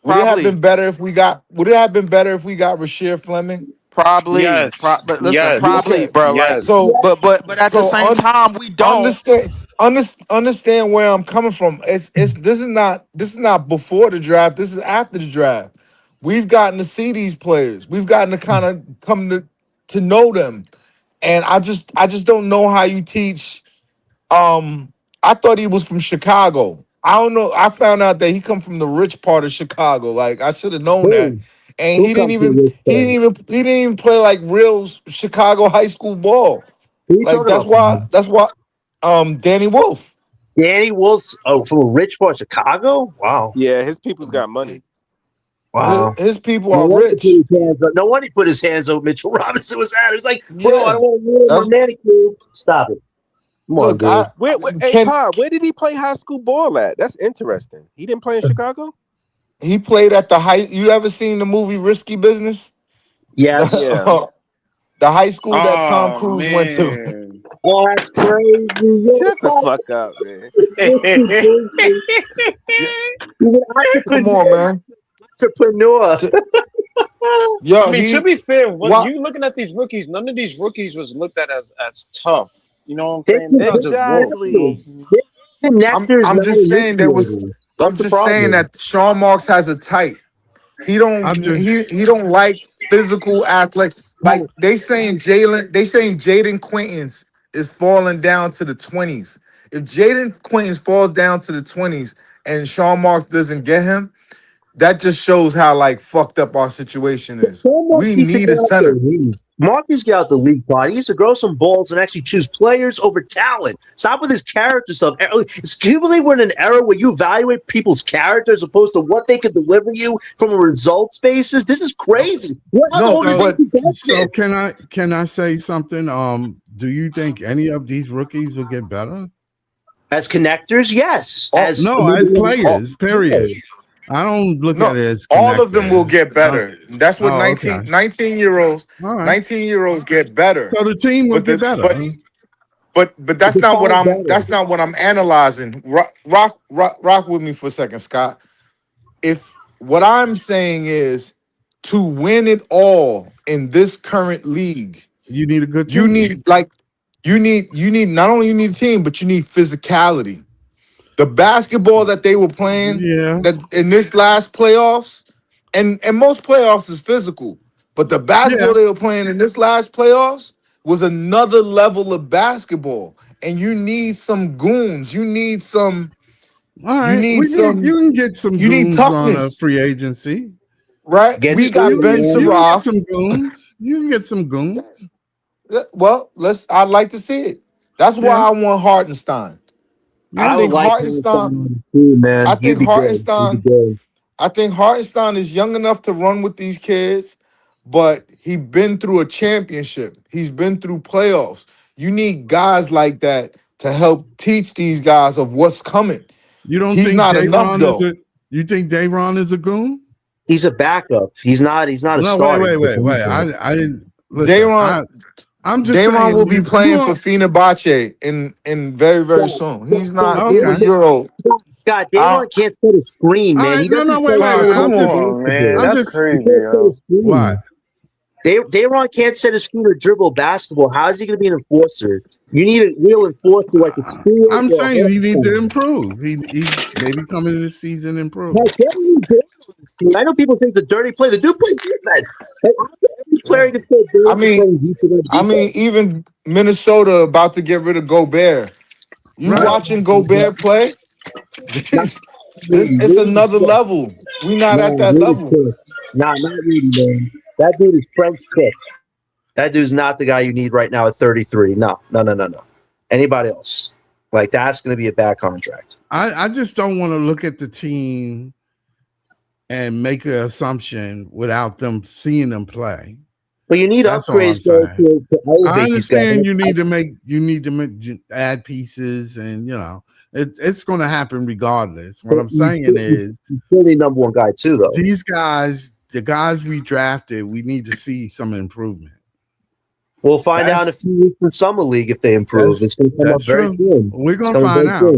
Would it have probably, been better if we got? Would it have been better if we got Rasheer Fleming? probably. Yes. But listen, Yes. probably, Okay, bro. Like, Yes. so but at the same time, we don't. understand understand where I'm coming from. It's this is not before the draft. This is after the draft. We've gotten to see these players. We've gotten to kind of come to know them, and I just don't know how you teach. I thought he was from Chicago. I don't know. I found out that he come from the rich part of Chicago. Like I should have known that. Who? And Who comes to this thing? he didn't even play like real Chicago high school ball. Who are you Like talking about? that's why Danny Wolf. Danny Wolf's from a rich part of Chicago? Wow. Yeah, his people's got money. Wow. His people No are wonder he rich. put his hands up. No wonder he put his hands up. Mitchell Robinson was at it. He was like, bro, I Yeah. don't want to ruin That's my manicure. Stop it. Come on, look, dude. Hey, can Pa, where did he play high school ball at? That's interesting. He didn't play in Chicago? he played at the high you ever seen the movie Risky Business? Yes. Yeah. The high school that Tom Oh Cruise went to. man. Oh, that's crazy. Shut the fuck up, man. Yeah, He's an come on, man. entrepreneur. So- I Yo, mean, to he be fair, when what you looking at these rookies, none of these rookies was looked at as tough. You know what I'm They saying? can They're just Wolf. You know what I'm Exactly. saying? Connectors I'm not just saying there was initiating. I'm That's the just saying problem. that Sean Marks has a type. He don't I'm just he don't like physical athletic. Like they saying Jaden Quintons is falling down to the 20s. If Jaden Quintons falls down to the 20s and Sean Marks doesn't get him, that just shows how like fucked up our situation is. Mark We needs to need get a out the center. league. Mark needs to get out the league pod. He needs to grow some balls and actually choose players over talent. Stop with his character stuff. Can you believe we're in an era where you evaluate people's character as opposed to what they could deliver you from a results basis? This is crazy. What other No, so but organization does so this? can I say something? Do you think any of these rookies will get better? As connectors, yes. all, As No, as maybe all players, period. I don't look no, at it as all of them will connectors. get better. That's what Oh, okay. 19-year-olds All right. 19-year-olds get better. So the team will But get the better. but but that's not what define I'm better. that's not what I'm analyzing. Rock with me for a second, Scott. If what I'm saying is to win it all in this current league, You need a good you team. need like you need not only you need a team, but you need physicality. The basketball that they were playing Yeah. that in this last playoffs, and most playoffs is physical, but the Yeah. basketball they were playing in this last playoffs was another level of basketball. And you need some goons. You need some. All You right, need some. you can get some You need goons on a toughness, free agency. right? Get We got Stewart, Ben You man. can get Saraf. some goons. You can get some goons. Well, I'd like to see it. That's why Yeah, I want Hartenstein. I I yeah. would think like him Hartenstein. on the team, I man. He'd think be good. He'd be Hartenstein. good. I think Hartenstein is young enough to run with these kids, but he been through a championship. He's been through playoffs. You need guys like that to help teach these guys of what's coming. You don't He's think not enough Dayron is though. a? You think Dayron is a goon? He's a backup. He's not a No, starter. wait. I didn't listen. Dayron I'm just Dayron saying will be playing for are Fenerbahce in very soon. He's a okay. year old. God, I, Dayron can't set a screen, All man. right, He no, doesn't wait, play wait. Bro, good come enough on, man. I'm basketball. That's just He crazy, can't set a yo. what? screen. Dayron can't set a screen or dribble basketball. How is he going to be an enforcer? You need a real enforcer like a Stewart I'm or a saying he needs to Hartenstein. improve. He's maybe coming in this season improve. Like, get me Dayron on this team. I know people think it's a dirty play. The dude plays defense. Like, every player gets so I dirty for mean, playing defense. even Minnesota about to get rid of Gobert. You Right. watching Gobert play? Not This Rudy. it's Rudy's another cooked. level. We not No, at that Rudy's level. cooked. Nah, not Rudy, man. That dude is French cooked. That dude's not the guy you need right now at 33. No. Anybody else? Like, that's going to be a bad contract. I just don't want to look at the team and make an assumption without them seeing them play. But you need That's all I'm upgrades to saying. elevate I these guys. understand you need to add pieces, and it's going to happen regardless. What I'm saying is, He's still the number one guy, too, though. these guys, the guys we drafted, we need to see some improvement. We'll find out in a few weeks in Summer League if they improve. It's going to come up very soon. We're going to find out.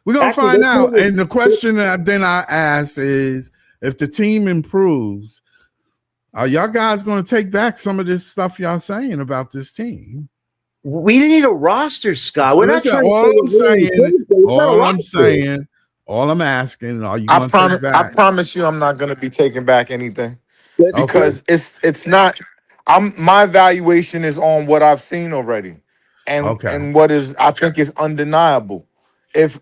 We're going to find out. And the question that then I ask is, if the team improves, are y'all guys going to take back some of this stuff y'all saying about this team? We need a roster, Scott. We're Listen, not all I'm asking, are you I going to take back? I promise you, I'm not going to be taking back anything Okay. because it's not. My evaluation is on what I've seen already, and what is I think is undeniable. Let's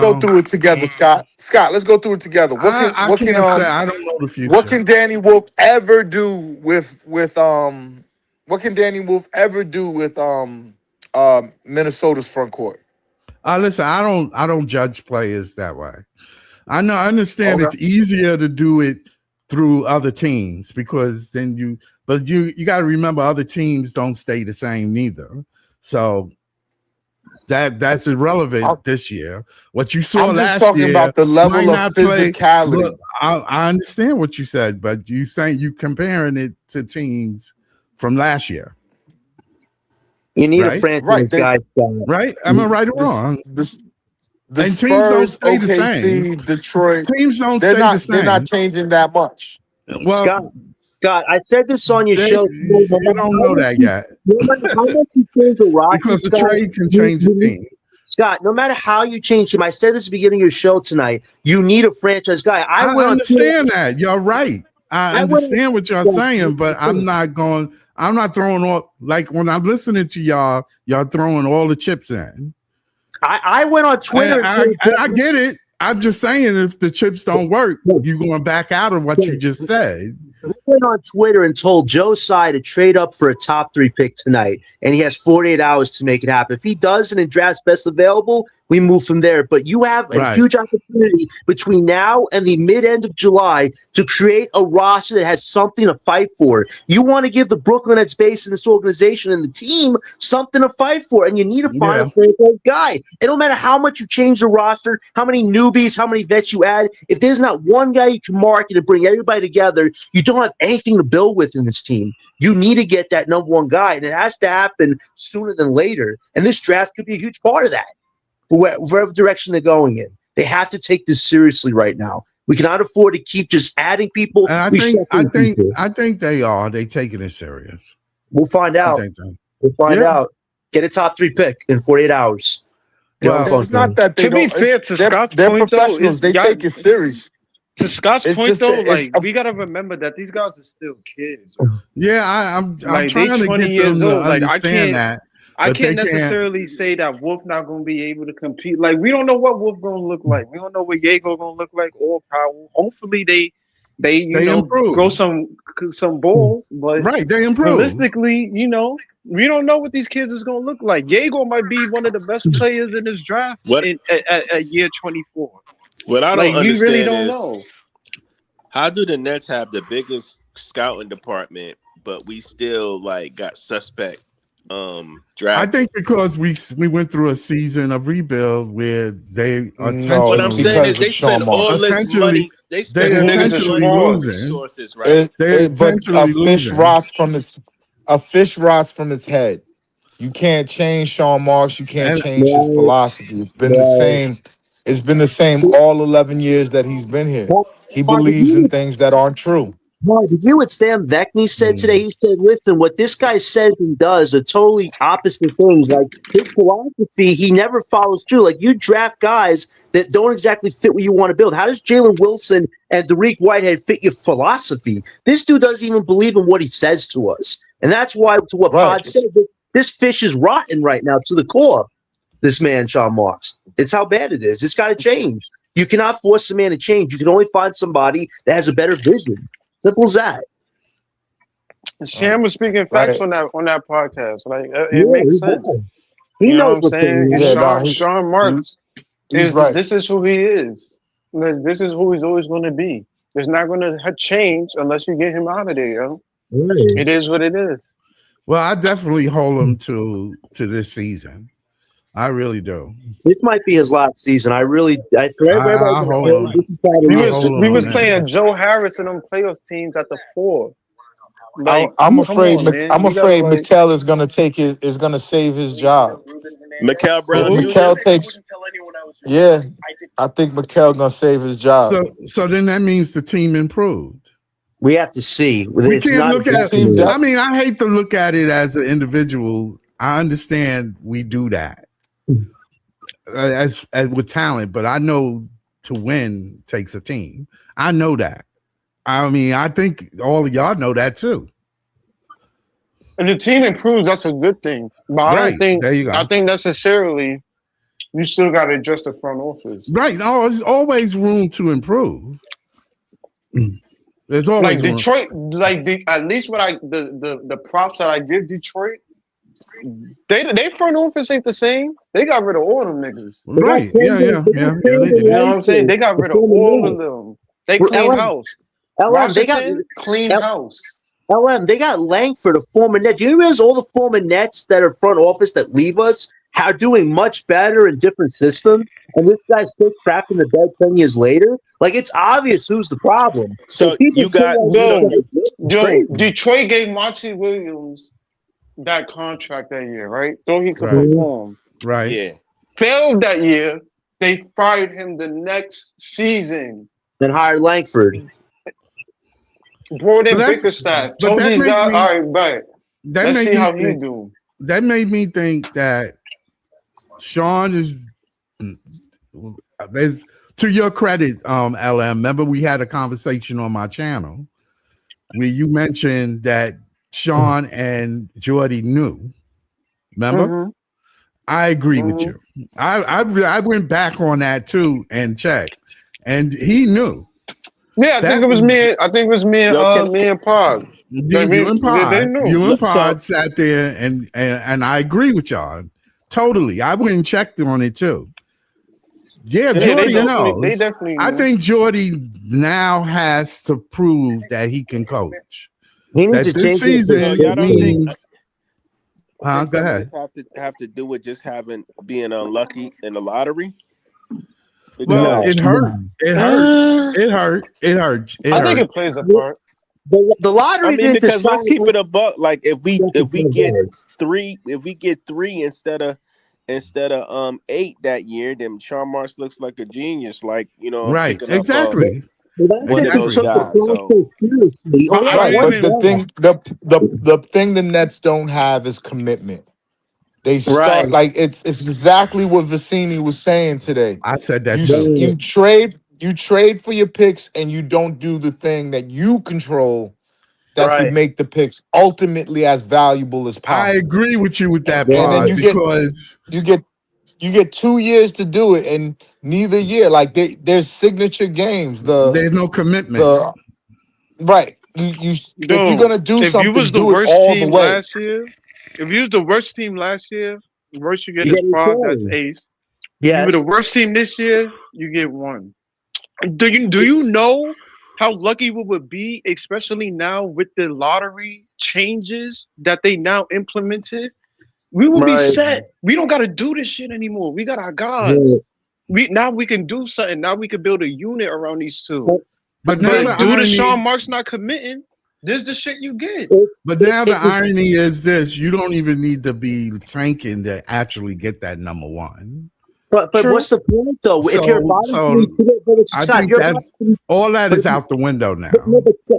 go through it together, Scott. Scott, let's go through it together. I can't say I don't know the future. What can Danny Wolf ever do with what can Danny Wolf ever do with Minnesota's front court? Listen, I don't judge players that way. I understand Okay. it's easier to do it through other teams because then you got to remember other teams don't stay the same neither. So that's irrelevant this year. What you saw I'm just last talking year about the level might of not play. physicality. Look, I understand what you said, but you saying you comparing it to teams from last year. You need a franchise guy. Right? Am I right or wrong? The and Spurs, teams don't stay the OKC, same. Detroit, Teams don't they're stay not, the same. They're not changing that much. Well, Scott, I said this on your show. You don't know that yet. No matter how much you change the roster, Because the Scott, trade can change the team. Scott, no matter how you change him, I said this at the beginning of your show tonight. You need a franchise guy. I understand that. You're right. I understand what you're saying, but I'm not throwing all, like when I'm listening to y'all throwing all the chips in. I went on Twitter and I get it. I'm just saying if the chips don't work, you're going back out of what you just said. I went on Twitter and told Joe Tsai to trade up for a top 3 pick tonight, and he has 48 hours to make it happen. If he does and it drafts best available, we move from there. But you have a huge opportunity between now and the mid-end of July to create a roster that has something to fight for. You want to give the Brooklyn Nets base in this organization and the team something to fight for, and you need to find a franchise guy. It don't matter how much you change the roster, how many newbies, how many vets you add. If there's not one guy you can market and bring everybody together, you don't have anything to build with in this team. You need to get that number one guy, and it has to happen sooner than later. And this draft could be a huge part of that. For whatever direction they're going in, they have to take this seriously right now. We cannot afford to keep just adding people. And I think they are. They taking it serious. We'll find out. We'll find out. Get a top 3 pick in 48 hours. Well, it's not that they to be fair to Scott's they're point, professionals. though, they take it serious. To Scott's It's point just though, it's like we gotta remember that these guys are still kids, yo. Yeah, I'm Like they trying to 20 get them years to old. Like understand that, I but can't they can't. necessarily say that Wolf not gonna be able to compete. Like we don't know what Wolf gonna look like. We don't know what Jaeger gonna look like or Powell. Hopefully they They grow improve. some balls, but Right, they improve. realistically, we don't know what these kids is gonna look like. Jaeger might be one of the best players in this draft What at year 24. what I don't Like we really understand don't is know. how do the Nets have the biggest scouting department, but we still like got suspect I draft. think because we went through a season of rebuild where they no, What it's I'm essentially saying is because of they spend Sean all Marks. this essentially money. They they spend These all niggas this are essentially money on frauds. losing. resources, right? They're But essentially losing. a fish rots from its head. You can't change Sean Marks. You can't And change his Right, philosophy. It's been the right. same. It's been the same all 11 years that he's been here. He Mark, did believes in you things that aren't true. Mark, did you hear what Sam Vecny said today? He said, listen, what this guy says and does are totally opposite things. Like his philosophy, he never follows through. Like you draft guys that don't exactly fit what you want to build. How does Jalen Wilson and Dariq Whitehead fit your philosophy? This dude doesn't even believe in what he says to us. And that's why, to what Right. Pod said, this fish is rotten right now to the core. This man, Sean Marks. It's how bad it is. It's got to change. You cannot force a man to change. You can only find somebody that has a better vision. Simple as that. Sam was speaking facts Right. on that podcast. Like it Yeah, makes sense. he You know what knows I'm what's saying? going And Yeah, on. no, Sean Marks he's right. this is who he is. Like, this is who he's always going to be. It's not going to change unless you get him out of there, yo. Right. It is what it is. well, I definitely hold him to this season. I really do. This might be his last season. Everybody's I like, hold "Hey, him. this is probably We I it." was hold him we on was that. playing Joe Harris and them playoff teams at the 4. Like, I'm come afraid. on, man. I'm We gotta afraid like. Mikel is gonna take it. Is gonna save his job. Mikel If Brown Who? Jr. Mikel takes, yeah, I think Mikel gonna save his job. So then that means the team improved. We have to see. We It's can't not look a at. team definite. depth. I mean, I hate to look at it as an individual. I understand we do that as with talent, but I know to win takes a team. I know that. I mean, I think all of y'all know that too. And the team improves, that's a good thing. But I Right. don't think There you go. I think necessarily you still gotta adjust the front office. Right. No, there's always room to improve. There's always Like room. Detroit, at least what the props that I give Detroit, they front office ain't the same. They got rid of all them niggas. Right. Yeah, They yeah, yeah, got yeah, they Brandon You did. know what I'm saying? They got rid of Langford, all of them. They clean LM, house. they got Washington, clean house. LM. They got Langford, a former net. Do you realize all the former nets that are front office that leave us are doing much better in different systems? And this guy's still trapped in the bed 10 years later. Like it's obvious who's the problem. So people you got it's crazy. Detroit gave Monty Williams that contract that year, right? So he could Right. perform. Right. yeah. Failed that year. They fired him the next season. Then hired Langford. Brought in But that's- Bickerstaff. but Told that these make guys, me- all right, bet. That Let's made see me how he think, do. that made me think that Sean is there's to your credit, LM. Remember, we had a conversation on my channel where you mentioned that Sean and Jordy knew. Remember? Mhm. I agree with Mhm. you. I went back on that too and checked, and he knew. Yeah, I think it was me. I think it was me and Yo, me and Pod. You and They Pod, knew. you and So- Pod sat there, and I agree with y'all totally. I went and checked on it too. Yeah, Yeah, Jordy they knows. definitely. I knew. think Jordy now has to prove that he can coach. He needs That to change this season So y'all don't think- means. Huh? think Go some of ahead. this have to do with just being unlucky in the lottery. Well, Because it hurt. It hurt. It hurt. It hurt. It I hurt. think it plays a part. The lottery I mean, didn't because let's decide keep what- it a buck. Like if we get Yes. three, instead of 8 that year, then Sean Marks looks like a genius. Like I'm Right. picking up, Exactly. Well, that's one if of you those took the guys, process so- seriously. But I Right, don't but even- the thing the Nets don't have is commitment. They start Right. like it's exactly what Vicini was saying today. I said that You too. you trade you trade for your picks and you don't do the thing that you control that could Right. make the picks ultimately as valuable as I possible. agree with you with that And then part you because get 2 years to do it, and neither year, like there's signature games. there's no commitment. The right. You if you're Yo, gonna do if you something, was the do it worst all the team way. last year, if you was the worst team last year, the worst you get You is get a 5. That's change. ace. If you were the Yes. worst team this year, you get 1. Do you know how lucky we would be, especially now with the lottery changes that they now implemented? We will be Right. set. We don't got to do this shit anymore. We got our Yeah. gods. We can do something. Now we can build a unit around these two. But, But now the But due to irony, Sean Marks not committing, this is the shit you get. but now the irony is this: you don't even need to be tanking to actually get that number one. but True. what's the point though? If you're a bottom three, So but I Scott, if think you're a bottom that's three, all that but is out the window now.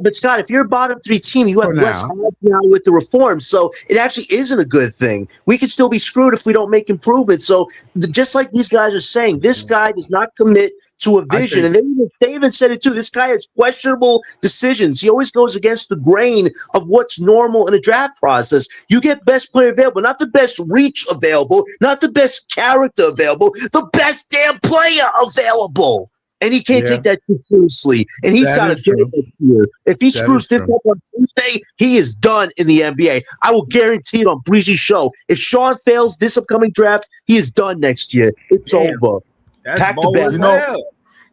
but Scott, if you're a bottom three team, you have For less now. odds now with the reforms, so it actually isn't a good thing. We could still be screwed if we don't make improvements. So just like these guys are saying, this guy does not commit to a I vision, think and they even said it too. This guy has questionable decisions. He always goes against the grain of what's normal in a draft process. You get best player available, not the best reach available, not the best character available, the best damn player available. And he can't yeah, take that too seriously. And he's that got to is get it true. next year. If he That is screws this true. up on Tuesday, he is done in the NBA. I will guarantee it on Breezy's show. If Sean fails this upcoming draft, he is done next year. It's Damn, over. that's Pack the bold bag. as You know, hell.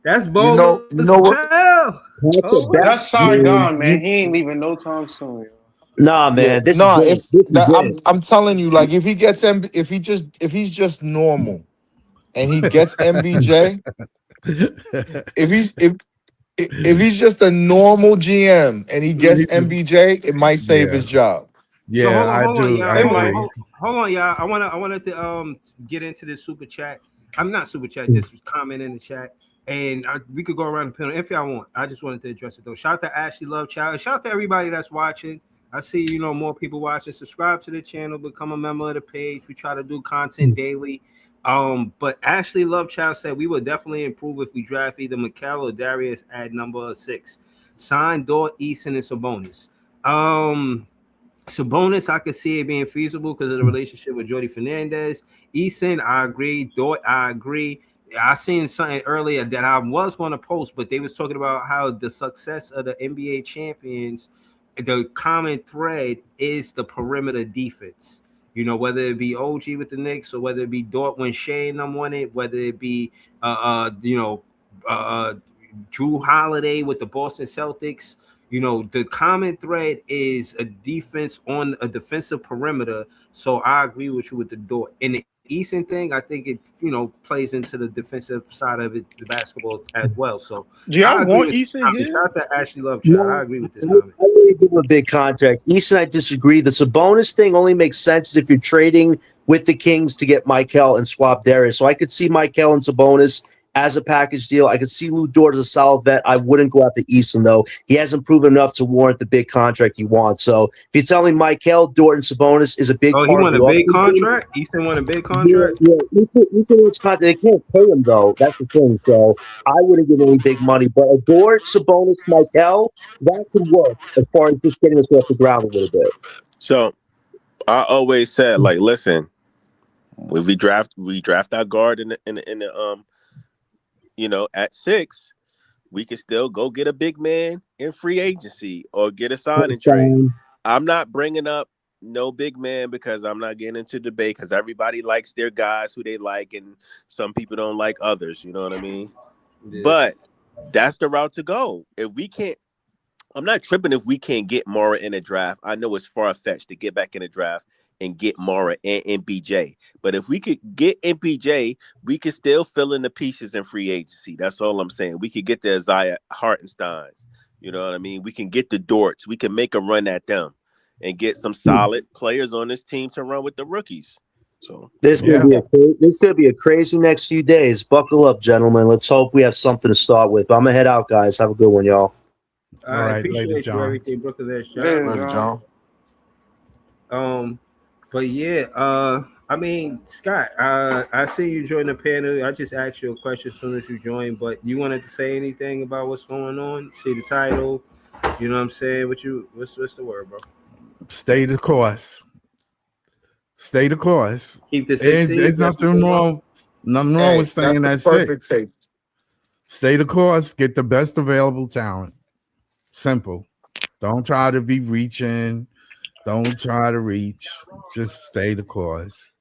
That's bold you as know what? hell. Pack the Oh, bag. That's Saigon, man. He ain't leaving no time soon. Yo. Nah, Yeah, man, this is no, it. if This is that it. I'm telling you, like if he gets if he's just normal and he gets MBJ, if if he's just a normal GM and he gets He's just- MBJ, it might save yeah, his job. so yeah, I hold on, do. y'all. I It Hold, might. agree. hold, hold on, y'all. I wanted to get into this super chat. I'm not super chat, just comment in the chat. And we could go around the panel if y'all want. I just wanted to address it though. Shout out to Ashley Love Child. Shout out to everybody that's watching. I see more people watching. Subscribe to the channel, become a member of the page. We try to do content daily. But Ashley Love Child said we would definitely improve if we draft either Mikal or Darius at number 6. Sign Dort, Eason, and Sabonis. Sabonis, I could see it being feasible because of the relationship with Jordy Fernandez. Eason, I agree. Dort, I agree. I seen something earlier that I was going to post, but they was talking about how the success of the NBA champions, the common thread is the perimeter defense. Whether it be OG with the Knicks or whether it be Dort when Shea and them won it, whether it be Drew Holiday with the Boston Celtics. The common thread is a defense on a defensive perimeter. So I agree with you with the Dort. In the Eastern thing, I think it, plays into the defensive side of it, the basketball as well. So Do y'all I agree want with this Eason comment. here? Shout out to Ashley Love Child. I No, agree with this I comment. really give him a big contract. Easton, I disagree. The Sabonis thing only makes sense if you're trading with the Kings to get Michael and swap Darius. So I could see Michael and Sabonis as a package deal. I could see Lou Dort as a solid vet. I wouldn't go after Easton, though. He hasn't proven enough to warrant the big contract he wants. So if you're telling Michael, Dort, and Sabonis is a big Oh, he part of won the a big offseason, contract? Easton won a big yeah, contract? yeah. Easton wants contract. They can't pay him, though. That's the thing. So I wouldn't give any big money. But a Dort, Sabonis, Michael, that could work as far as just getting us off the ground a little bit. So I always said, like, listen, if we draft our guard in the at 6, we can still go get a big man in free agency or get a signing trade. I'm not bringing up no big man because I'm not getting into debate because everybody likes their guys who they like and some people don't like others. You know what I mean? Yeah. But that's the route to go. If we can't, I'm not tripping if we can't get Mara in a draft. I know it's far-fetched to get back in a draft and get Mara and MPJ. But if we could get MPJ, we could still fill in the pieces in free agency. That's all I'm saying. We could get the Isaiah Hartensteins. You know what I mean? We can get the Dorts. We can make a run at them and get some solid players on this team to run with the rookies. So This Yeah. is gonna be a crazy next few days. Buckle up, gentlemen. Let's hope we have something to start with. I'm gonna head out, guys. Have a good one, y'all. I All right, later, appreciate you John. everything, Brooklyn. That's Later, Later, John. John. But yeah, I mean, Scott, I see you join the panel. I just asked you a question as soon as you joined, but you wanted to say anything about what's going on? See the title, you know what I'm saying? What's the word, bro? Stay the course. Stay the course. Keep the six seeds. There's That's what nothing they want. wrong. Nothing wrong Hey, with that's staying the at perfect 6. take. Stay the course. Get the best available talent. Simple. Don't try to be reaching. Don't try to reach. Just stay the course.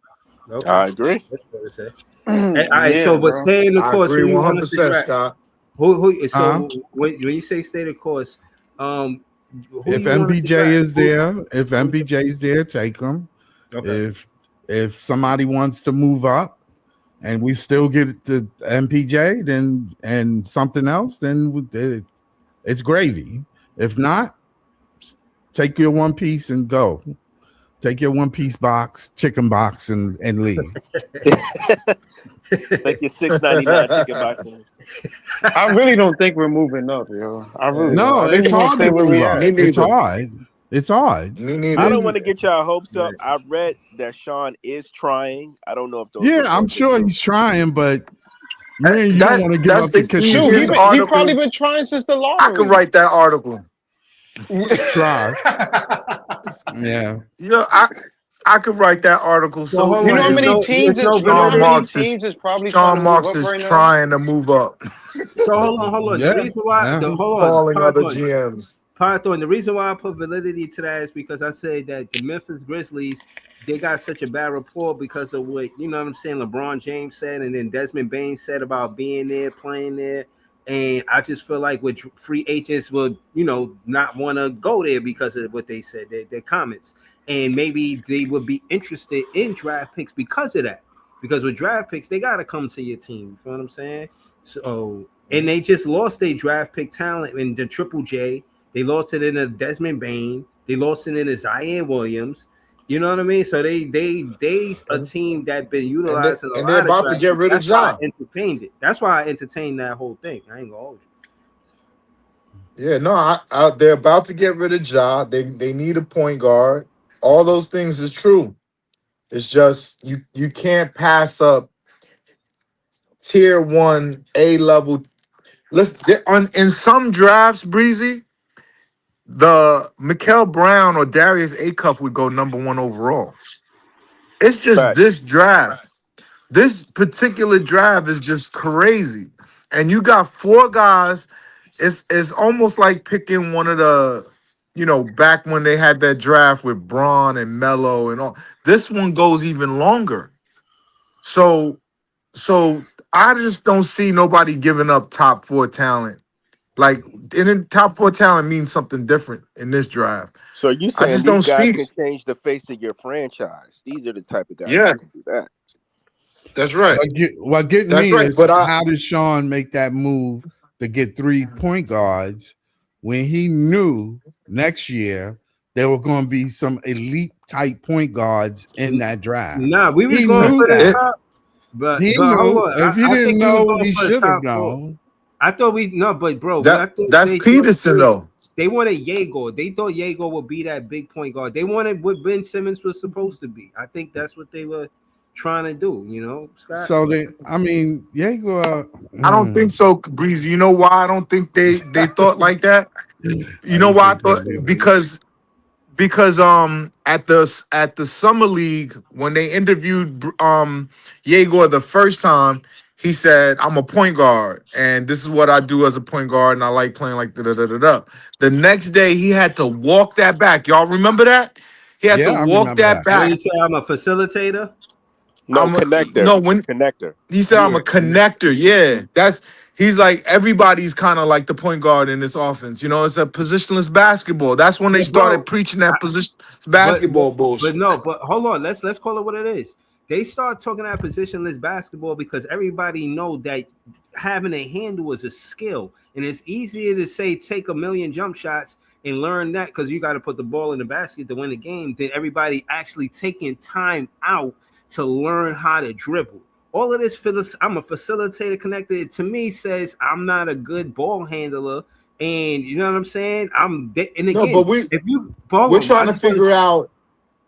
Okay, I agree. that's what it say. Hey, all right, Yeah, so but bro. stay in the I course. agree Who you want us to 100%, draft? Scott. Who? Huh? So when you say stay the course, um, who If you want us to MPJ draft? is there, if Who's MPJ is there, take him. okay? If somebody wants to move up and we still get to MPJ, then and something else, then it's gravy. If not, take your one piece and go. Take your one piece box, chicken box, and leave. Like your $6.99 chicken boxing. I really don't think we're moving up, yo. I really don't. No, I think it's we're gonna hard stay to where move we up. Me at. It's neither. hard. It's hard. Me I neither. don't want to get y'all hopes up. Right. I read that Sean is trying. I don't know if those Yeah, I'm reports are sure true. he's trying, but man, you don't That want to give that's up the the kitchen Shoot, easiest sink. he probably article. been trying since the I could lottery. write that article. Try. Yeah. You know, I could write that article So so hold You on. know how It's many easily. no. teams? It's no You know how Sean many validity. Marks is teams is probably trying to Sean move Marks up is right now? trying to move up. So hold on. The Yeah. reason why Yeah. the He's hold on, calling other Python. GMs. Python. The reason why I put validity to that is because I said that the Memphis Grizzlies they got such a bad rapport because of what you know what I'm saying. LeBron James said, and then Desmond Bain said about being there, playing there. And I just feel like with free agents will, not want to go there because of what they said, their comments. And maybe they would be interested in draft picks because of that. Because with draft picks, they got to come to your team. You feel what I'm saying? So, and they just lost their draft pick talent in the Triple J. They lost it in a Desmond Bain. They lost it in a Zion Williams. You know what I mean? So they a And team that been and, they, utilizing a and they're lot of about to draft get picks. rid of That's why Ja. I entertained it. That's why I entertained that whole thing. I ain't gonna hold you. Yeah, no, they're about to get rid of Ja. They need a point guard. All those things is true. It's just you can't pass up tier one A level. In some drafts, Breezy, the Mikael Brown or Darius Acuff would go number one overall. It's just Facts. this draft. This particular draft is just crazy. And you got four guys. It's almost like picking one of the, back when they had that draft with Braun and Melo and all. This one goes even longer. So I just don't see nobody giving up top four talent. Like, and then top four talent means something different in this draft. So you I saying just these don't guys see. can change the face of your franchise? These are the type of guys Yeah, that can do that. that's right. What getting That's me right. is But I how did Sean make that move to get 3 point guards when he knew next year there were going to be some elite type point guards in that draft? Nah, we was He going knew for the it, that. top, but He hold knew. on. If he I didn't think we was know, going he for the should have top four. known. I thought we no, but bro, I that think that's Peterson though. they wanted Yago. They thought Yago would be that big point guard. They wanted what Ben Simmons was supposed to be. I think that's what they were trying to do. Scott. So I mean, Jaeger. I don't think so, Breezy. You know why I don't think they thought like that? You I know didn't why I think they thought did. because at the summer league when they interviewed Yegor the first time, he said, "I'm a point guard, and this is what I do as a point guard, and I like playing like da da da da da." The next day, he had to walk that back. Y'all remember that? He had to Yeah, I walk remember that that. What do back. you say? I'm a facilitator. No connector. No, when Connector. he said I'm Yeah. a connector. Yeah, he's like everybody's kind of like the point guard in this offense. It's a positionless basketball. That's when they Yeah, started bro. preaching that position But basketball bullshit. no, but hold on. Let's call it what it is. They start talking about positionless basketball because everybody know that having a handle is a skill, and it's easier to say take a million jump shots and learn that because you got to put the ball in the basket to win the game than everybody actually taking time out to learn how to dribble. All of this, I'm a facilitator connected to me says I'm not a good ball handler, and you know what I'm saying. And No, but again, if you we're hold on, I trying to just want to figure out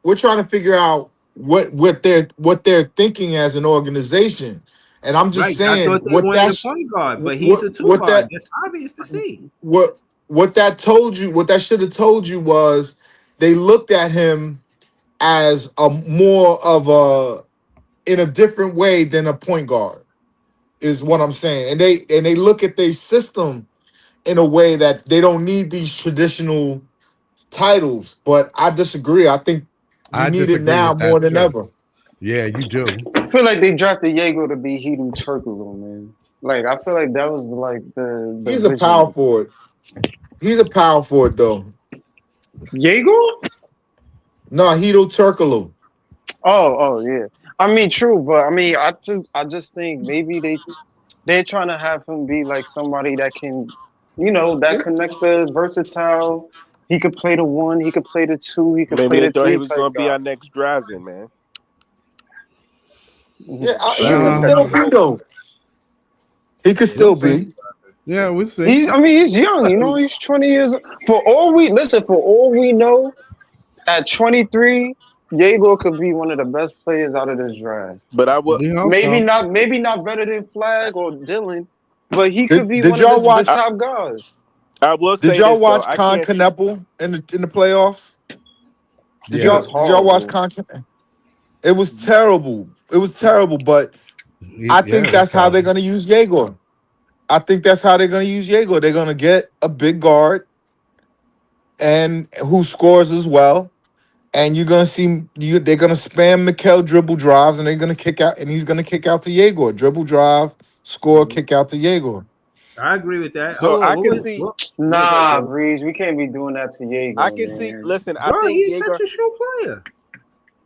we're trying to figure out what they're thinking as an organization. And I'm just Right. I saying thought they wanted a point guard, but he's a two what guard. that That's obvious to see. what that told you, what that should have told you was they looked at him as a more of a in a different way than a point guard, is what I'm saying. And they look at their system in a way that they don't need these traditional titles. But I disagree. I think we I need it disagree now with more that than too. ever. Yeah, you do. I feel like they drafted Diego to be Hedo Turkoglu, man. Like I feel like that was like the He's a power vision. forward. He's a power forward though. Diego? No, Hedo Turkoglu. Oh yeah. I mean, true, but I mean, I just think maybe they're trying to have him be like somebody that can, that Yeah. connector, versatile. He could play the one, he could play the two, he could Maybe play they the thought he three was type gonna be guy. our next Drazen, man. Yeah, he could Uh, still be though. He could Yeah, don't still say be. yeah, we'll see. He's young, he's 20 years. For all we know, at 23, Diego could be one of the best players out of this draft. But I will. We hope Maybe so. not better than Flag or Dylan, but he could be Did one of y'all the watch? top guys. I will Did say y'all this though. watch I Con can't see. Kneppel in the playoffs? He was Did y'all watch horrible. Con? It was terrible. It was terrible. But I Yeah, think it was that's how they're terrible. going to use Yegor. I think that's how they're going to use Yegor. They're going to get a big guard and who scores as well. And you're gonna see they're gonna spam Mikel dribble drives and they're gonna kick out and he's gonna kick out to Yegor. Dribble drive, score, Mhm. kick out to Yegor. I agree with that. So Hold on, I what can was see. what? Yeah, go ahead, Nah, bro. Breeze, we can't be doing that to I Diego, can see. man. Listen, I Bro, think he catch Jaeger. a shoe player.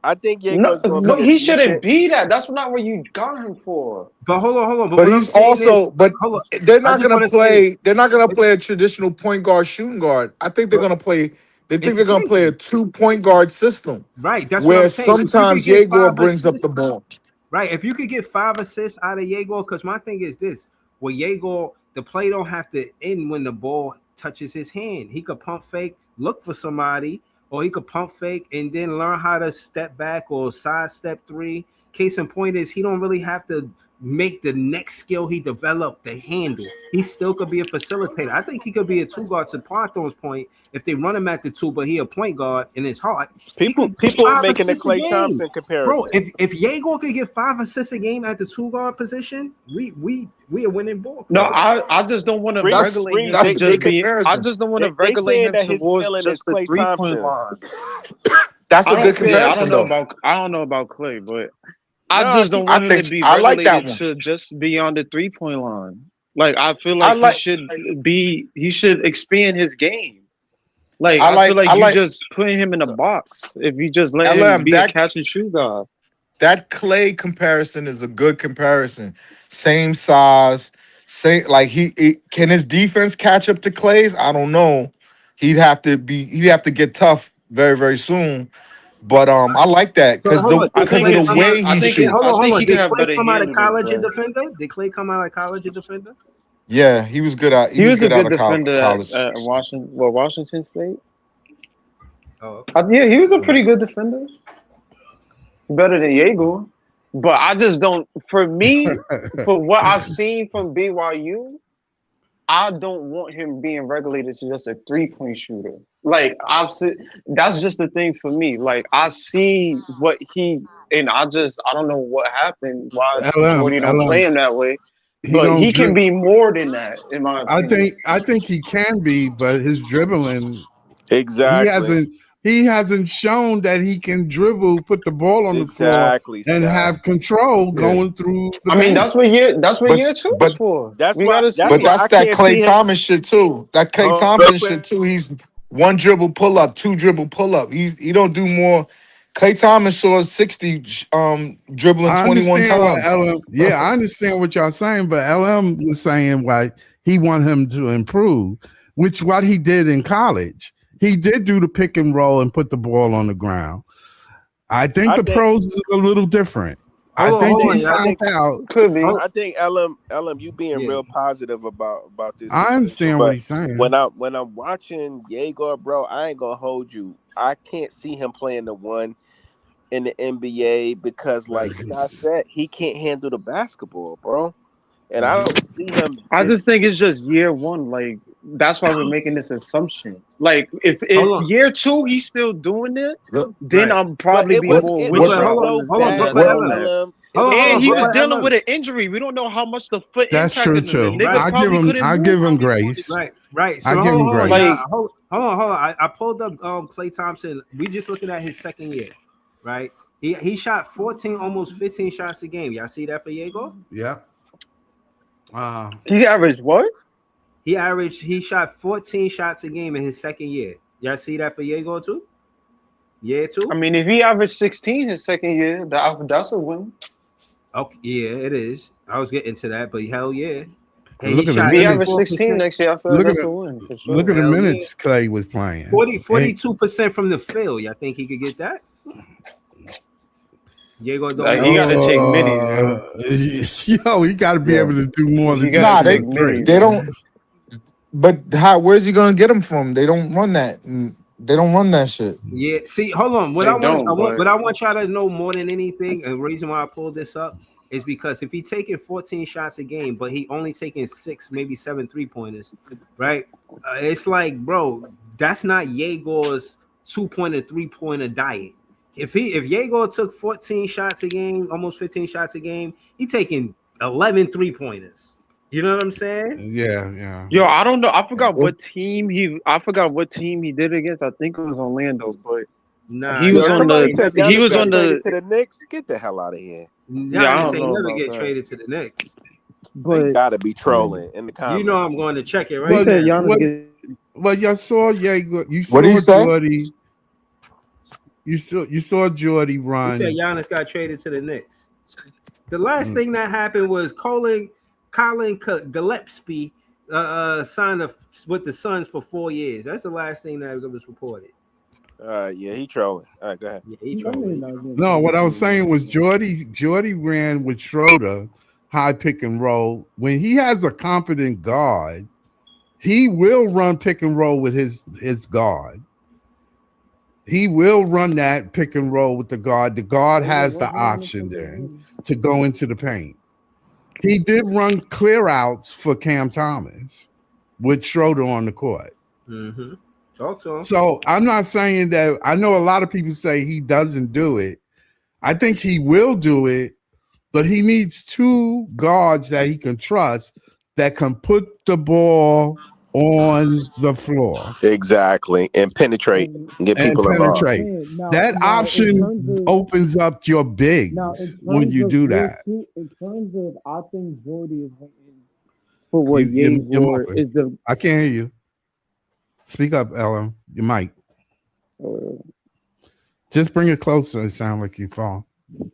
I think Jaeger No, is going to no, be a he shouldn't decent. be that. That's not what you got him for. But hold on. But But what I'm he's saying is, also, but hold on. they're I not just gonna want to say, play, they're not gonna it's, play a traditional point guard shooting guard. I think they're but gonna play, they think it's they're gonna play a changing. 2 point guard system Right. That's what I'm where saying. If you could sometimes get Yegor five brings up assists, the ball. right? If you could get 5 assists out of Yegor, because my thing is this: with Yegor, the play don't have to end when the ball touches his hand. He could pump fake, look for somebody, or he could pump fake and then learn how to step back or sidestep three. Case in point is he don't really have to make the next skill he developed the handle. He still could be a facilitator. I think he could be a two guard to Parthon's point. If they run him at the two, but he a point guard in his heart, he People could get people are five making the assists a Klay game. Thompson Bro, comparison. if Yegor could get 5 assists a game at the two guard position, we are winning ball No, clubs. I just don't want to Breeze, regulate Breeze, him to That's a good just be. I comparison. just don't want to they regulate saying him that his towards ceiling is just the Klay 3 point Thompson. line. That's I a good don't. Yeah, comparison though. I don't know about Clay, but I No, just don't I want him to think be I like that regulated one. to just be on the 3 point line. Like I feel I like like he should expand his game. Like I feel like I you like just putting him in a box if you just let him LM be a that catch and shoot guy. that Clay comparison is a good comparison. Same size, same like he can his defense catch up to Clay's? I don't know. He'd have to get tough very very soon. But I like that So hold on, I did because think of Clay the his come out? way hand. he Hold I on, shoots. hold think on. he could Did have Clay better come out of handle than college a Clay. defender? Did Clay come out of college a defender? Yeah, he He was was a good out good of defender college. at Washington. Well, Washington State. Oh, Yeah, he was a pretty good defender. Better than Yeager. But I just don't. For me, for what I've seen from BYU, I don't want him being regulated to just a 3 point shooter. Like I've seen, that's just the thing for me. Like I see what and I don't know what happened. Why LM, Jordy don't LM. play him that way, He but don't he can dribble. be more than that, in my opinion. I think he can be, but his dribbling, Exactly. he hasn't shown that he can dribble, put the ball on the floor, Exactly, and Scott. have control Yeah. going through the I mean, paint. that's what But year two is but for. That's We why. gotta That's but why see. I that's that can't Clay see him. Thomas shit too. That Clay Real Thompson quick. shit too. He's one dribble pull up, two dribble pull up. He don't do more. Clay Thomas saw 60 dribbling I 21 understand what times. LM. Yeah, I understand what y'all saying, but LM was saying why he want him to improve, which what he did in college. He did do the pick and roll and put the ball on the ground. I think I the think. pros is a little different. I think hold on, he y'all. I found think. out. Could be. Hold, I think LM, you being yeah. real positive about this I situation, understand what but he's saying. when I'm watching Jaeger, bro, I ain't gonna hold you. I can't see him playing the one in the NBA because, like Scott said, he can't handle the basketball, bro. And I don't see him. I just think it's just year one. Like that's why we're making this assumption. Like if Hold on. year two he's still doing it, then Right. I'll But probably be more it with was y'all hold on so the on, bad, Brooklyn Jazz Evan. Lamb. Elam. It Hold was on, so And he was Brooklyn bad. dealing Evan. with an injury. We don't know how much the foot That's true impacted him. The too. nigga Right. probably couldn't I move give how him he wanted grace. to. Right. I So give him hold on, grace. Like y'all. Hold on. I pulled up Klay Thompson. We just looking at his second year, right? He shot 14, almost 15 shots a game. Y'all see that for Diego? Yep. he averaged what? He shot 14 shots a game in his second year. Y'all see that for Diego too? Yeah, I too? mean, if he averaged 16 his second year, that's a win. Okay, yeah, it is. I was getting to that, but hell yeah. Hey, he Look at the If shot he averaged minutes. 16 84%. next year, I feel like Look at that's a the win for look sure. at the Hell yeah. minutes Clay was playing. 42% from the field. Y'all think he could get that? Diego don't He make got that. to take middies, yo. Yo, he got to be Yeah, able to do more he than got just to Nah, shoot take a middies, three. they yo. don't. But how? Where's he gonna get them from? They don't run that. They don't run that shit. Yeah, see, hold on. They don't, What but I want y'all to know more than anything, and the reason why I pulled this up is because if he taking 14 shots a game, but he only taking 6, maybe 7 3-pointers, right? It's like, bro, that's not Yego's 2-pointer, 3-pointer diet. If Yego took 14 shots a game, almost 15 shots a game, he taking 11 3-pointers. You know what I'm saying? Yeah. yo, I don't know. I forgot what team he did against. I think it was Orlando, but Nah, he was Yo, on somebody the said he Giannis was got on traded the to the Knicks. Get the hell out of here. yeah, I Giannis don't ain't know never about get that. traded to the Knicks. They But gotta be trolling in the You know comments. I'm going to check it who right Well, said now. Giannis get well, you saw you What do you saw say? Jordy, you saw Jordy He said run. Giannis got traded to the Knicks. The last Mm, thing that happened was Colin Gillespie signed with the Suns for 4 years. That's the last thing that was reported. Yeah, he trolling. All right, go ahead. Yeah, he trolling. No, what I was saying was Jordy ran with Schroeder high pick and roll. When he has a competent guard, he will run pick and roll with his guard. He will run that pick and roll with the guard. The guard has the option then to go into the paint. He did run clear outs for Cam Thomas with Schroeder on the court. Mm-hmm. Talk to him. So I'm not saying that. I know a lot of people say he doesn't do it. I think he will do it, but he needs two guards that he can trust that can put the ball on the floor Exactly, and penetrate and get and people involved. penetrate. That option opens up your bigs when you do that. in terms of I think Jordy is waiting for what You're Ward muffled. is the I can't hear you. Speak up, Ellen. Your mic. Just bring it closer. It sounds like you fall. Can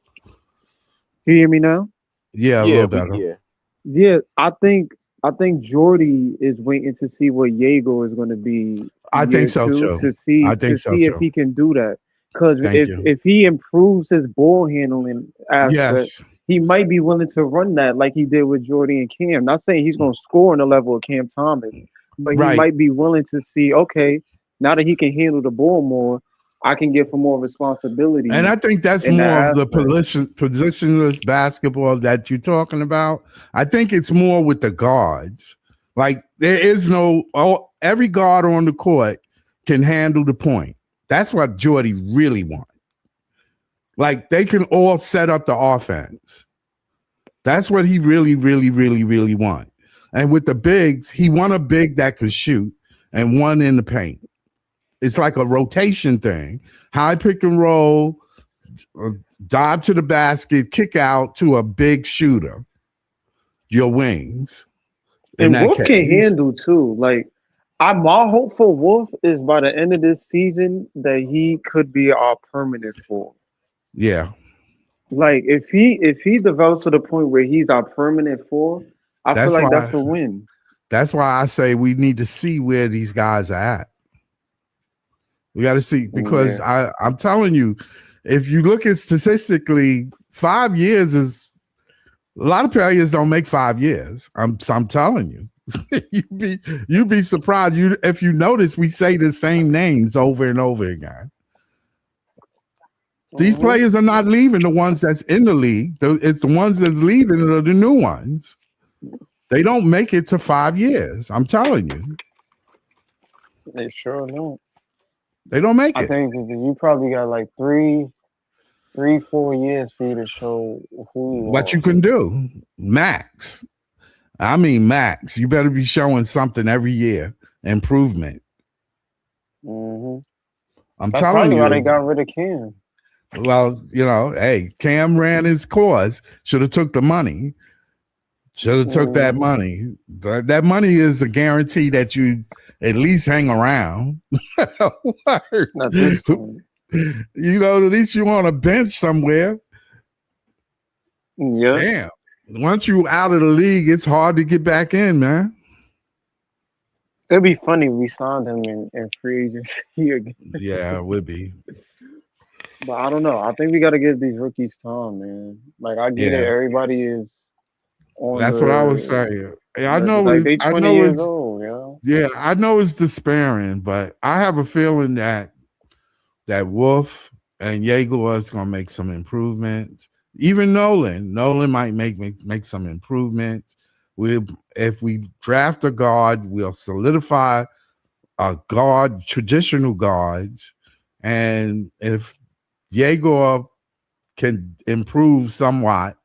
you hear me now? Yeah, a Yeah, little better. Yeah, I think Jordy is waiting to see what Diego is going to be I year think so two too. to see I think so if too. he can do that. Because Thank you. if he improves his ball handling aspect, Yes. he might be willing to run that like he did with Jordy and Cam. Not saying he's going to score on the level of Cam Thomas, but he Right. might be willing to see, okay, now that he can handle the ball more, I can get for more responsibility. And I think that's in more that of the aspect. positionless basketball that you're talking about. I think it's more with the guards. Like there is every guard on the court can handle the point. That's what Jordy really wants. Like they can all set up the offense. That's what he really, really, really, really want. And with the bigs, he want a big that can shoot and one in the paint. It's like a rotation thing. High pick and roll, dive to the basket, kick out to a big shooter. Your wings. And Wolf can handle too. Like my hope for Wolf is by the end of this season that he could be our permanent four. Yeah. Like if he develops to the point where he's our permanent four, I feel like that's a win. That's why I say we need to see where these guys are at. We got to see because I'm telling you, if you look at statistically, 5 years is a lot of players don't make 5 years. I'm telling you. you'd be surprised. If you notice, we say the same names over and over again. These players are not leaving. The ones that's in the league, it's the ones that's leaving are the new ones. They don't make it to 5 years. I'm telling you, They sure don't. they don't make I it. think that you probably got like 4 years for you to show who you What are. you can do, max. I mean, max. You better be showing something every year, improvement. Mm-hmm. I'm That's telling probably you. why they got rid of Cam. Well, hey, Cam ran his course. Should have took the money. Should have took that money. That money is a guarantee that you at least hang around. At this point. You know, at least you on a bench somewhere. Yeah. Damn. Once you out of the league, it's hard to get back in, man. It'd be funny if we signed him in free agency again. Yeah, it would be. But I don't know. I think we got to give these rookies time, man. Like I get it. Yeah. Everybody is on That's what I was saying. Yeah, like they I 20 know years it's old, yo. yeah, I know it's despairing, but I have a feeling that Wolf and Yeager is gonna make some improvements. Even Nolan might make some improvements. If we draft a guard, we'll solidify a guard, traditional guards, and if Yeager can improve somewhat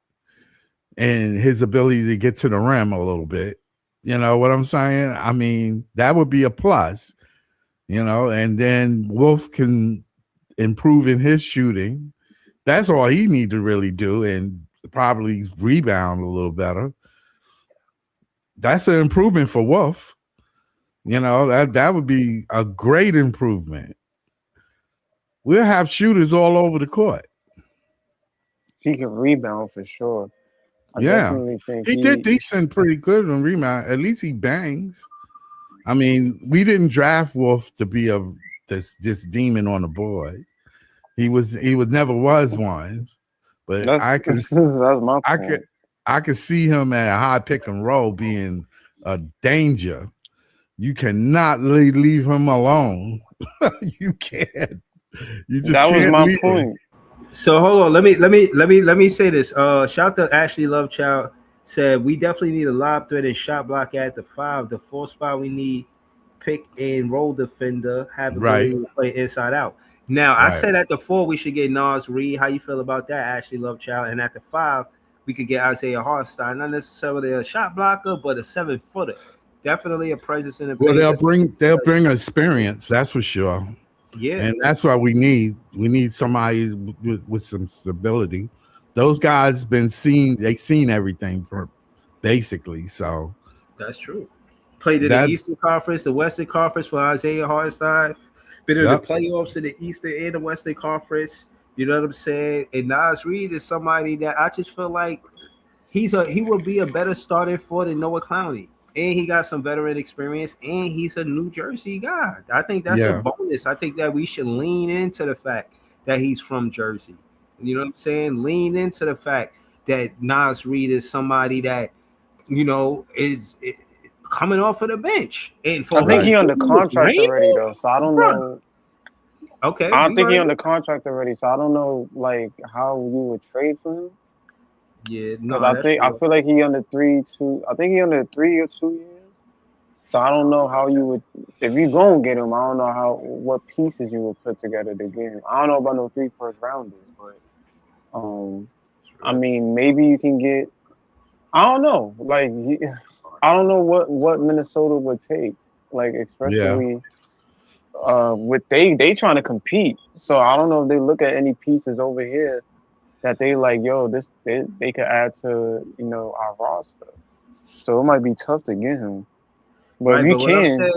in his ability to get to the rim a little bit, you know what I'm saying? I mean, that would be a plus, and then Wolf can improve in his shooting. That's all he need to really do, and probably rebound a little better. That's an improvement for Wolf. That would be a great improvement. We'll have shooters all over the court. He can rebound for sure. I definitely think he did decent, pretty good on rebound. At least he bangs. I mean, we didn't draft Wolf to be this demon on the board. He never was one. But that's my point. I could see him at a high pick and roll being a danger. You cannot leave him alone. You can't. You just that was can't my leave point. him. So hold on, let me say this. Shout to Ashley Lovechild said we definitely need a lob threat and shot block at the 5. The 4 spot we need pick and roll defender, have ability to play inside out. Now I said at the 4 we should get Nas Reed. How you feel about that, Ashley Lovechild? And at the 5 we could get Isaiah Hartenstein, not necessarily a shot blocker, but a 7-footer. Definitely a presence in the paint. Well, they'll bring experience, that's for sure. Yeah, and that's what we need somebody with some stability. Those guys they've seen everything basically, so that's true. Played in the Eastern Conference, the Western Conference for Isaiah Hartenstein. Been in the playoffs in the Eastern and the Western Conference. You know what I'm saying? And Nas Reed is somebody that I just feel like he will be a better starter for than Noah Clowney. And he got some veteran experience, and he's a New Jersey guy. I think that's a bonus. I think that we should lean into the fact that he's from Jersey. You know what I'm saying? Lean into the fact that Nas Reed is somebody that, is coming off of the bench. And for I think he under contract already, though, so I don't know. Okay. I think he under contract already, so I don't know like how you would trade for him. Yeah, no, I feel like he under 3-2. I think he under 3 or 2 years. So I don't know how you would, if you gonna get him. I don't know what pieces you would put together to get him. I don't know about no 3 first rounders, but I mean maybe you can get. I don't know. Like I don't know what Minnesota would take. Like especially with they trying to compete. So I don't know if they look at any pieces over here that they like, yo, they could add to our roster. So it might be tough to get him. But we can.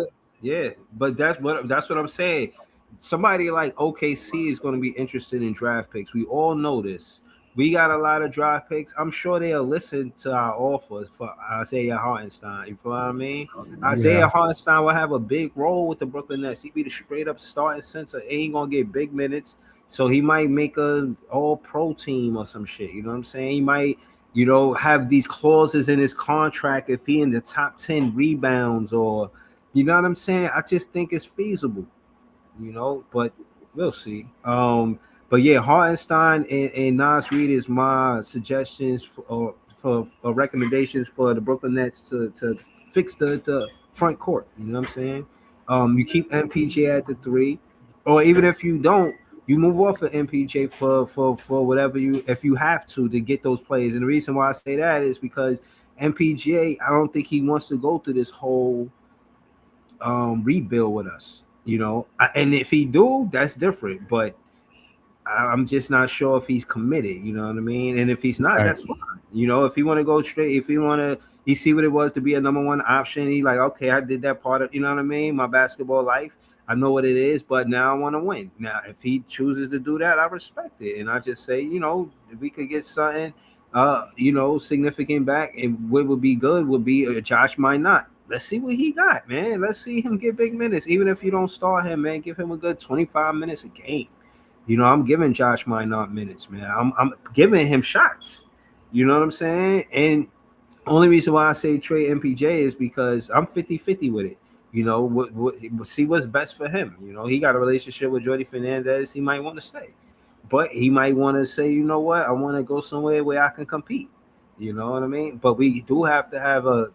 But that's what I'm saying. Somebody like OKC is going to be interested in draft picks. We all know this. We got a lot of draft picks. I'm sure they'll listen to our offers for Isaiah Hartenstein. You feel what I mean? Isaiah Hartenstein will have a big role with the Brooklyn Nets. He'd be the straight up starting center. Ain't gonna get big minutes. So he might make a all-pro team or some shit. You know what I'm saying? He might, have these clauses in his contract if he in the top 10 rebounds or, you know what I'm saying? I just think it's feasible, but we'll see. But yeah, Hartenstein and Nas Reed is my suggestions for recommendations for the Brooklyn Nets to fix the front court. You know what I'm saying? You keep MPJ at the three, or even if you don't, you move off of MPJ for whatever you if you have to get those players. And the reason why I say that is because MPJ, I don't think he wants to go through this whole rebuild with us. And if he do, that's different. But I'm just not sure if he's committed. You know what I mean? And if he's not, Right. that's fine. If he want to go straight, if he want to, he see what it was to be a number one option. He like, okay, I did that part of, you know what I mean? My basketball life. I know what it is, but now I want to win. Now, if he chooses to do that, I respect it. And I just say, if we could get something, significant back, and what would be good would be Josh might not. Let's see what he got, man. Let's see him get big minutes. Even if you don't start him, man, give him a good 25 minutes a game. I'm giving Josh Minot minutes, man. I'm giving him shots. You know what I'm saying? And only reason why I say trade MPJ is because I'm 50-50 with it. See what's best for him. He got a relationship with Jordy Fernandez. He might want to stay. But he might want to say, you know what? I want to go somewhere where I can compete. You know what I mean? But we do have to have a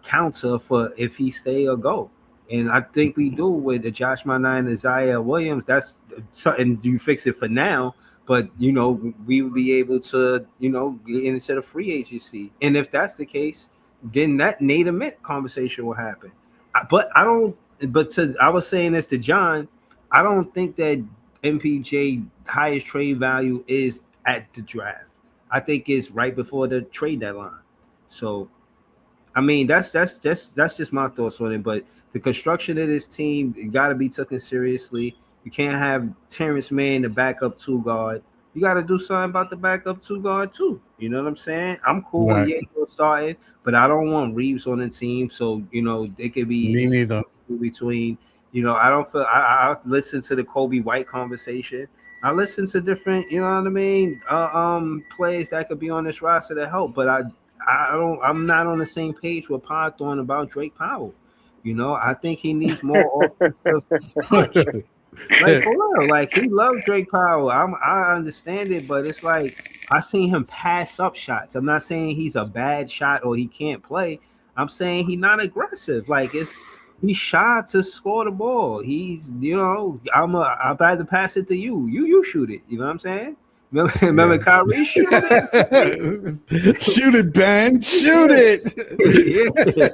counter for if he stay or go. And I think we do with the Josh Minot and Isaiah Williams. That's something you fix it for now, but we would be able to get into the free agency. And if that's the case, then that Nate Mint conversation will happen. But I don't. But I was saying this to John. I don't think that MPJ highest trade value is at the draft. I think it's right before the trade deadline. So I mean, that's just my thoughts on it. But the construction of this team got to be taken seriously. You can't have Terrence Mann, the backup two guard. You got to do something about the backup two guard too. You know what I'm saying? I'm cool with Right. Yato starting, but I don't want Reeves on the team. So it could be Me neither. between. I don't feel. I listen to the Kobe White conversation. I listen to different, you know what I mean, players that could be on this roster to help. But I'm not on the same page with Podthorn about Drake Powell. I think he needs more offensive punch. Like for real, like he loved Drake Powell. I understand it, but it's like I seen him pass up shots. I'm not saying he's a bad shot or he can't play. I'm saying he's not aggressive. Like he's shy to score the ball. He's I'd rather pass it to you. You shoot it. You know what I'm saying? Remember Kyrie shoot it? Shoot it, Ben. Shoot it. Yeah.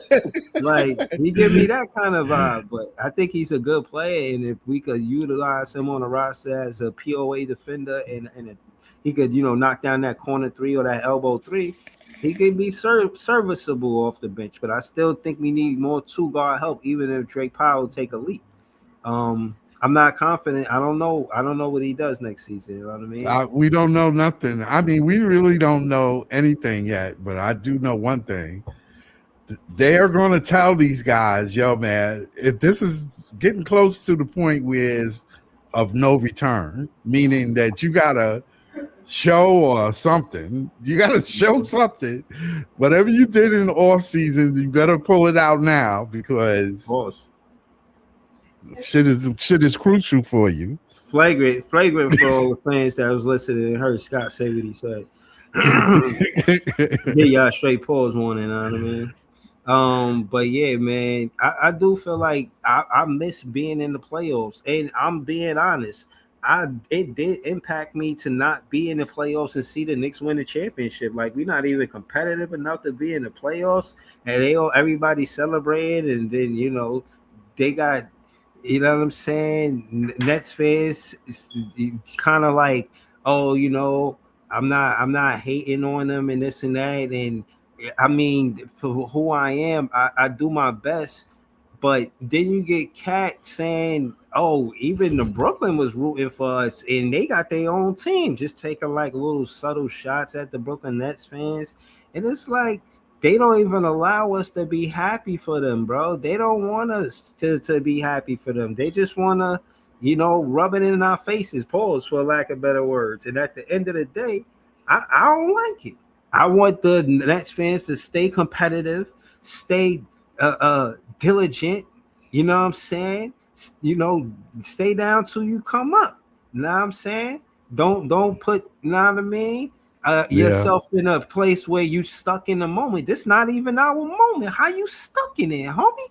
Like he give me that kind of vibe, but I think he's a good player, and if we could utilize him on the roster as a POA defender, and he could knock down that corner three or that elbow three, he could be serviceable off the bench. But I still think we need more two guard help, even if Drake Powell take a leap. I'm not confident. I don't know what he does next season. You know what I mean? We don't know nothing. I mean, we really don't know anything yet, but I do know one thing. They are going to tell these guys, yo, man, if this is getting close to the point where it's of no return, meaning that you got to show or something. You got to show something. Whatever you did in the off season, you better pull it out now because shit is crucial for you. Flagrant for all the fans that was listening and heard Scott say what he said. Yeah, y'all straight pause warning, you know what I mean? But yeah, man, I do feel like I miss being in the playoffs, and I'm being honest. It did impact me to not be in the playoffs and see the Knicks win the championship. Like we're not even competitive enough to be in the playoffs, and everybody celebrated, and then they got. You know what I'm saying? Nets fans kind of like, oh, I'm not hating on them and this and that. And I mean, for who I am, I do my best. But then you get Cat saying, oh, even the Brooklyn was rooting for us and they got their own team, just taking like little subtle shots at the Brooklyn Nets fans. And it's like, they don't even allow us to be happy for them, bro. They don't want us to be happy for them. They just want to, rub it in our faces, pause for lack of better words. And at the end of the day, I don't like it. I want the Nets fans to stay competitive, stay diligent. You know what I'm saying? Stay down till you come up. You know what I'm saying? Don't put, you know what I mean? Yeah. Yourself in a place where you stuck in the moment. This not even our moment. How you stuck in it, homie?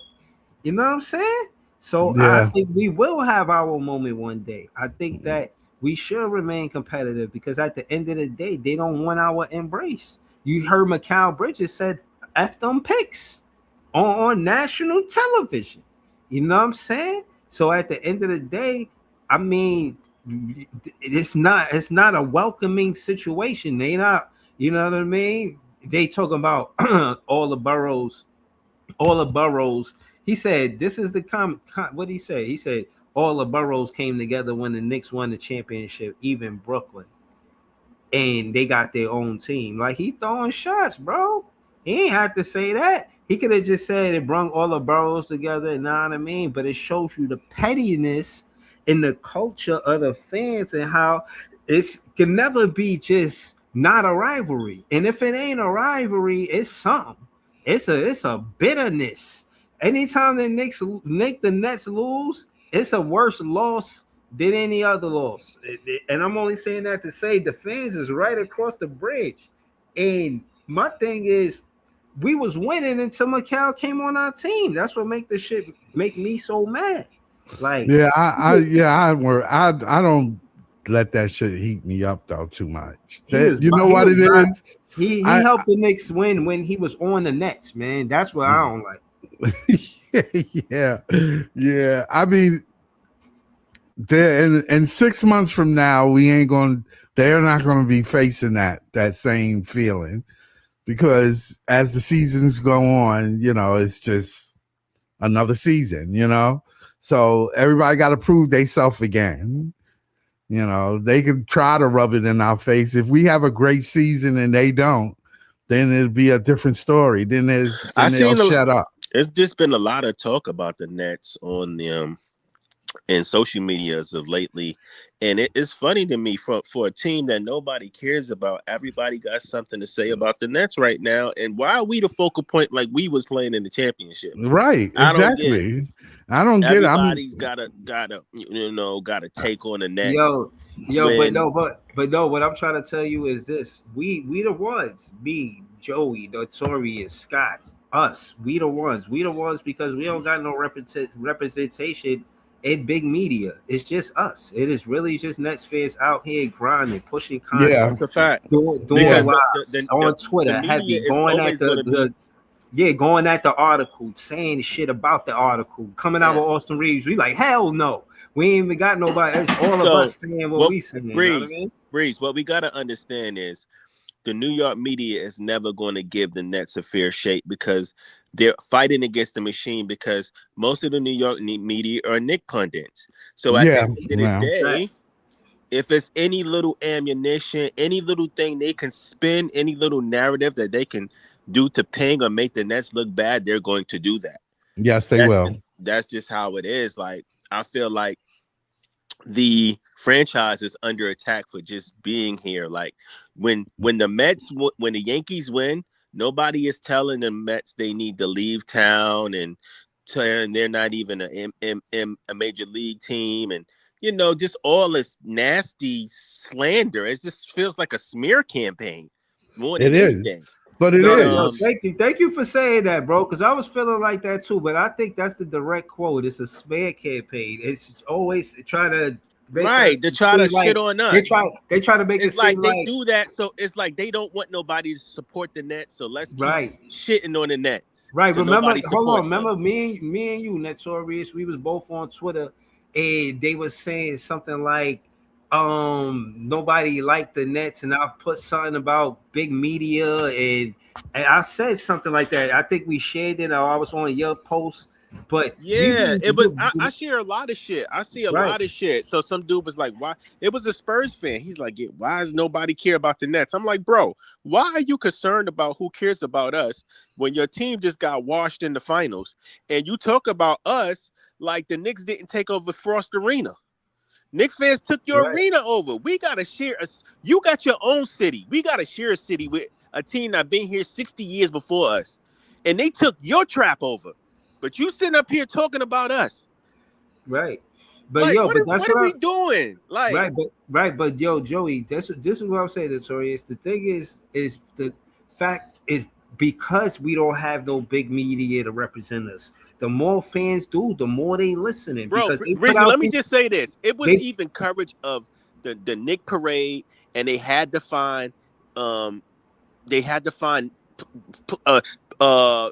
You know what I'm saying? So I Yeah. think we will have our moment one day. I think that we should remain competitive because at the end of the day, they don't want our embrace. You heard Mikal Bridges said F them picks on national television. You know what I'm saying? So at the end of the day, I mean, it's not a welcoming situation. They not, you know what I mean? They talk about all the boroughs, all the boroughs. He said, "This is the what did he say? He said all the boroughs came together when the Knicks won the championship, even Brooklyn, and they got their own team." Like he throwing shots, bro. He ain't had to say that. He could have just said it brung all the boroughs together. You know what I mean? But it shows you the pettiness in the culture of the fans and how it's can never be just not a rivalry. And if it ain't a rivalry, it's something. It's a bitterness. Anytime the Nets lose, it's a worse loss than any other loss. And I'm only saying that to say the fans is right across the bridge. And my thing is, we was winning until Mikal came on our team. That's what make me so mad. Like, Yeah, I don't let that shit heat me up though too much. That you know he what was it is? he I helped the Knicks win when he was on the Nets, man. That's what I don't like. yeah, yeah. I mean, there in 6 months from now, we ain't going. They're not going to be facing that same feeling because as the seasons go on, it's just another season. So everybody got to prove themselves again. They can try to rub it in our face. If we have a great season and they don't, then it'll be a different story. Then they'll shut up. It's just been a lot of talk about the Nets on them in social media as of lately, and it's funny to me for a team that nobody cares about. Everybody got something to say about the Nets right now, and why are we the focal point like we was playing in the championship? Right, I don't get it. exactly. I don't get it. Everybody's gotta take on the Nets Yo, but when no, but no. What I'm trying to tell you is this: we the ones, me, Joey, Notorious, Scott, us. We the ones because we don't got no representation in big media. It's just us. It is really just Nets fans out here grinding, pushing Yeah, content, that's a fact. doing Because live the, on the Twitter, media heavy, is going at always going to be going at the article, saying shit about the article, coming out yeah. with Austin Reeves. We like, hell no. We ain't even got nobody. It's all of So us saying what what we saying. You know what I Breeze, mean? Breeze, what we gotta understand is the New York media is never going to give the Nets a fair shake because they're fighting against the machine because most of the New York media are Nick pundits. So at the yeah. end of the Well, day, Facts. if it's any little ammunition, any little thing they can spin, any little narrative that they can do to ping or make the Nets look bad, they're going to do that. yes, they That's will. just how it is. Like I feel like the franchise is under attack for just being here. Like when the when the Yankees win, nobody is telling the Mets they need to leave town and they're not even a major league team and just all this nasty slander. It just feels like a smear campaign more It than is, anything. but it And Yo, is. thank you for saying that, bro. Because I was feeling like that too. But I think that's the direct quote. It's a smear campaign. It's always trying to make us right, to try to seem shit like on us. they try to make it It's like seem they like do that, so it's like they don't want nobody to support the Nets, so let's keep right. shitting on the Nets, Right. so Remember, nobody hold on. supports them. Remember me and you, Notorious, we was both on Twitter and they was saying something like nobody liked the Nets, and I put something about big media and I said something like that. I think we shared it or I was on your post, but we Yeah, be it was. I share a lot of shit. I see a right, lot of shit. So some dude was like, "Why?" It was a Spurs fan. He's like, yeah, "Why does nobody care about the Nets?" I'm like, "Bro, why are you concerned about who cares about us when your team just got washed in the finals and you talk about us like the Knicks didn't take over Frost Arena? Knicks fans took your right, arena over. We gotta share us. You got your own city. We gotta share a city with a team that been here 60 years before us, and they took your trap over. But you sitting up here talking about us. right. But Like, yo, but that's what are what we I doing? Like, but yo, Joey, this is what I'm saying, Notorious. The thing is the fact is because we don't have no big media to represent us. The more fans do, the more they listening bro, because they put Breezy, out let me just say this. It was they even coverage of the Nick parade, and um they had to find uh uh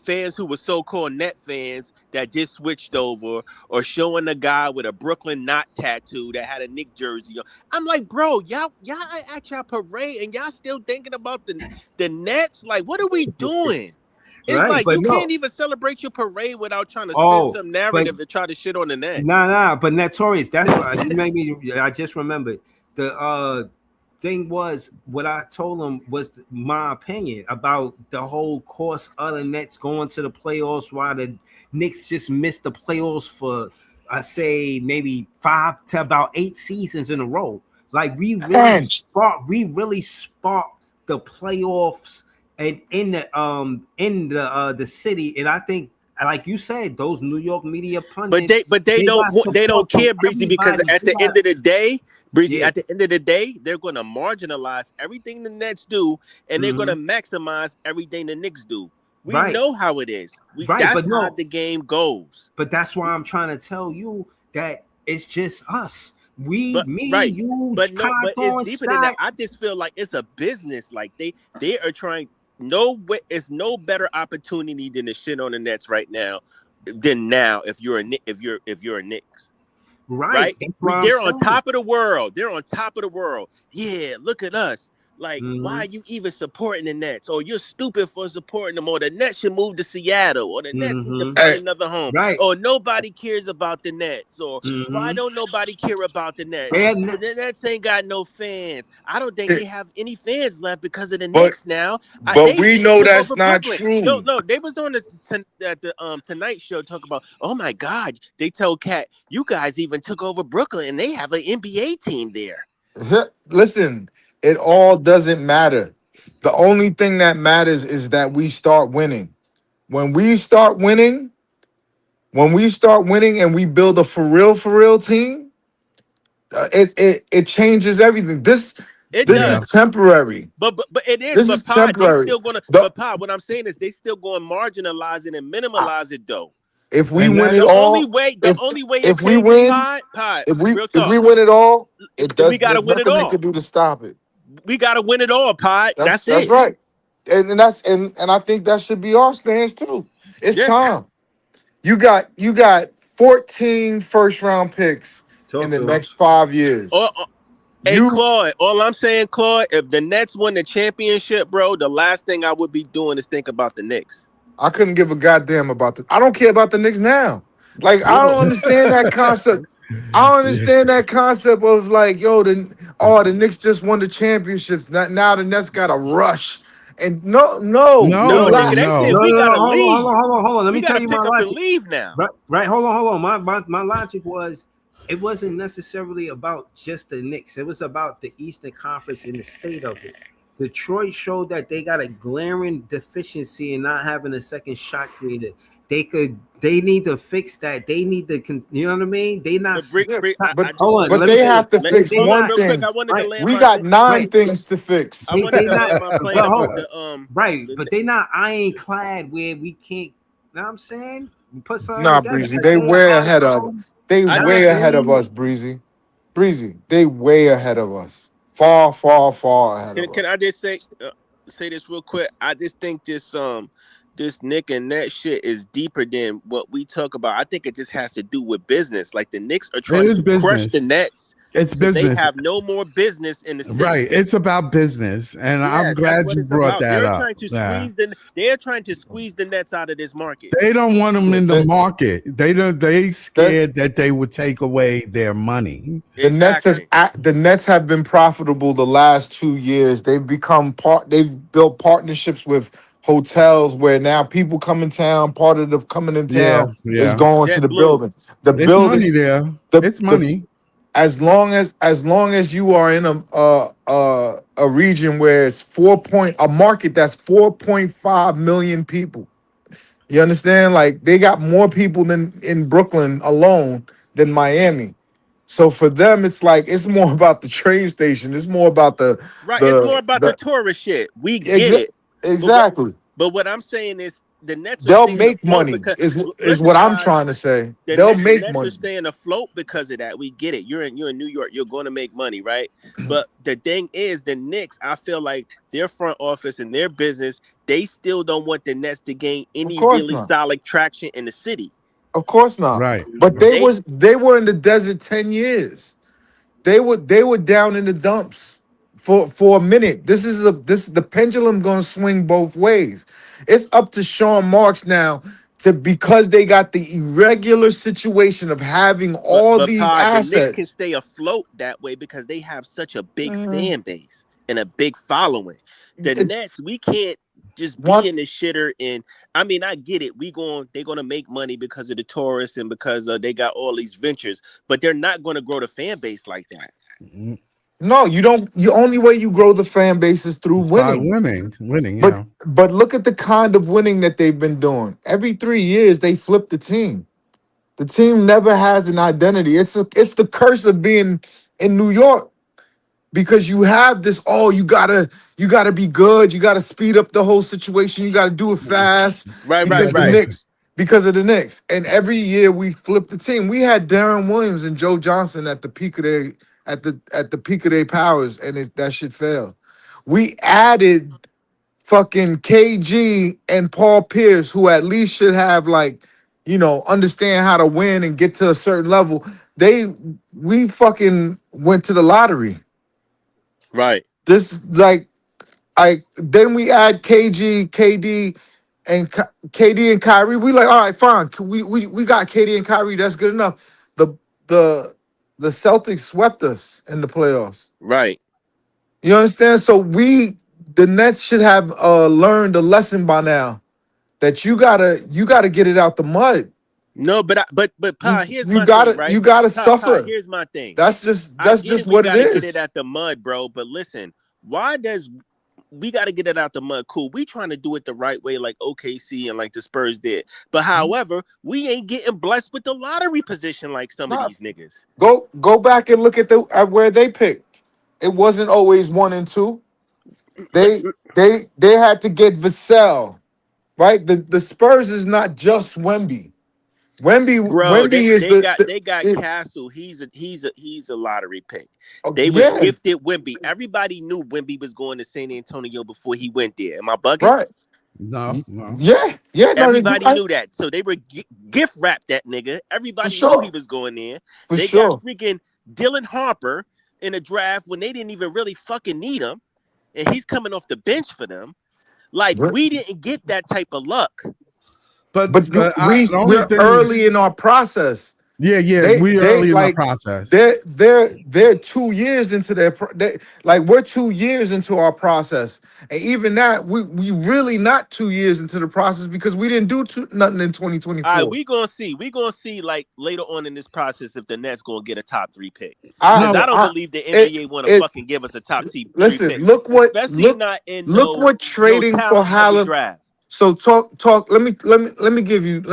fans who were so-called net fans that just switched over, or showing a guy with a Brooklyn knot tattoo that had a Nick jersey on. I'm like, bro, y'all at y'all parade and y'all still thinking about the Nets? Like, what are we doing? It's right, like but you can't no. even celebrate your parade without trying to spin Oh, some but narrative to try to shit on the Nets. but Notorious. That's what you made me. I just remembered the thing was what I told him was my opinion about the whole course of the Nets going to the playoffs, while the Knicks just missed the playoffs for I say maybe 5 to about 8 seasons in a row. Like And we really sparked the playoffs and in the city, and I think like you said, those New York media But pundits they they don't got they support don't from care, Breezy, because everybody. at They the got end of the day, Breezy, yeah. at the end of the day, they're going to marginalize everything the Nets do, and they're going Hmm. to maximize everything the Knicks do. We Right, know how it is. right, That's but how no, the game goes. but that's why I'm trying to tell you that it's just us. But Me, right, you, but no, Kai but it's throwing deeper than that. Stack. I just feel like it's a business. Like they are trying. No way, it's no better opportunity than to shit on the Nets right now than now if you're a if you're a Knicks. Right, Right? that's what I'm They're on saying. top of the world. They're on top of the world. Yeah, look at us. Like, why Hmm. are you even supporting the Nets? Or you're stupid for supporting them. Or the Nets should move to Seattle. Or the Nets need to Hmm. find hey, another home. Right. Or nobody cares about the Nets. Or why Hmm. don't nobody care about the Nets? And The Nets ain't got no fans. I don't think it- they have any fans left because of the but Knicks now. but They we even know took that's over not Brooklyn. No, true. no, they was on at the Tonight Show talk about. Oh my God, they told Cat, you guys even took over Brooklyn, and they have an NBA team there. Listen, it all doesn't matter. The only thing that matters is that we start winning. When we start winning, when we start winning and we build a for real team, it changes everything. It This Yeah. is does, temporary. but it is. This But is Pod, they temporary. still gonna. The- But Pod, what I'm saying is they still going to marginalize it and I- minimalize it though. if we And win it that's all, The only way it if we changes, win, Pod, if real we talk. win it all, it We does. gotta There's win it nothing they can all. do to stop it. We gotta win it all, Pod. That's That's it. right. And I think that should be our stance too. It's Yeah. time. You got 14 first round picks in talk the to him. next 5 years. Hey, You Claude, all I'm saying, Claude, if the Nets win the championship, bro, the last thing I would be doing is think about the Knicks. I couldn't give a goddamn about the I don't care about the Knicks now. Like I don't Yo, understand that concept. I don't yeah. understand that concept of like, yo, the Knicks just won the championships. Now the Nets got a rush. And no, No, No, nigga, they relax. said no. we gotta leave. hold on. Let We me tell gotta you my pick up and logic. leave now. Right, hold on. My logic was it wasn't necessarily about just the Knicks. It was about the Eastern Conference and the state of it. Detroit showed that they got a glaring deficiency in not having a second shot creator. They need to fix that. They need to you know what I mean? They not But Brick, Yeah, Brick, but I just hold on, wanted but to let me they say say this. have to Let, fix they hold on, one not real quick. thing. I wanted to right, land We my got thing. nine right. things to fix. I wanted They to not land my plane but about hold right, the but they not ironclad where we can't. Know what I'm saying? We put something Nah, together. Breezy, Like they they way are ahead of some. they I Nah, way think they ahead of ain't. us, Breezy. Breezy, they way ahead of us. Far, far, far ahead of can us. I just say this real quick? I just think this Nick and Nat shit is deeper than what we talk about. I think it just has to do with business. Like the Knicks are It trying is to crush business. the Nets, It's so they business. have no more business in the city. Right. It's about business. And I'm Yes, that's glad what you it's brought about. that up. Yeah. They're trying to squeeze the Nets out of this market. They don't want them Yeah, in the market. They that scared that they would take away their money. Exactly. The Nets have been profitable the last 2 years. They've become they've built partnerships with hotels where now people come in town, part of the coming in Yeah, town is yeah. going to the JetBlue. building. The It's building, money there. the It's the money. as long as you are in a region where it's a market that's 4.5 million people. You understand? Like they got more people than in Brooklyn alone than Miami. So for them, it's like it's more about the train station. It's more about Right. It's more the about the the tourist shit. We get exa- it. But what exactly. but what I'm saying is the Nets are They'll staying make afloat money because is listen, what I'm Pod, trying to say. the They'll net the make Nets are money. staying afloat because of that. We get it. You're in New York. You're going to make money, right? But the thing is, the Knicks. I feel like their front office and their business, they still don't want the Nets to gain Of any course really not. solid traction in the city. Of course not. Right. But Right. they were in the desert 10 years. They were down in the dumps for a minute. This the pendulum gonna swing both ways. It's up to Sean Marks now to because they got the irregular situation of having all But these Pod, the Knicks can assets. stay afloat that way because they have such a big Mm, fan base and a big following. The it- Nets, we can't just be one in the shitter. And I mean, I get it. They're gonna make money because of the tourists and because they got all these ventures, but they're not gonna grow the fan base like that. Mm, no, you don't. The only way you grow the fan base is through It's by winning. winning. But Yeah. but look at the kind of winning that they've been doing. Every 3 years they flip the team. The team never has an identity. It's the curse of being in New York because you have this. Oh, you gotta be good. You gotta speed up the whole situation. You gotta do it fast Right, right, because the right, Knicks because of the Knicks. And every year we flip the team. We had Darren Williams and Joe Johnson at the peak of their at the peak of their powers, and that shit failed. We added fucking KG and Paul Pierce, who at least should have like, understand how to win and get to a certain level. We fucking went to the lottery. right. This then we add KG, KD, and KD and Kyrie. We like, all right, fine. We got KD and Kyrie. That's good enough. The the Celtics swept us in the playoffs. Right. You understand? So the Nets should have learned a lesson by now that you gotta get it out the mud. No, but You Pa, here's you my thing, gotta right? you gotta Pa, suffer. here's my thing. That's just I that's get just it. We what it got to get it is. out the mud, bro. But listen, why does we got to get it out the mud? Cool. We trying to do it the right way, like OKC and like the Spurs did. But however, we ain't getting blessed with the lottery position like some of Not these niggas. go back and look at where they picked. It wasn't always 1 and 2. But They had to get Vassell, right? The Spurs is not just Wemby. bro, Wemby they is they got they got it, Castle. He's a lottery pick. oh, They were yeah, gifted Wimby. Everybody knew Wimby was going to San Antonio before he went there. Am I bugging? right. No. No. Yeah, no, you Everybody right, knew that. So they were gift wrapped that nigga. for Everybody knew he sure. was going there. For They got sure. freaking Dylan Harper in a draft when they didn't even really fucking need him. And he's coming off the bench for them. Like, we didn't get that type of luck. But But the only we're thing, early in our process. yeah, They we they early in the like process. they're 2 years into like we're 2 years into our process, and even that we really not 2 years into the process because we didn't do nothing in All right, 2024. we gonna see. We gonna see like later on in this process if the Nets gonna get a top 3 pick. I Because I No, don't I believe the it NBA want to it fucking give us a top 3 listen. pick, especially not in Look no what trading for talent heavy Haaland. draft. So talk. Let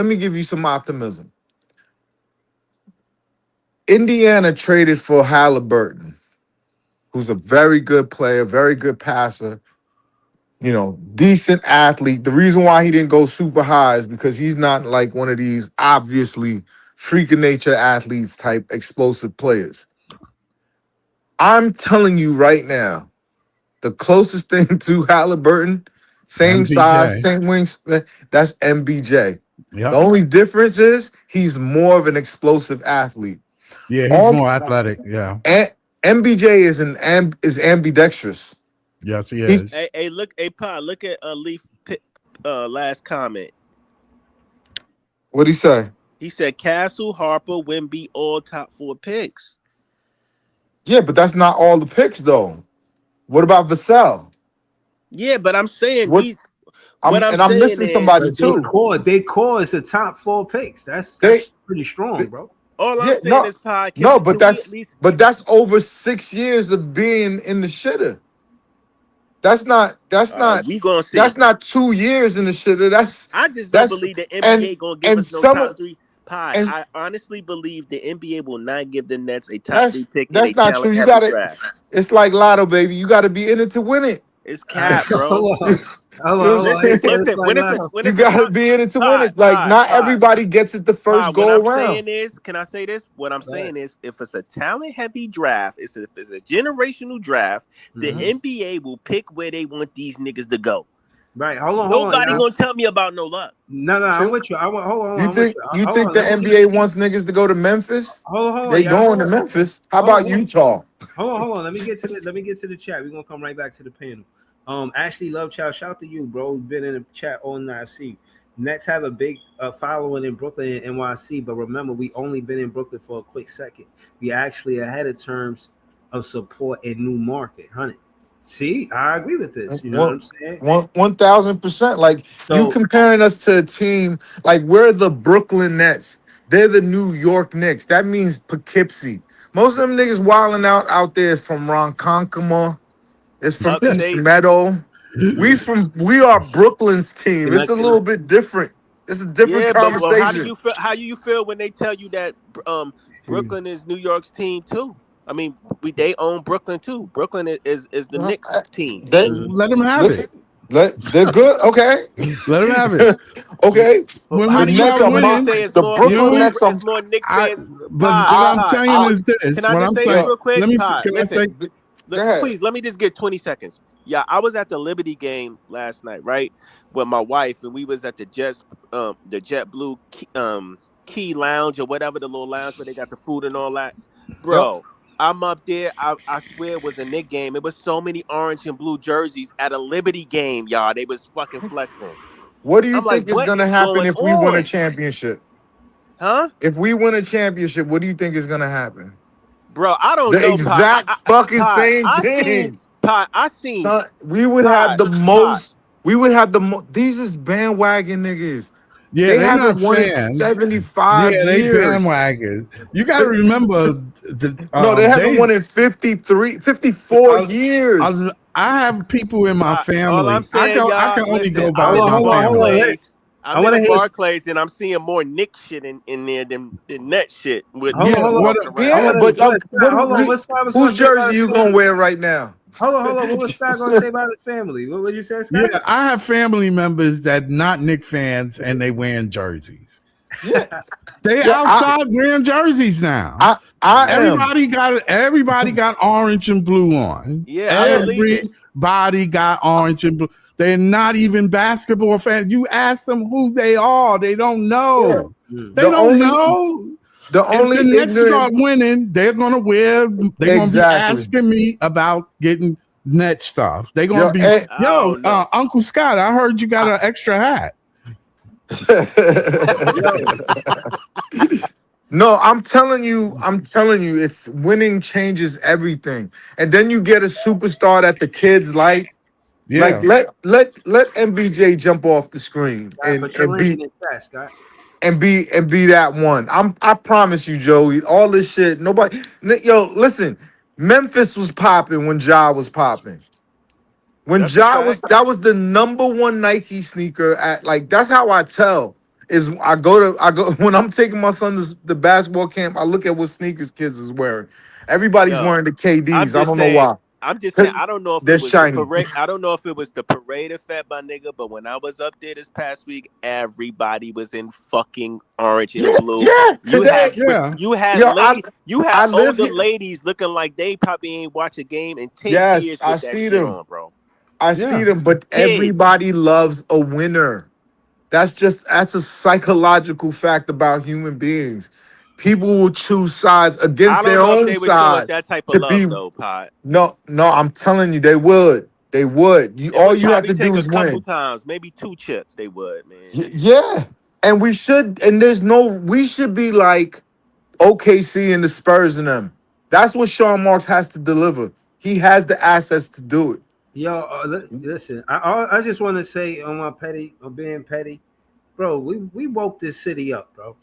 me give you some optimism. Indiana traded for Halliburton, who's a very good player, very good passer, decent athlete. The reason why he didn't go super high is because he's not like one of these obviously freak of nature athletes type explosive players. I'm telling you right now, the closest thing to Halliburton, same size, MPJ. same wings, that's MBJ. The Yep. only difference is he's more of an explosive athlete. Yeah, he's Um, more athletic. Yeah. and MBJ is ambidextrous. Yes, he He is. Hey, look, hey, Pa, look at Leaf last comment. What'd he say? He said Castle, Harper, Wimby, all top 4 picks. Yeah, but that's not all the picks though. What about Vassell? Yeah, but I'm saying What what I'm I'm saying missing is somebody But they too. core, they core is the top 4 picks. That's They, pretty strong, bro. all I'm yeah, saying is, Pa, no, but can we at least that's over 6 years of being in the shitter. That's not we gonna see. that's not 2 years in the shitter. I just don't That's believe the and NBA gonna give and us no some top of 3. Pie, And I honestly believe the NBA will not give the Nets a top 3 pick in a that's not true. talent You heavy got to. draft. It's like Lotto, baby. You got to be in it to win it. It's cap, bro. Hold on. Hold on, hold on. Listen, He said it's listen. like Lotto. When You it's a got to be in it to win pie, it. Like not everybody gets it the pie. first What I'm go around. saying is, can I say this? What I'm Right. saying is, if it's a talent heavy draft, if it's a generational draft, the Mhm. NBA will pick where they want these niggas to go. Right. Hold on, Nobody y'all. gonna tell me about no luck. No, I'm True. with you. Hold on, You I'm with think you. you Hold think on. the Let me get. NBA wants niggas to go to Memphis? Hold on, They y'all. going to Memphis. How Hold on, about Utah? hold on. Let me get to the chat. We're gonna come right back to the panel. Ashley Love Child, shout to you, bro. You've been in the chat all night. I see. Nets have a big following in Brooklyn and NYC, but remember, we only been in Brooklyn for a quick second. We actually ahead of terms of support in new market, honey. See, I agree with this. You know what I'm saying? 1,000%. Like you So comparing us to a team like we're the Brooklyn Nets. They're the New York Knicks. That means Poughkeepsie. Most of them niggas wilding out there from Ronkonkoma. It's from East Upstate. Meadow. We are Brooklyn's team. It's a little bit different. It's a different Yeah, but well, how do conversation. you feel? How do you feel when they tell you that Brooklyn is New York's team too? I mean, they own Brooklyn too. Brooklyn is the Knicks team. They Let them have listen. it. They're good. Okay. Let them have it. Okay. When How The we do you Nets start feel are when they winning, say the you know Brooklyn what? Nets are. it's more Knicks I fans? but what I'm Pod. saying is Can this. I What just I'm say this saying. real quick? Let me. Pod, Can I listen. say? Go ahead. Please let me just get 20 seconds. Yeah, I was at the Liberty game last night, right, with my wife, and we was at the JetBlue Key Lounge or whatever, the little lounge where they got the food and all that. Yep. Bro, I'm up there. I swear it was a Knick game. It was so many orange and blue jerseys at a Liberty game, y'all. They was fucking flexing. What do you I'm like, think is what going to is happen going if we win a on? championship? Huh? If we win a championship, what do you think is going to happen? Bro, I don't The know, Pie. exact fucking Pie, same thing. I seen We would have Pie, the Pie. most. We would have the most. These is bandwagon niggas. Yeah, They they haven't not won in fans. 75 Yeah, they years. bandwagon. You got to remember, No, they haven't won in 54 uh, years. I have people in my Pie. All I'm family. saying, I y'all, can only listen. go by hold what on, my hold on, hold family. on. Let- Barclays. I I'm want in to a hear. Barclays, and I'm seeing more Nick shit in there than net shit with Yeah, niggas what? walking I Yeah, around. want to. but Hold on. What's Scott was whose going to say about jersey his you gonna family? wear right now? Hold on. What was Scott going to say about his family? What would you say, Scott? Yeah, I have family members that not Nick fans and they wearing jerseys. Yeah, They yeah. outside wearing jerseys now. I am. Everybody got orange and blue on. Yeah, I believe it. Everybody got orange and blue. They're not even basketball fans. You ask them who they are, they don't Yeah. know. They The don't only know. the If only the Nets start ignorance. winning, they're gonna be Exactly. asking me about getting net stuff. They're gonna Yo, be, I don't know. Uncle Scott, I heard you got an extra hat. no, I'm telling you, it's winning changes everything. And then you get a superstar that the kids like. Like Yeah. let MBJ jump off the screen Scott, and put your and link be in the chat, Scott. and be that one. I promise you, Joey. All this shit, nobody. Yo, listen. Memphis was popping when Ja was popping. When That's a Ja fact. was that was the number one Nike sneaker at like that's how I tell. Is I go when I'm taking my son to the basketball camp, I look at what sneakers kids is wearing. Everybody's Yo, wearing the I'm KDs. I just don't know saying. why. I'm just saying. 'Cause I don't know if they're it was the shiny. parade. I don't know if it was the parade effect, my nigga. But when I was up there this past week, everybody was in fucking orange and Yeah, blue. yeah. You Today, had Yeah. you had yo, you had I live older here. ladies looking like they probably ain't watch a game in 10 Yes, years I with that see shit them. on, bro. I see Yeah. them, but Kids. everybody loves a winner. That's a psychological fact about human beings. People will choose sides I against don't their know if own they would show us side that type of to be love though, Pot. no, I'm telling you, they would. They would. It All would you have probably to take do a is couple win. times, maybe 2 chips. They would, man. Yeah. And we should be like OKC and the Spurs and them. That's what Sean Marks has to deliver. He has the assets to do it. Yo, listen. I just want to say on being petty, bro. We woke this city up, bro.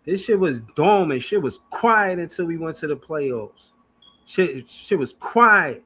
This shit was dormant. Shit was quiet until we went to the playoffs. Shit was quiet.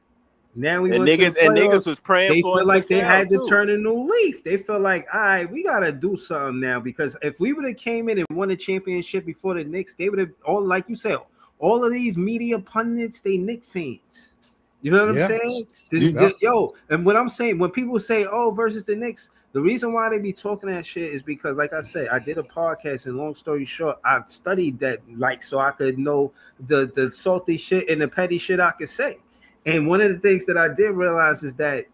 Now we And went to the niggas playoffs. was praying They for feel us to like they fail had to too. turn a new leaf. They feel like, all right, we gotta do something now because if we would have came in and won a championship before the Knicks, they would have all, like you said, all of these media pundits, they Knick fans. You know what I'm Yeah. saying? Yeah. Yo, and what I'm saying, when people say, "Oh, versus the Knicks," the reason why they be talking that shit is because, like I said, I did a podcast, and long story short, I studied that, like, so I could know the salty shit and the petty shit I could say. And one of the things that I did realize is that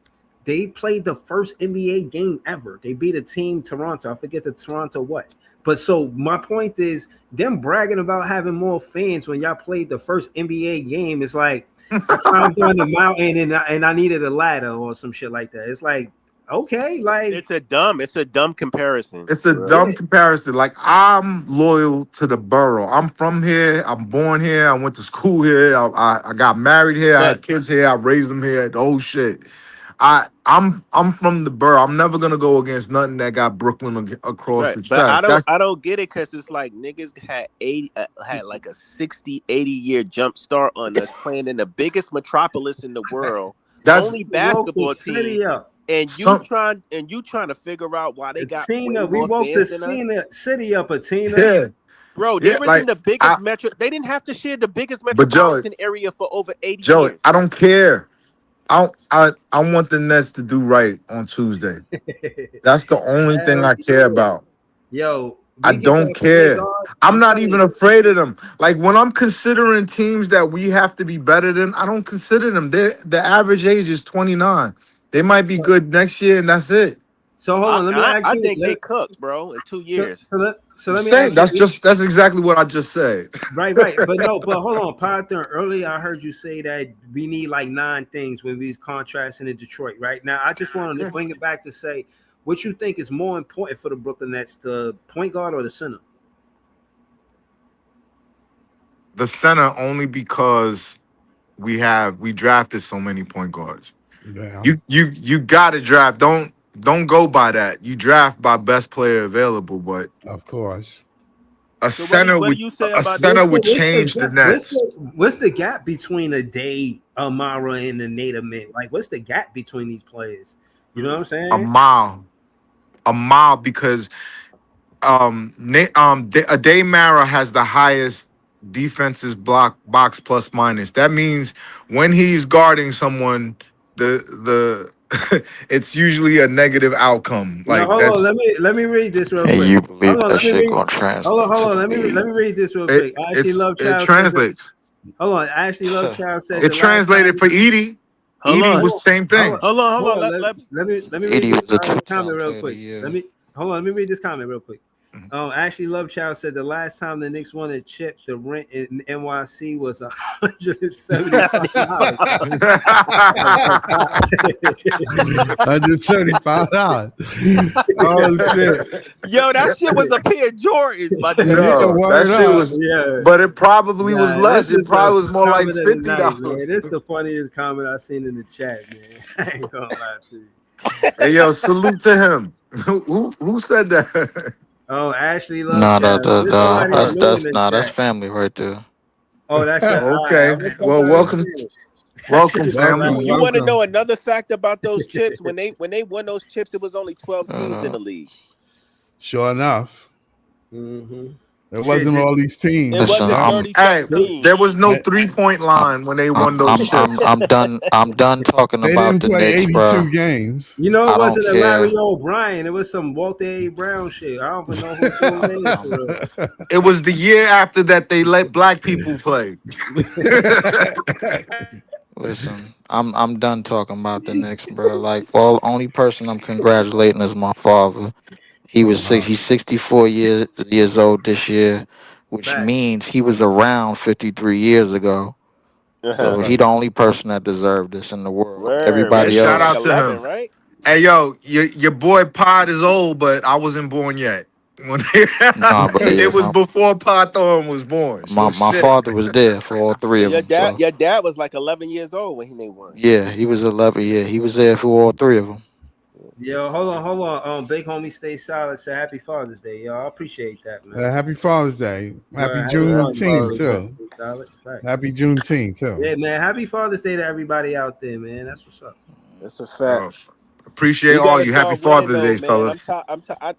they played the first NBA game ever. They beat a team, Toronto. I forget the Toronto what. But so my point is, them bragging about having more fans when y'all played the first NBA game is like, I climbed on the mountain and I needed a ladder or some shit like that. It's like, okay, like It's a dumb comparison. It's a Bro. dumb comparison. Like, I'm loyal to the borough. I'm from here. I'm born here. I went to school here. I got married here. I had But kids here. I raised them here. The whole shit. I'm from the borough. I'm never gonna go against nothing that got Brooklyn across right, the but chest. That's I don't get it because it's like niggas had 80 had like a 60-80 year jump start on us playing in the biggest metropolis in the world, that's only woke the basketball team, city up. and some you trying to figure out why they got way Tina, we more woke the fans than us. city up, Tina. yeah, Bro, they yeah. was in Like, the I biggest metro. They didn't have to share the biggest but metropolitan area for over 80 Joey, years. I don't care. I want the Nets to do right on Tuesday. That's the only thing Hell I care yeah. about. Yo, I we get don't that point care. guard. I'm I'm not telling even you, afraid of them. Like, when I'm considering teams that we have to be better than, I don't consider them. The average age is 29. They might be good next year, and that's it. so hold on, let me ask I you. think they cooked, bro, in 2 years. So let me Same. ask you. That's exactly what I just said. Right. But no, but hold on, Python. Earlier, I heard you say that we need like 9 things when we contrasting in Detroit. Right now, I just want to bring it back to say what you think is more important for the Brooklyn Nets: the point guard or the center? The center, only because we drafted so many point guards. Yeah. You gotta draft. Don't go by that. You draft by best player available, but Of course. a So center what do would you say a about center would What's the change the gap? Nets. What's the gap between a Day, Amara, and the Native men? Like, what's the gap between these players? You know what I'm A saying? mile, because Ade Mara has the highest defenses block box plus minus. That means when he's guarding someone, the it's usually a negative outcome. No, Like, hold on. that's Let me read this real And quick. you believe Hold on. that Let me shit read. gonna translate to Hold on. the Let league? me read this real it. quick. Ashley Love It Child said that. translates. Hold on. Ashley Love Child said It the last translated time. for Edie. Hold Edie on. was the same thing. Hold Hold on. on. Let Let me read 80 this was the comment two-time real player of the quick. year. Let me read this comment real quick. Ashley Love Child said the last time the Knicks won a chip, the rent in NYC was $175. $175. Oh shit. Yo, that shit was a pair of Jordans, my nigga. Yeah, Yo, that word shit up. was, Yeah. but it probably was Nah, this less. It is the probably was more like comment of the night, $50. man. This is the funniest comment I've seen in the chat, man. I ain't gonna lie to you. Hey, yo, salute to him. Who said that? Oh, Ashley Love Nah, Child. There's somebody new in the that's chat. family right there. Oh, that's right. All right, Okay. I'm gonna check Well, out his welcome, channel. That shit welcome, is family. Welcome, You want to hilarious. welcome. know another fact about those chips? When they won those chips, it was only 12 teams in Uh, the league. Sure enough. Mm-hmm. It Shit, wasn't all these It teams. listen, wasn't Some 36 Hey, there teams. was no they, 3-point line when they won those chips. I'm done talking they about didn't the play Knicks, bro. 82 games. you know, it I don't wasn't a care. Larry O'Brien. It was some Walter A. Brown shit. I don't even know who dude is for I'm real. It was the year after that they let black people play. listen. I'm done talking about the Knicks, bro. Like, all only person I'm congratulating is my father. Uh-huh. He's 64 years old this year, which Facts. means he was around 53 years ago. So he the only person that deserved this in the world. Word, Yeah, what Everybody he was shout like out else, to 11, him. right? Hey, yo, your boy Pod is old, but I wasn't born yet. When nah, I it believe was before Pod Thorne was born. So my shit. father was there for all three Yeah, of them. So your dad was like 11 years old when they won. yeah, he was 11. Yeah, he was there for all three of them. Yo, hold on. Big homie, stay solid. Say happy Father's Day, yo. I appreciate that, man. Happy Father's Day. Happy Happy Father's Day, Juneteenth big homie. too. Stay solid. Facts. Happy Juneteenth too. Yeah, man. Happy Father's Day to everybody out there, man. That's what's up. That's a fact. Yo, appreciate We all gotta you. Happy start winning Father's though, Day, man. fellas.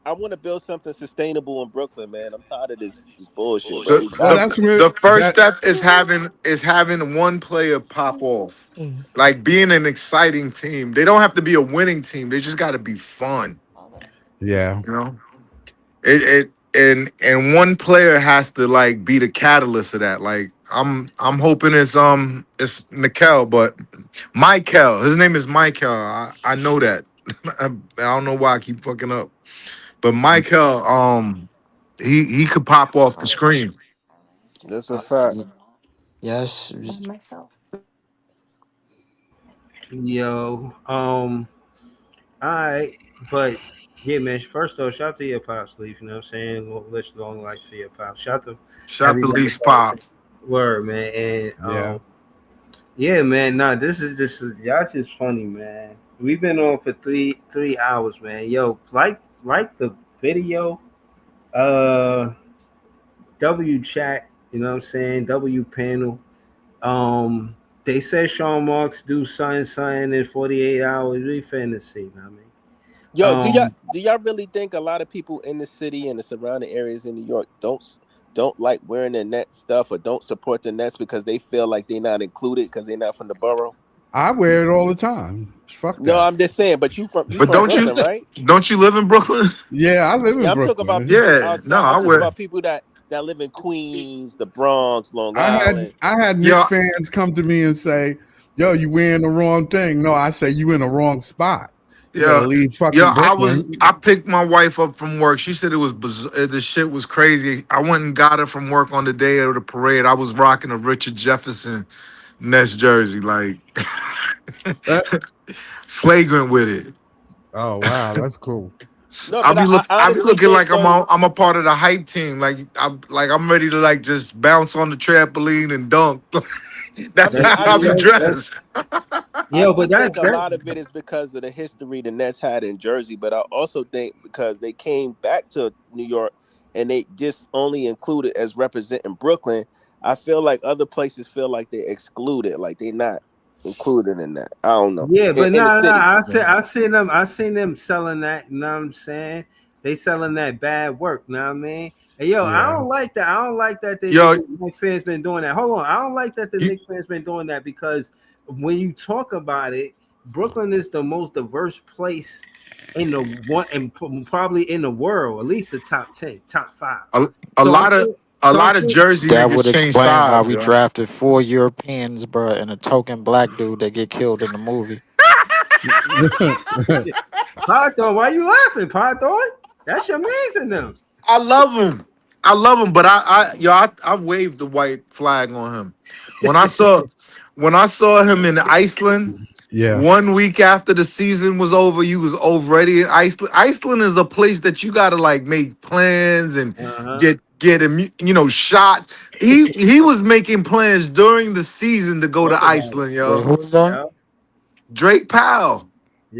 I want to build something sustainable in Brooklyn, man. I'm tired of this bullshit, bro. The, We Well, tired. that's the, what the first that. step is having one player pop off. Like being an exciting team. They don't have to be a winning team. They just got to be fun. Yeah, You know, and one player has to like be the catalyst of that. Like I'm hoping it's Mikel, but Michael. His name is Michael. I know that. I don't know why I keep fucking up. But Michael, he could pop off the screen. That's a fact. Yes. Yo, all right, but yeah, man. First off, shout out to your pops, Leaf. You know what I'm saying? Wish long life to your pops. Shout out to Shout out to everybody. Leafs Pop. Word, man. And yeah. yeah, man. Nah, this is just y'all just funny, man. We've been on for three hours, man. Yo, like the video, uh, W chat. You know what I'm saying? W panel. They said Sean Marks do something in 48 hours. We finna see, know what I mean? Yo, do y'all really think a lot of people in the city and the surrounding areas in New York don't like wearing the net stuff or don't support the Nets because they feel like they're not included because they're not from the borough? I wear it all the time. Fuck No, that. I'm just saying. But you But from Brooklyn, right? don't you live in Brooklyn? Yeah, I live in Yeah, I'm talking about Brooklyn. people Yeah, no, outside. I'm I talking wear. about people that live in Queens, the Bronx, Long I had Island. I had Nick Yo, fans come to me and say, "Yo, you wearing the wrong thing." No, I say you in the wrong spot. You better yeah, leave yeah. fucking Brooklyn. I picked my wife up from work. She said it was the shit was crazy. I went and got her from work on the day of the parade. I was rocking a Richard Jefferson Nets jersey, like Uh, flagrant with it. oh wow, that's cool. No, but I I be honestly looking think like though. I'm a part of the hype team. I'm ready to like just bounce on the trampoline and dunk. That's Yeah, how I I be do. dressed. I Yo, but do think that's a that. lot of it is because of the history the Nets had in Jersey, but I also think because they came back to New York and they just only included as representing Brooklyn, I feel like other places feel like they're excluded, like they're not included in that. I don't know. Yeah, but In the city. I seen them selling that. You know what I'm saying? They selling that bad work. You know what I mean? And yo, I Yeah, don't like that. I don't like that Yo, the Knicks fans been doing that. Hold on, I don't like that the you, Knicks fans been doing that because when you talk about it, Brooklyn is the most diverse place in the one and probably in the world, at least the top 10, top 5. a, a So I'm lot of saying, a lot of Jersey That would niggas change explain why sides, we yo. drafted 4 Europeans, bro, and a token black dude that get killed in the movie. Python, why you laughing, Python? That's your man's in them. I love him. But I waved the white flag on him when I saw him in Iceland. yeah. 1 week after the season was over, you was already in Iceland. Iceland is a place that you gotta like make plans and Uh-huh. get him, shot. He was making plans during the season to go to Talk about it. Iceland, Wait, yo. who's that? Yeah. Drake Powell,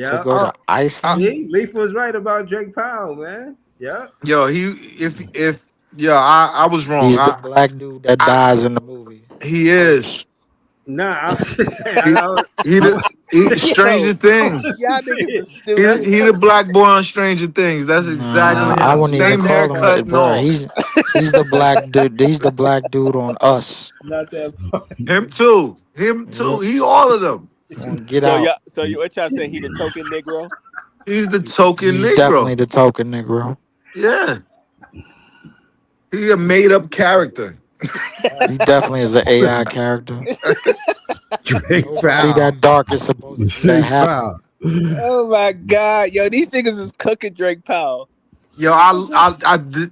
To Yeah. go to I- Iceland? See, Leaf was right about Drake Powell, man. Yeah. yo, if yeah, I was wrong. He's the black dude that I dies in the movie. he is. First. Nah, I was just saying. He he I the was, Stranger Yo, I Things. was y'all just niggas saying. is That's stupid. He the black boy on Stranger Things. That's Nah, exactly I him. wouldn't even Same call him haircut that, and bro. all. He's the black dude. He's the black dude on Us. not that part. Him too. Him too. Yeah, He all of them. on Get So Out. yeah, so you what y'all saying? He the token Negro? He's the token He's definitely Negro. the token Negro. Yeah. He a made up character. He definitely is an AI character. Drake Nobody Foul. that dark is supposed to be that Drake happy. Foul. Oh my God, yo, these niggas is cooking Drake Powell. Yo,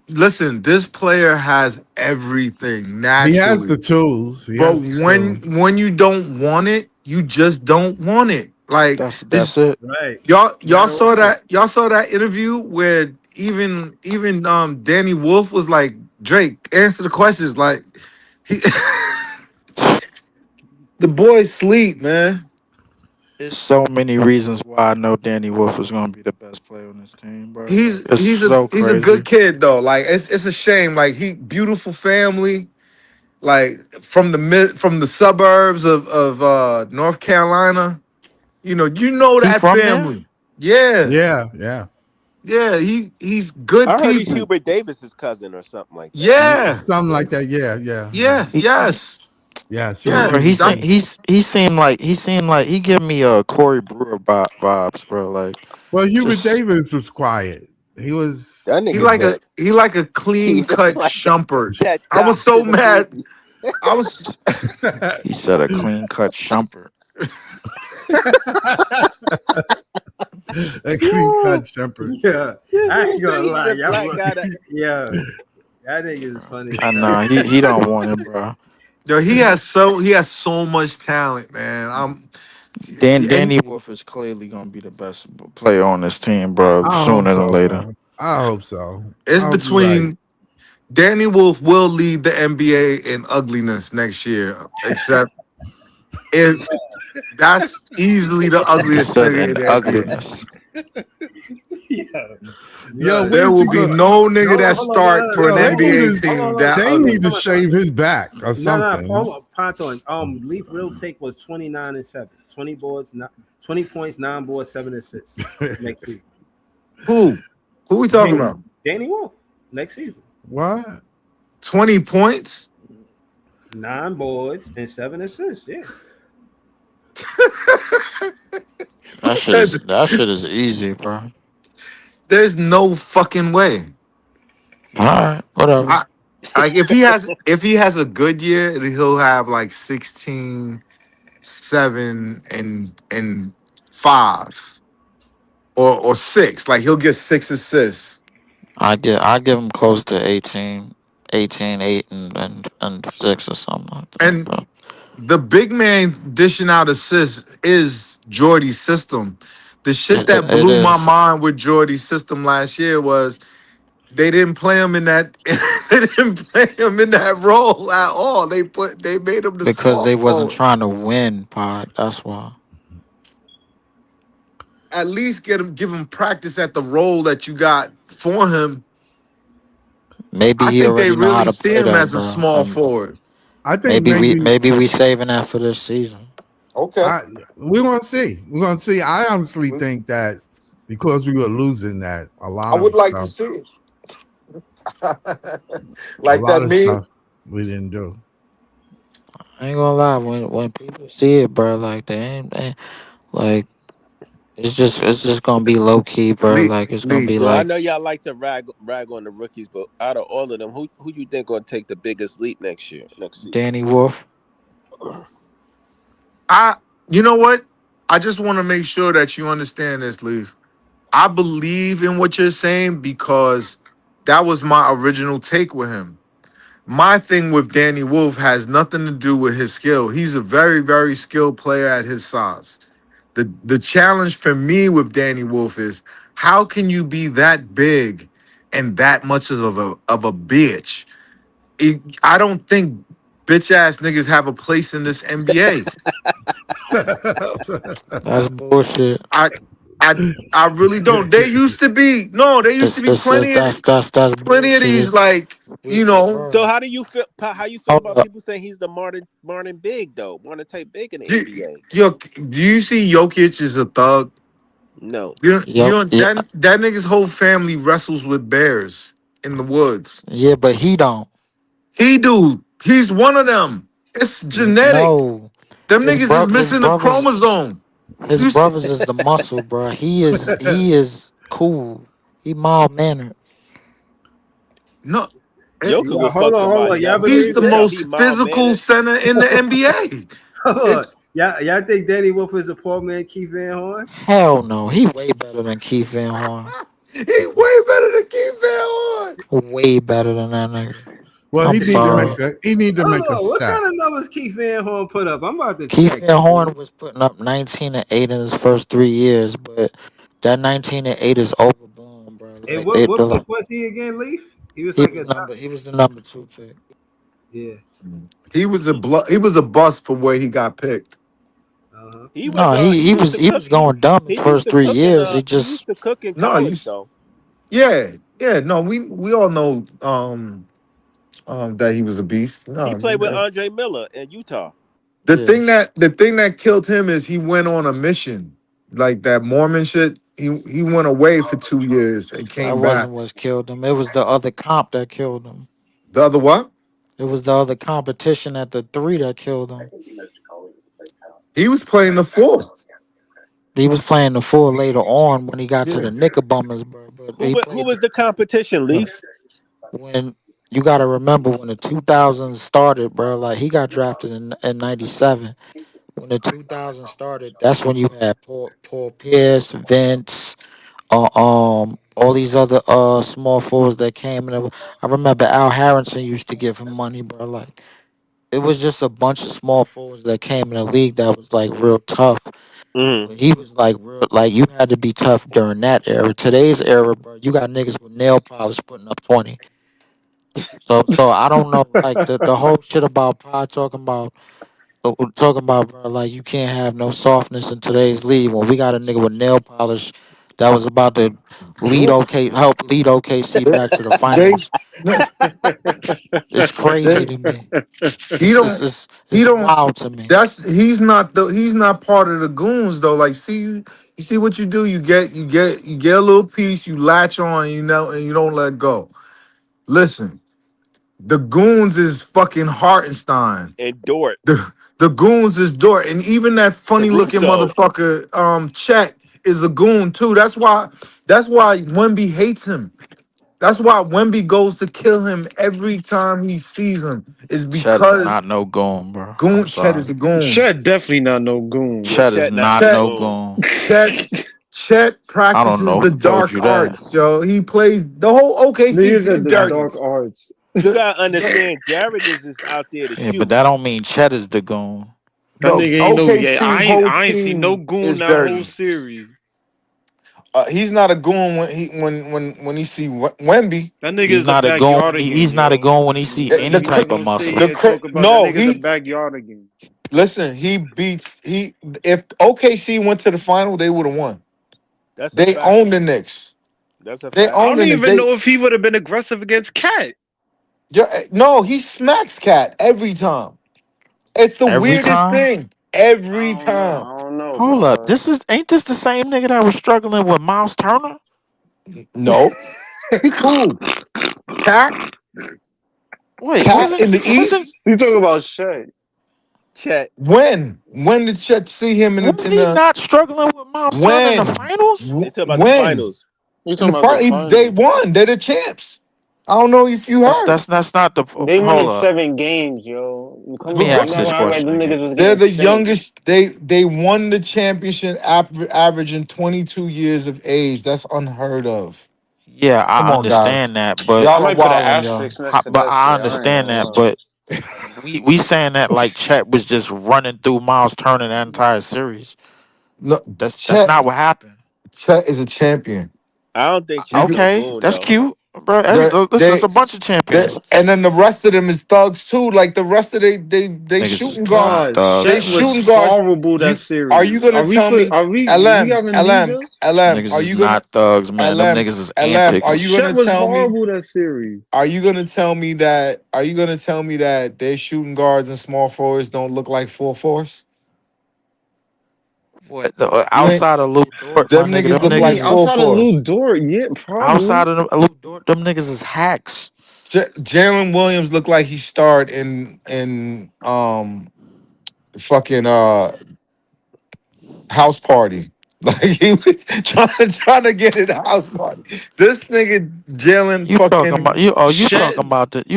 listen. This player has everything He has naturally, the tools. He but has the tools. when you don't want it, you just don't want it. Like That's it. Right. y'all Gotta saw want it. that interview where even Danny Wolf was like, Drake, answer the questions. Like he the boy sleep, man. It's so many reasons why I know Danny Wolf is gonna be the best player on this team, bro. Like, He's it's he's a so he's a good crazy. kid though. Like it's a shame. Like he beautiful family. Like from the suburbs of North Carolina. You know He that from there? family. Yeah, Yeah. yeah. He's good I heard he's people. Hubert Davis's cousin or something like that. Yeah, Something like that. Yeah. yeah, He, yes, Yes, yes. bro, he seem That's he seemed like he give me a Corey Brewer vibes, bro. Like Well, Hubert just Davis was quiet. He was. That he nigga's like a a clean he cut like shumpert. that I was Doc so to the mad. movie. I was he said a clean cut shumper. a clean Yo, cut jumper. Yeah, this I ain't nigga gonna say he's lie. a black guy that Yeah, that nigga is funny as I hell. know he don't want it, bro. Yo, he has so much talent, man. And Danny Wolf is clearly gonna be the best player on this team, I, bro. I hope Sooner than so, later. man. I hope so. it's I hope you're right. between Danny Wolf will lead the NBA in ugliness next year, except if that's easily the He ugliest said nigga in an the NBA. ugliness. Yeah, Yo, look. what There is will he be going? no nigga Hold on, that hold on, no, start no, for no, an Yo, no, they hold on, need NBA to. hold on, team hold on. that They What are you need ugly. to talking about? shave his back or No, something. hold on, Python. Leaf real take was 29 and 7, 20 boards, 20 points, 9 boards, 7 assists next season. Who? Who we talking Danny, about? Danny Wolf next season, What? 20 points? 9 boards and 7 assists. Yeah, That shit is There's that shit is easy, bro. there's no fucking way. All right, whatever. I like if he has a good year, he'll have like 16, 7, and 5 or 6. Like he'll get 6 assists. I give him close to 18, 18, 8, and 6 or something like that. And But the big man dishing out assists is Jordy's system. The shit that it blew my is mind with Jordy's system last year was they didn't play him in that they didn't play him in that role at all. They made him the because small they wasn't forward. trying to win, pod. That's why. At least give him practice at the role that you got for him. Maybe I he think they already know how really to see play him that, as a bro. small And forward. I think maybe we saving that for this season. Okay. I we're gonna see. We're gonna see. I honestly think that because we were losing that, I would like to see it. a Like lot that of meme. stuff we didn't do. I ain't gonna lie. When people see it, bro, like like it's just gonna be low key, bro. Lee, Like it's gonna Lee. be Yo, I like know y'all like to rag on the rookies, but out of all of them, who you think gonna take the biggest leap next season? Danny Wolf. You know what? I just want to make sure that you understand this, Leaf. I believe in what you're saying because that was my original take with him. My thing with Danny Wolf has nothing to do with his skill. He's a very, very skilled player at his size. The challenge for me with Danny Wolf is how can you be that big and that much of a bitch? I don't think bitch ass niggas have a place in this NBA. That's bullshit. I I I really don't. There used to be no. There used to be It's that's plenty of bullshit. these like So Bro. how do you feel? How you feel Hold about up. people saying he's the Martin Big though, Martin type big in the you, NBA? do you see Jokic is a thug? No, Yo, yeah, That nigga's whole family wrestles with bears in the woods. yeah, but he don't. He do. He's one of them. It's genetic. No, Them his niggas is bro, his missing a brothers, chromosome. his You see, brothers is the muscle, bro. He is cool. He mild mannered. no, Joker yeah. will fuck Hold on. somebody Y'all up. But he's you believe the talking that? about he most mild physical mannered? center in the NBA. Hold on. It's Y'all think Danny Wolf is a poor man, Keith Van Horn? Hell no, he way better than Keith Van Horn. He's way better than Keith Van Horn. Way better than that nigga. Well, I'm sorry. he need to Hold make a on. What step. kind of numbers Keith Van Horn put up? I'm about to Keith check. Van Horn was putting up 19 and 8 in his first 3 years, but that 19 and 8 is overblown, bro. Hey, Like what pick was he again, Leaf? He was like a top. he was the number 2 pick. Yeah. He was a bust for where he got picked. He was No, he he used was to he cook. was going dumb his He used first to 3 years. He he just used to cook in No, you. college though. Yeah, yeah. No, we all know that he was a beast. He No, played with Andre Miller in Utah. yeah. the thing that killed him is he went on a mission, like that Mormon shit. He went away for 2 years and That came back. wasn't what killed him. It was the other comp that killed him. The other what? It was the other competition at the three that killed him. He was playing the four. He was playing the four later on when he got to Yeah. the Knickerbombers, bro. But he Who played was the competition, No. Leaf? when you got to remember when the 2000s started, bro. Like he got drafted in '97. When the 2000s started, that's when you had Paul Pierce, Vince, all these other small forwards that came in. I remember Al Harrison used to give him money, bro. Like it was just a bunch of small forwards that came in the league that was like real tough. Mm. But he was like real, like you had to be tough during that era. Today's era, bro, you got niggas with nail polish putting up 20. So I don't know, like the whole shit about Pod talking about, bro, like you can't have no softness in today's league when we got a nigga with nail polish that was about to help lead OKC They, back to the they, finals. no, It's crazy they, to me. he don't, he It's don't. wild to me. He's not part of the goons though. Like, see you see what you do. You get a little piece. You latch on, and you don't let go. Listen, the goons is fucking Hartenstein. And Dort, The goons is Dort, and even that funny looking Caruso. motherfucker, Chet is a goon too. That's why Wemby hates him. That's why Wemby goes to kill him every time he sees him. Is Chet is because not no goon, bro. I'm goon Chet is sorry. a goon. Shed definitely not no goon. Yeah, Chet is Chet not not no Chet no goon. goon. Chet Chet I don't practices know the who told dark you that. arts, yo. He plays the whole OKC Niggas team at the dirty. dark arts. You The, gotta the, understand, Jared is just out there to Yeah, but shoot. that don't mean Chet is the goon. That no nigga ain't no. Yeah, OKC whole I ain't seen no team goon is that whole dirty. series. He's not a goon when he see Wemby. That He's nigga's a not a goon when backyardigan, he's not a yo. goon when he see We any The we cra- type not of gonna sit muscle. the here and cra- talk about that no nigga's a he backyardigan. listen. He if OKC went to the final, they would have won. That's a They fact. own the Knicks. That's a They fact. I own don't the Knicks. even know if he would have been aggressive against Cat. Yeah, no, he smacks Cat every time. It's the Every weirdest time. thing. Every I don't know. time. I don't know, Hold up. bro. Ain't this the same nigga that was struggling with Miles Turner? No. Who? Cat? Wait, Cat in the wasn't East? You talking about Shay? Chet. When? When did Chet see him was in he the not struggling with Miles Turner in the when? finals? They talk about the When? finals. You In talking the about the front, they final? won. They're the champs. I don't know if you That's heard. that's not the They went in hold up. 7 games, yo. Let Come me on, you ask not this gonna act like question them niggas again. was They're getting the spanked. youngest. They won the championship averaging 22 years of age. That's unheard of. Yeah, Come I on, guys. understand that, but I Y'all are might put an wilding, yo. asterisk next to but that I shit. I ain't understand gonna that, lie. but we saying that like Chet was just running through Miles Turner the entire series. No, That's Chet. not what happened. Chet is a champion. I don't think You Chet could, no Okay, goon that's though. cute, bro. they, Listen, it's they, a bunch of champions. and then the rest of them is thugs too. Like the rest of they Niggas is shooting guard. not Nah, thugs, They Shet was man. shooting guards. horrible that You are you series. gonna tell me We LM have LM amnesia? LM? Niggas Are is you gonna not thugs, man. Them LM niggas is LM? Are you antics. gonna Shet was tell me? horrible that series. Are you gonna tell me that? Are you gonna tell me that their shooting guards and small forwards don't look like full force? What You ain't. outside of Lou Dort, my Them nigga, niggas them I look niggas like mean, full is outside of Lou force. Dort, yeah, outside probably. of Lou Dort, them niggas is hacks. Jalen Williams looked like he starred in fucking house party. Like he was trying to get in a house party. This nigga Jalen You talking about fucking you Shet,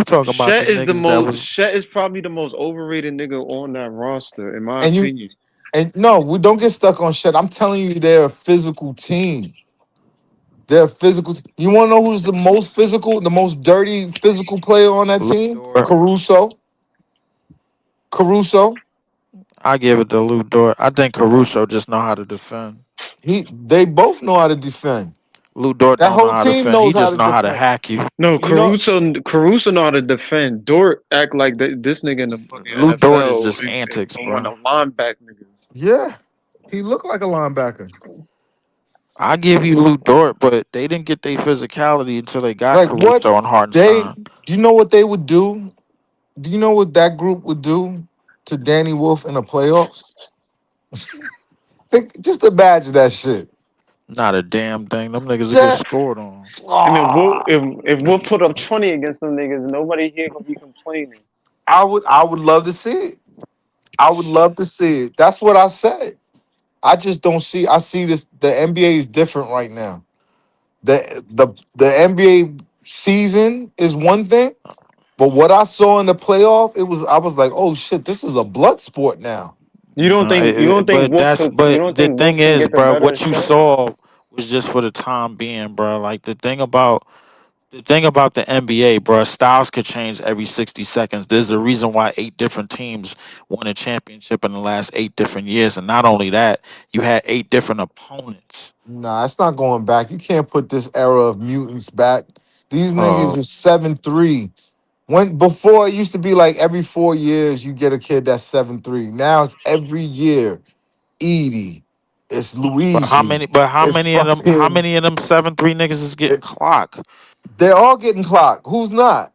talking about the Shet is the niggas that most. was Shet is probably the most overrated nigga on that roster, in my and you opinion. and no, we don't get stuck on shit. I'm telling you, they're a physical team. They're a physical. You want to know who's the most physical, the most dirty physical player on that Lou team? Dort. Caruso. Caruso. I give it to Lou Dort. I think Caruso just know how to defend. They both know how to defend. Lou Dort That don't know whole how to team defend. He knows how just to know how to defend. hack you. No, You know, Caruso know how to defend. Dort act like this nigga in the fucking Lou Dort is NFL just and antics, one bro. of lineback niggas. yeah. He looked like a linebacker. I give you Lou Dort, but they didn't get their physicality until they got Like what Caruso and they? Hartenstein. Do you know what they would do? Do you know what that group would do to Danny Wolf in the playoffs? Think, just imagine that shit. Not a damn thing. Them niggas will get Jack, scored on. And ah, if we'll put up 20 against them niggas, nobody here gonna be complaining. I would love to see it. I would love to see it. That's what I said. I just don't see. I see this. The NBA is different right now. The NBA season is one thing, but what I saw in the playoff, I was like, oh shit, this is a blood sport now. You But don't the think thing Wolf can is, get the bro, better what you shot? saw was just for the time being, bro. Like the thing about the NBA, bro, styles could change every 60 seconds. There's a reason why 8 different teams won a championship in the last 8 different years. And not only that, you had 8 different opponents. Nah, it's not going back. You can't put this era of mutants back. These niggas Uh, is 7'3". When before it used to be like every 4 years you get a kid that's 7'3". Now it's every year. Edie, it's but how Luigi, many but how it's many of them how fucking. many of them 7'3" niggas is getting clock? They're all getting clocked. Who's not?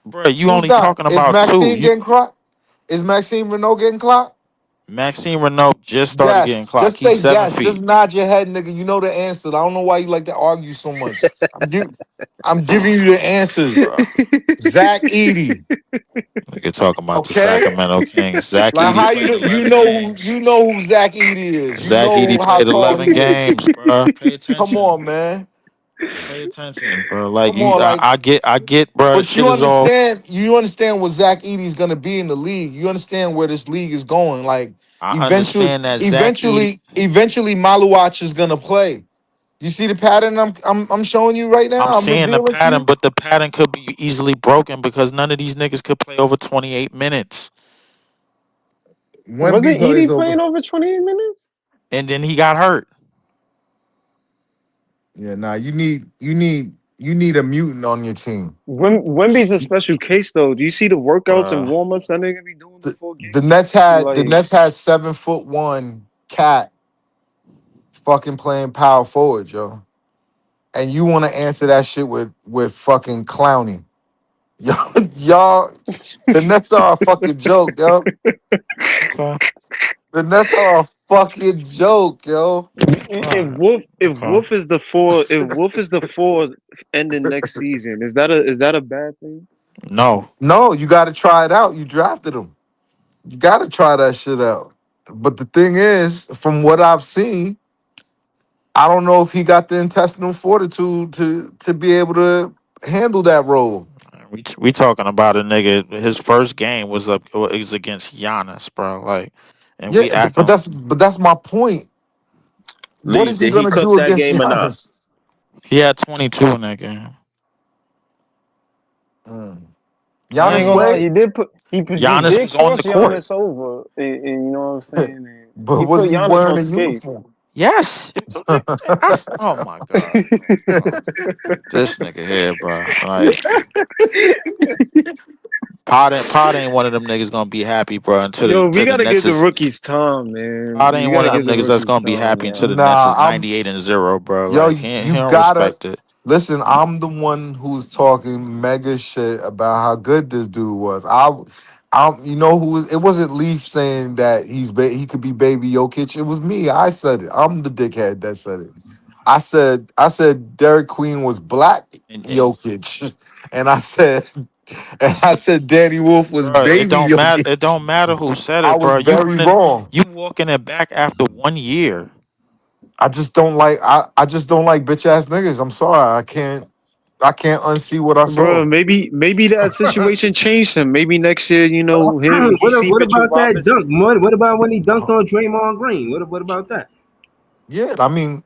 Bro, you Who's only not? talking Is about two. Maxine getting clocked? Is Maxine Renault getting clocked? Maxime Renault just started getting Yes. clock. Just He's say seven yes. Just feet. nod your head, nigga. You know the answer. I don't know why you like to argue so much. I'm giving you the answers. Bro. Zach Edey. We could talk about the Okay. Sacramento Kings. Zach Like Edey how played 11 you games. know who Zach Edey is. You Zach know Edey how played tall 11 he is. games, bro. Pay Come attention. on, man. Pay attention, bro. Like Come on, like. I get, bro. But Shit is all. you understand what Zach Edey's gonna be in the league. You understand where this league is going. Like I understand that Zach Edey. eventually Maluach is gonna play. You see the pattern I'm showing you right I'm now? I'm seeing the revealing to pattern, you. but the pattern could be easily broken because none of these niggas could play over 28 minutes. Wemby Wasn't plays Edie over. playing over 28 minutes? And then he got hurt. Yeah, nah, you need a mutant on your team. Wemby's a special case though. Do you see the workouts and Bruh. warm ups that nigga be doing The, before the games? Nets had the Like, Nets had 7'1" cat fucking playing power forward, yo. And you want to answer that shit with fucking clowning. Y'all, the Nets are a fucking joke, yo. Okay. The Nets are a fucking joke, yo. Alright. if Okay. Wolf is the four if Wolf is the four ending next season, is that a bad thing? No. No, you got to try it out. You drafted him. You got to try that shit out. But the thing is, from what I've seen, I don't know if he got the intestinal fortitude to be able to handle that role. We talking about a nigga. His first game was against Giannis, bro. Like, and Yeah, we act but on. that's my point. What Lee, is he did he gonna cook do that against game or not? Giannis? He had 22 in that game. Mm. I Giannis ain't gonna lie, played, he Giannis did was on the cross court. Giannis over, and you know what I'm saying? And but he was put he Giannis wearing on a skate. uniform? Yes. Oh my god, bro. This nigga here, bro. Like, Pod ain't one of them niggas gonna be happy, bro. Until Yo, we the gotta Nets give the is. rookies time, man. Pod We ain't one gotta of them give the niggas that's rookies gonna be time, happy until the man. Nets is Nah, I'm 98-0, bro. yo. Like, he You don't gotta respect it. listen. I'm the one who's talking mega shit about how good this dude was. You know who it wasn't Leaf saying that he could be baby Jokic. It was me. I said it. I'm the dickhead that said it. I said Derek Queen was black And Jokic, and I said Danny Wolf was bro, it baby don't matter. It Jokic. don't matter who said I it, was bro. very wrong. You walking it back after 1 year. I just don't like bitch ass niggas. I'm sorry. I can't unsee what I Bro, saw. maybe that situation changed him. Maybe next year, he see What Mitchell about that Robinson. dunk? What about when he dunked on Draymond Green? What about that? Yeah, I mean,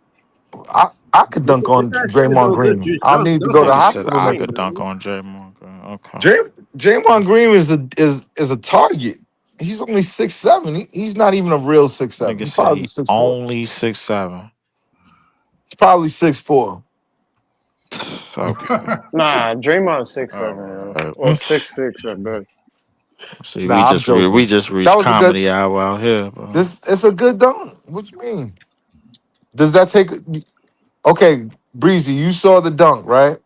I could dunk Bitch on ass niggas Draymond don't get Green. just I'll dunk need to dunk go to on the Nigga said Draymond hospital I though. Green, could dunk man. on Jay Monk. Okay. Draymond Green is a target. He's only 6'7". He's not even a real 6'7". Nigga He's said probably he 6'4". only 6'7". He's probably 6'4". Okay. Nah, Draymond All 6'7", right. or 6'6" at best. See, Nah, I'm we joking. just That reached was a good. comedy hour out here, bro. It's a good dunk. What you mean? Does that take? Okay, Breezy, you saw the dunk, right?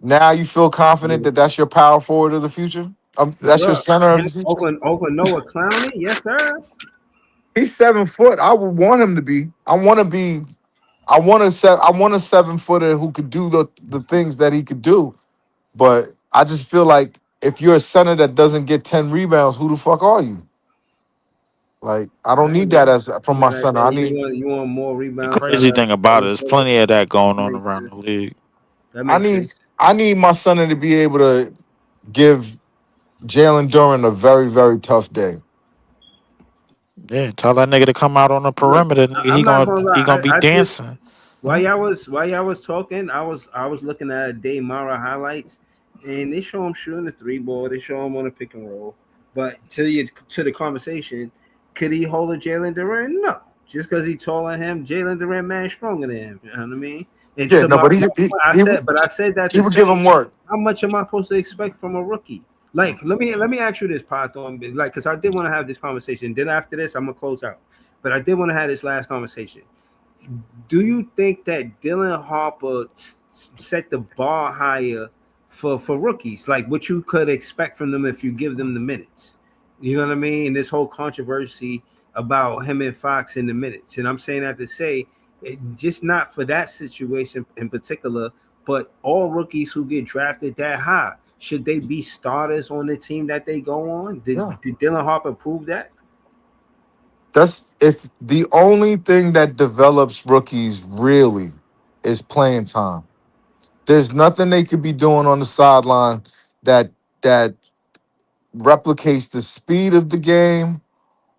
Now you feel confident that that's your power forward of the future. That's your Bro, center of him the future. over Noah Clowney? Yes, sir. He's 7 foot. I would want him to be. I want to be. I want a 7 footer who could do the things that he could do. But I just feel like if you're a center that doesn't get 10 rebounds, who the fuck are you? Like, I don't I need ain't that mad. as from I'm my mad at center. that. I need You want more The rebounds out crazy of thing about it seven is footers? plenty of that going That on makes around sense. the league. That I makes need sense. I need my center to be able to give Jalen Duran a very, very tough day. Yeah, tell that nigga to come out on the Look, perimeter, nigga. I'm not gonna He lie. gonna be I just dancing. Huh? while y'all was talking, I was looking at Day Mara highlights, and they show him shooting the three ball. They show him on a pick and roll. But to the conversation, could he hold a Jalen Duran? No. Just because he's taller than him, Jalen Duran man stronger than him. You know what I mean? And Yeah, to no, my but point, I said that he to would give say, him work. how much am I supposed to expect from a rookie? Like, let me ask you this, Python. Like, because I did want to have this conversation. Then after this, I'm gonna close out. But I did want to have this last conversation. Do you think that Dylan Harper set the bar higher for rookies, like what you could expect from them if you give them the minutes? You know what I mean? And this whole controversy about him and Fox in the minutes, and I'm saying that to say, just not for that situation in particular, but all rookies who get drafted that high, should they be starters on the team that they go on? Yeah. Did Dylan Harper prove that? That's if the only thing that develops rookies really is playing time. There's nothing they could be doing on the sideline that that replicates the speed of the game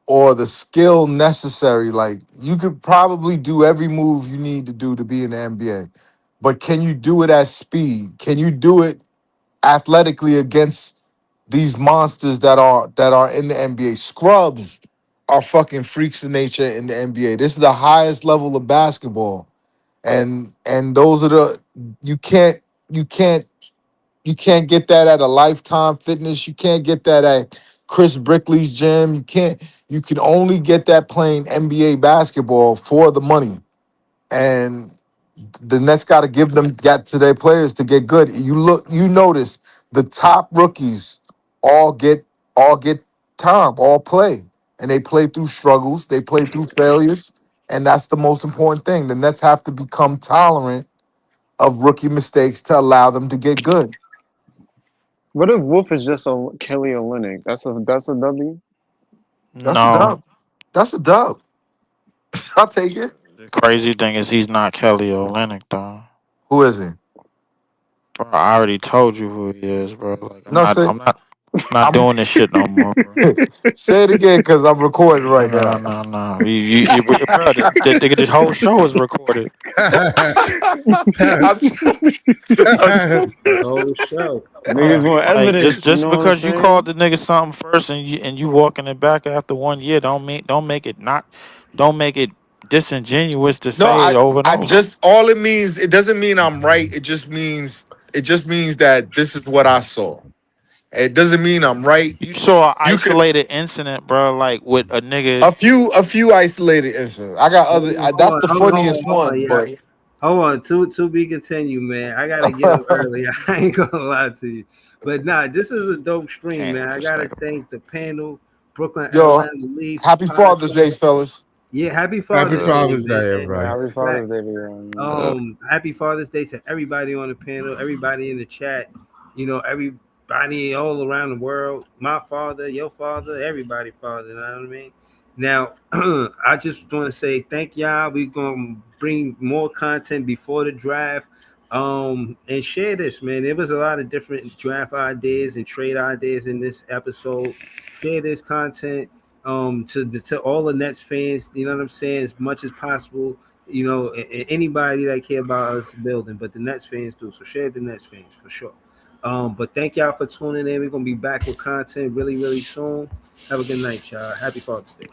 or the skill necessary. Like you could probably do every move you need to do to be in the NBA, but can you do it at speed? Can you do it athletically against these monsters that are in the NBA? Scrubs are fucking freaks of nature in the NBA. This is the highest level of basketball, and those are the you can't you can't you can't get that at a Lifetime Fitness. You can't get that at Chris Brickley's gym. You can't. You can only get that playing NBA basketball for the money. And the Nets got to give them got to their players to get good. You notice the top rookies all get all get time, all play, and they play through struggles. They play through failures, and that's the most important thing. The Nets have to become tolerant of rookie mistakes to allow them to get good. What if Wolf is just a Kelly Olynyk? That's a W. That's a No, dub. That's a dub. I'll take it. the crazy thing is he's not Kelly Olynyk though. Who is he? Bro, I already told you who he is, bro. Like No, say I'm not I'm doing this shit no more, bro. say it again because I'm recording right No, now. no, no. Bro, this whole show is recorded. I'm, I'm, The whole show. Niggas want Like evidence. You just know what I'm because you called saying? the nigga something first and you walking it back after 1 year don't make it disingenuous to no, say it over and I over. just all it means. It doesn't mean I'm right. It just means that this is what I saw. It doesn't mean I'm right. You saw an You could isolated incident, bro, like with a nigga. a few isolated incidents. I got other. That's the funniest Hold on, ones, yeah. but Hold on, to be continued, man. I gotta get up early. I ain't gonna lie to you, but nah, this is a dope stream, Can't man. even I gotta respect him. thank the panel, Brooklyn yo, LM Leaf happy Father's Day, Podcast. fellas. Yeah, happy Happy Father's Day, Father's man. Day, Yeah, everybody. Happy Father's Day to you. Happy Father's Day to everybody on the panel, everybody in the chat, everybody all around the world. My father, your father, everybody father, you know what I mean? Now, I just want to say thank y'all. We're gonna bring more content before the draft. And share this, man. There was a lot of different draft ideas and trade ideas in this episode. Share this content to all the Nets fans, you know what I'm saying, as much as possible, anybody that care about us building, but the Nets fans do. So share the Nets fans for sure. But thank y'all for tuning in. We're gonna be back with content really, really soon. Have a good night, y'all. Happy Father's Day.